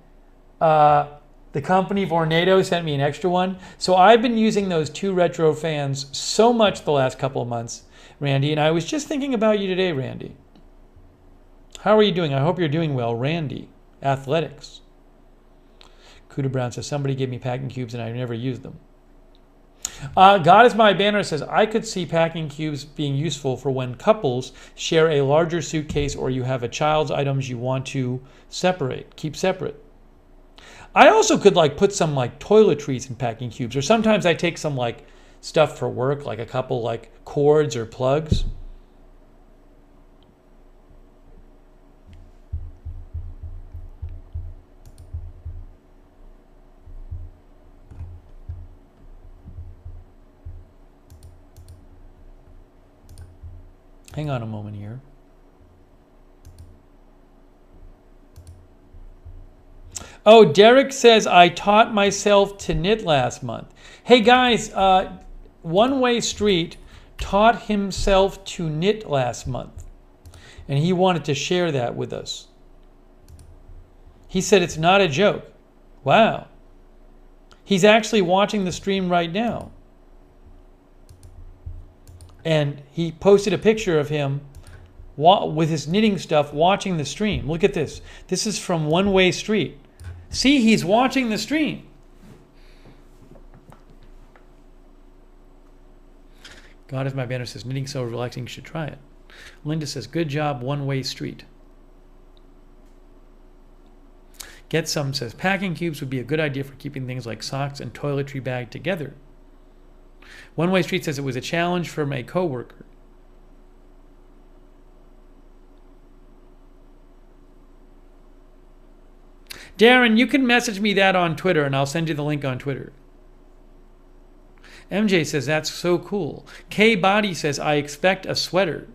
the company Vornado sent me an extra one. So I've been using those 2 retro fans so much the last couple of months, Randy, and I was just thinking about you today, Randy. How are you doing? I hope you're doing well, Randy. Athletics. Cuda Brown says, somebody gave me packing cubes and I never used them. God is my banner says, I could see packing cubes being useful for when couples share a larger suitcase or you have a child's items you want to keep separate. I also could put some toiletries in packing cubes, or sometimes I take some stuff for work, like a couple cords or plugs. Hang on a moment here. Oh, Derek says, I taught myself to knit last month. Hey guys, One Way Street taught himself to knit last month. And he wanted to share that with us. He said it's not a joke. Wow. He's actually watching the stream right now. And he posted a picture of him with his knitting stuff watching the stream. Look at this. This is from One Way Street. See, he's watching the stream. God is my banner says, knitting so relaxing, you should try it. Linda says, good job, One Way Street. Get Some says, packing cubes would be a good idea for keeping things like socks and toiletry bag together. One Way Street says it was a challenge from a coworker. Darren, you can message me that on Twitter and I'll send you the link on Twitter. MJ says, that's so cool. K Body says, I expect a sweater.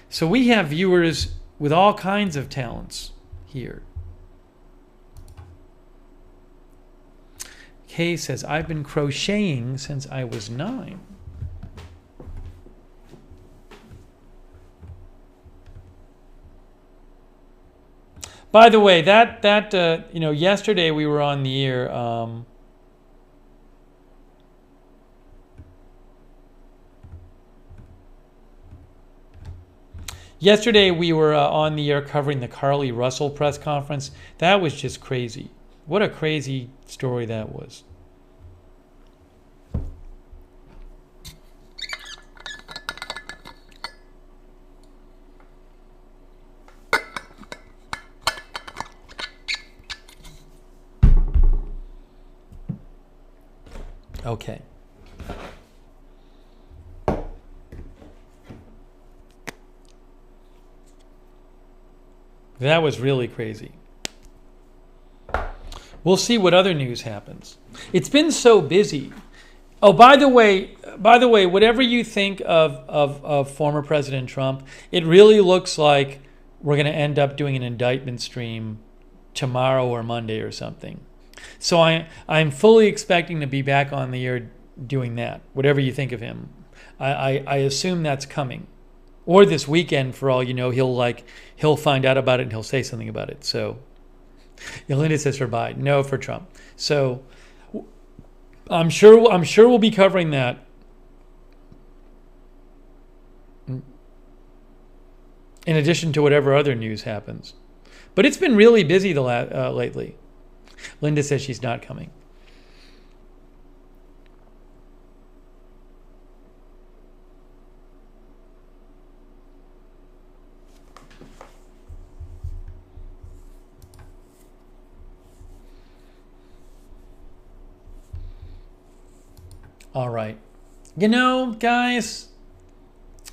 So we have viewers with all kinds of talents here. Kay says, I've been crocheting since I was 9. By the way, yesterday we were on the air. Yesterday we were on the air covering the Carly Russell press conference. That was just crazy. What a crazy story that was. Okay. That was really crazy. We'll see what other news happens. It's been so busy. Oh, by the way, whatever you think of former President Trump, it really looks like we're going to end up doing an indictment stream tomorrow or Monday or something. So I'm fully expecting to be back on the air doing that, whatever you think of him. I assume that's coming. Or this weekend, for all you know, he'll find out about it and he'll say something about it. So, Yolanda says for Biden, no for Trump. So, I'm sure we'll be covering that. In addition to whatever other news happens, but it's been really busy lately. Linda says she's not coming. All right. You know, guys,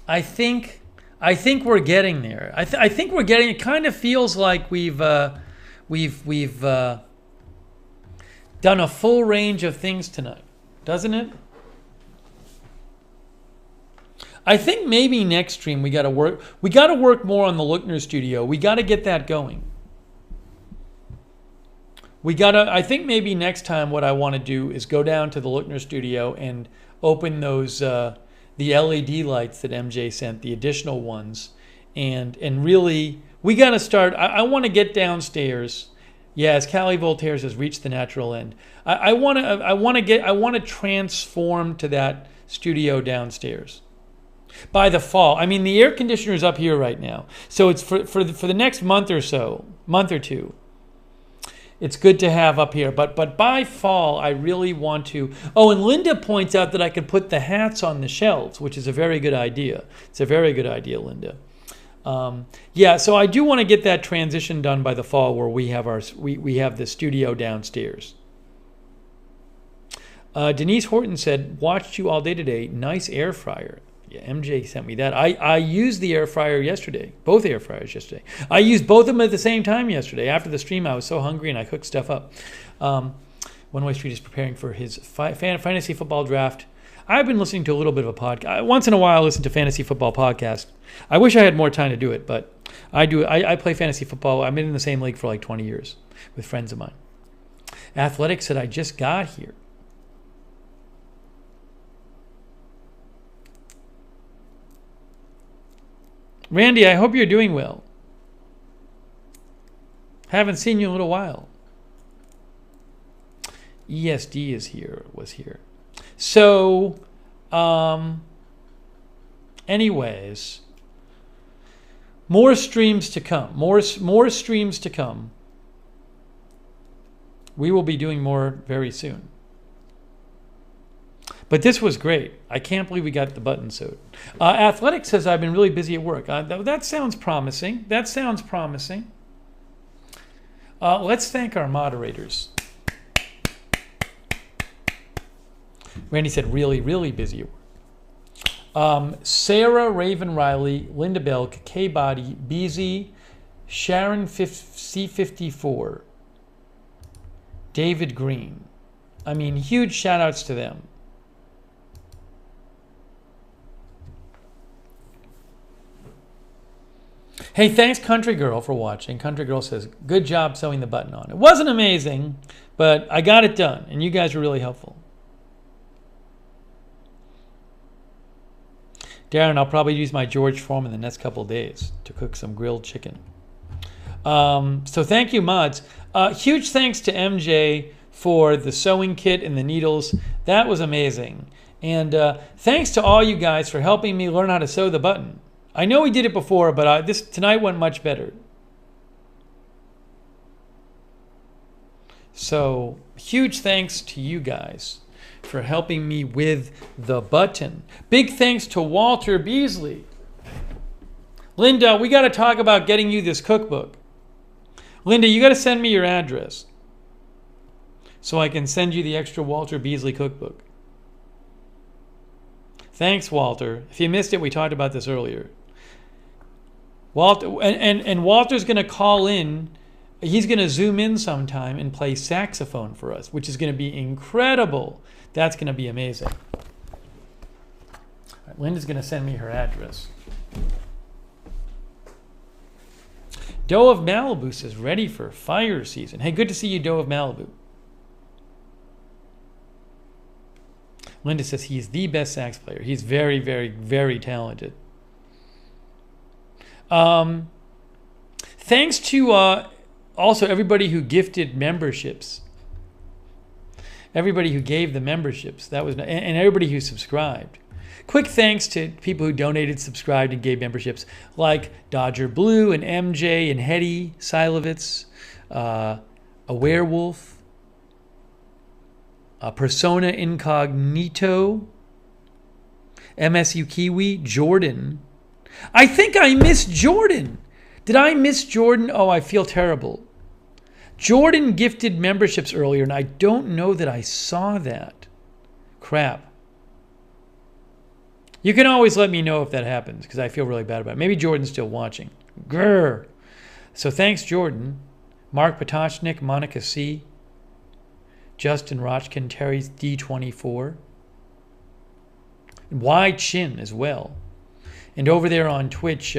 I think we're getting there. I think we're getting. It kind of feels like we've done a full range of things tonight, doesn't it? I think maybe next stream we got to work. We got to work more on the Lookner studio. We got to get that going. I think maybe next time what I want to do is go down to the Lookner studio and open those the LED lights that MJ sent, the additional ones, and really we got to start. I want to get downstairs. Yeah, as Callie Voltaire says, reach the natural end. I want to transform to that studio downstairs by the fall. I mean, the air conditioner is up here right now, so it's for the next month or two. It's good to have up here, but by fall I really want to. Oh, and Linda points out that I could put the hats on the shelves, which is a very good idea. It's a very good idea, Linda. Yeah, so I do want to get that transition done by the fall, where we have we have the studio downstairs. Denise Horton said, "Watched you all day today. Nice air fryer." Yeah, MJ sent me that. I used the air fryer yesterday, both air fryers yesterday. I used both of them at the same time yesterday. After the stream, I was so hungry and I cooked stuff up. One Way Street is preparing for his fantasy football draft. I've been listening to a little bit of a podcast. Once in a while, I listen to fantasy football podcast. I wish I had more time to do it, but I do. I play fantasy football. I've been in the same league for like 20 years with friends of mine. Athletics said, I just got here. Randy, I hope you're doing well. Haven't seen you in a little while. ESD was here. So, anyways, more streams to come. More streams to come. We will be doing more very soon. But this was great. I can't believe we got the button sewed. Athletics says, I've been really busy at work. That sounds promising. That sounds promising. Let's thank our moderators. Randy said, really, really busy at work. Sarah Raven Riley, Linda Bell, K Body, Beasley, Sharon C54, David Green. I mean, huge shout outs to them. Hey, thanks Country Girl for watching. Country Girl says, good job sewing the button on. It wasn't amazing, but I got it done, and you guys were really helpful. Darren, I'll probably use my George Foreman the next couple of days to cook some grilled chicken. So thank you, mods. Huge thanks to MJ for the sewing kit and the needles. That was amazing. And thanks to all you guys for helping me learn how to sew the button. I know we did it before, but tonight went much better. So huge thanks to you guys for helping me with the button. Big thanks to Walter Beasley. Linda, we got to talk about getting you this cookbook. Linda, you got to send me your address so I can send you the extra Walter Beasley cookbook. Thanks, Walter. If you missed it, we talked about this earlier. Walter and Walter's going to call in. He's going to zoom in sometime and play saxophone for us, which is going to be incredible. That's going to be amazing. All right, Linda's going to send me her address. Doe of Malibu says, ready for fire season. Hey, good to see you, Doe of Malibu. Linda says he's the best sax player. He's very, very, very talented. Thanks to also everybody who gifted memberships. Everybody who gave the memberships. That was, and everybody who subscribed. Quick thanks to people who donated, subscribed, and gave memberships, like Dodger Blue and MJ and Hetty Silovitz, a werewolf, Persona Incognito, MSU Kiwi, Jordan. I think I missed Jordan. Did I miss Jordan? Oh, I feel terrible. Jordan gifted memberships earlier, and I don't know that I saw that. Crap. You can always let me know if that happens because I feel really bad about it. Maybe Jordan's still watching. Grr. So thanks, Jordan. Mark Potochnik, Monica C. Justin Rochkin, Terry's D24. Y Chin as well. And over there on Twitch,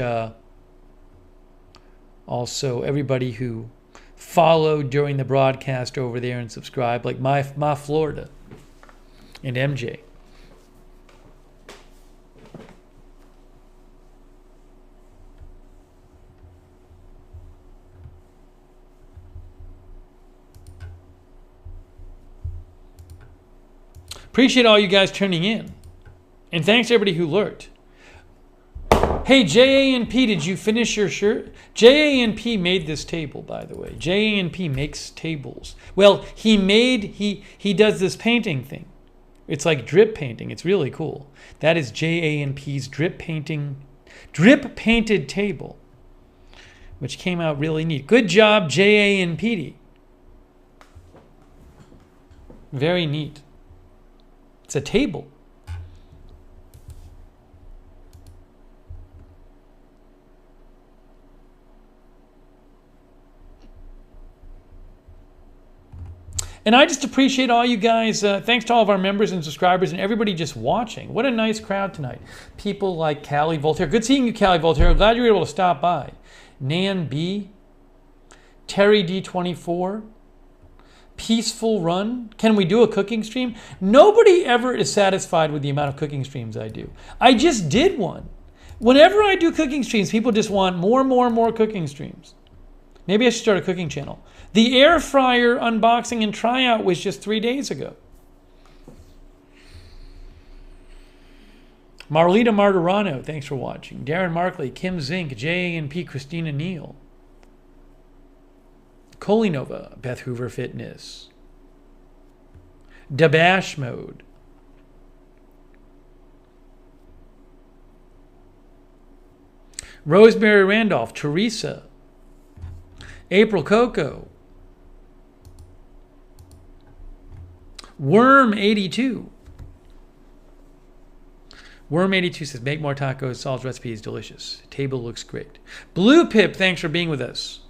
also everybody who followed during the broadcast over there and subscribed, like my Florida and MJ. Appreciate all you guys tuning in. And thanks to everybody who lurked. Hey, JANP, did you finish your shirt? JANP made this table, by the way. JANP makes tables. Well, he does this painting thing. It's like drip painting. It's really cool. That is JANP's drip painted table, which came out really neat. Good job, JANP. Very neat. It's a table. And I just appreciate all you guys. Thanks to all of our members and subscribers and everybody just watching. What a nice crowd tonight. People like Callie Voltaire. Good seeing you, Callie Voltaire. Glad you were able to stop by. Nan B. Terry D24. Peaceful Run. Can we do a cooking stream? Nobody ever is satisfied with the amount of cooking streams I do. I just did one. Whenever I do cooking streams, people just want more cooking streams. Maybe I should start a cooking channel. The air fryer unboxing and tryout was just 3 days ago. Marlita Martirano, thanks for watching. Darren Markley, Kim Zink, J&P, Christina Neal. Kolinova, Beth Hoover Fitness. Dabash Mode. Rosemary Randolph, Teresa. April Coco. Worm82. Worm82 says, make more tacos. Saul's recipe is delicious. Table looks great. Blue Pip, thanks for being with us.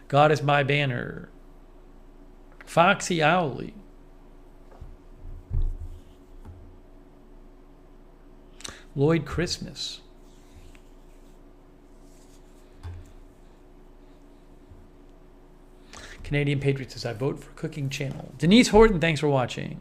God is my banner. Foxy Owly. Lloyd Christmas. Canadian Patriot says, I vote for Cooking Channel. Denise Horton, thanks for watching.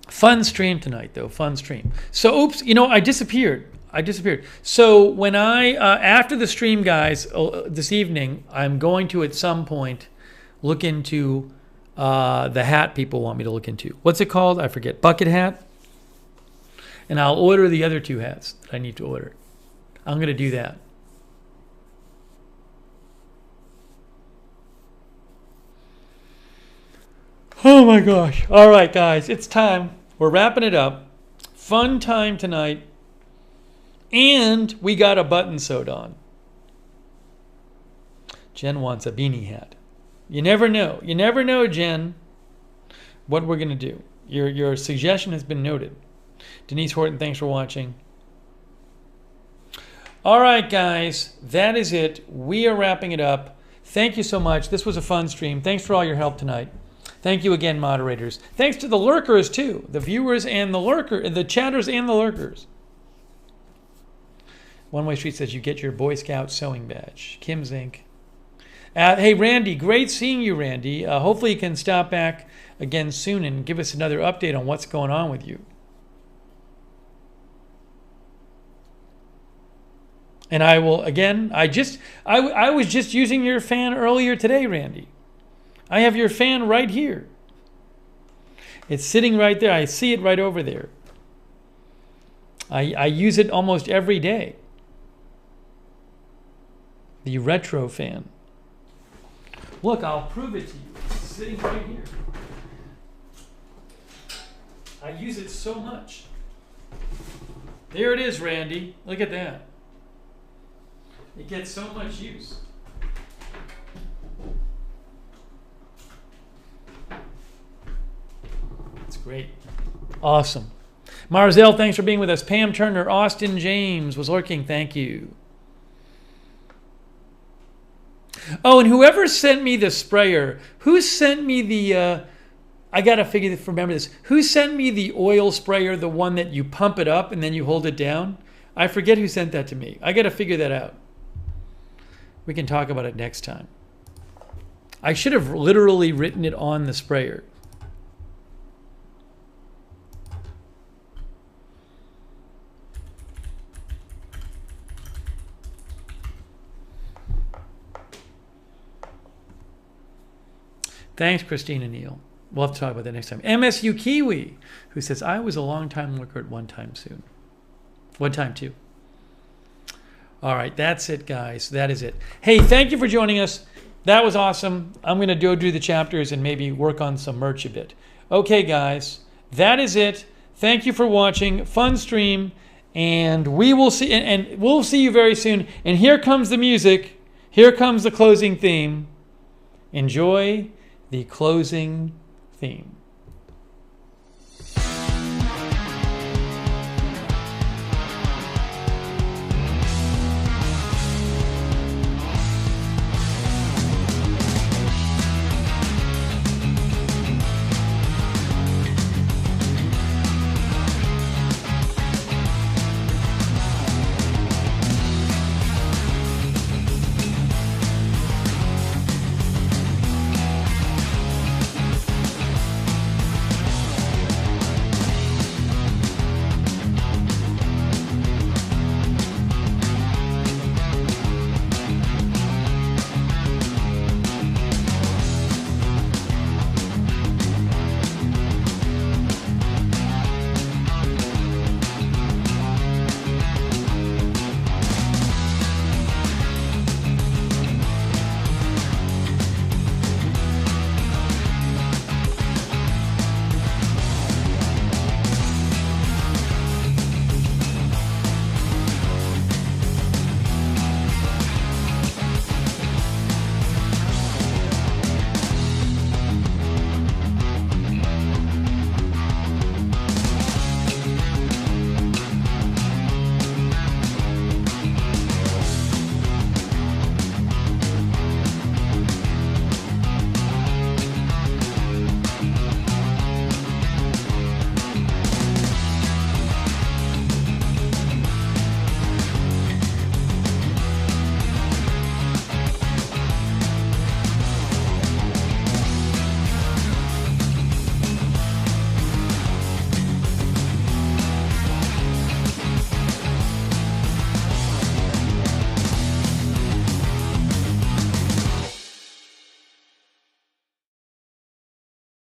Fun stream tonight, though. Fun stream. So, oops, I disappeared. So when after the stream, guys, this evening, I'm going to, at some point, look into the hat people want me to look into. What's it called? I forget. Bucket hat? And I'll order the other 2 hats that I need to order. I'm going to do that. Oh my gosh. All right, guys. It's time. We're wrapping it up. Fun time tonight. And we got a button sewed on. Jen wants a beanie hat. You never know. You never know, Jen, what we're going to do. Your suggestion has been noted. Denise Horton, thanks for watching. All right, guys. That is it. We are wrapping it up. Thank you so much. This was a fun stream. Thanks for all your help tonight. Thank you again, moderators. Thanks to the lurkers, too. The viewers and the chatters and the lurkers. One Way Street says you get your Boy Scout sewing badge. Kim Zink. Hey, Randy. Great seeing you, Randy. Hopefully you can stop back again soon and give us another update on what's going on with you. And I will, again, I was just using your fan earlier today, Randy. I have your fan right here. It's sitting right there. I see it right over there. I use it almost every day. The retro fan. Look, I'll prove it to you. It's sitting right here. I use it so much. There it is, Randy. Look at that. It gets so much use. It's great. Awesome. Marzell, thanks for being with us. Pam Turner, Austin James was lurking. Thank you. Oh, and whoever sent me the sprayer, who sent me the, I got to remember this. Who sent me the oil sprayer, the one that you pump it up and then you hold it down? I forget who sent that to me. I got to figure that out. We can talk about it next time. I should have literally written it on the sprayer. Thanks, Christina Neal. We'll have to talk about that next time. MSU Kiwi, who says, I was a long-time looker at one time soon. One time, too. All right, that's it, guys. That is it. Hey, thank you for joining us. That was awesome. I'm going to go do the chapters and maybe work on some merch a bit. Okay, guys, that is it. Thank you for watching. Fun stream. And we will see, and we'll see you very soon. And here comes the music. Here comes the closing theme. Enjoy the closing theme.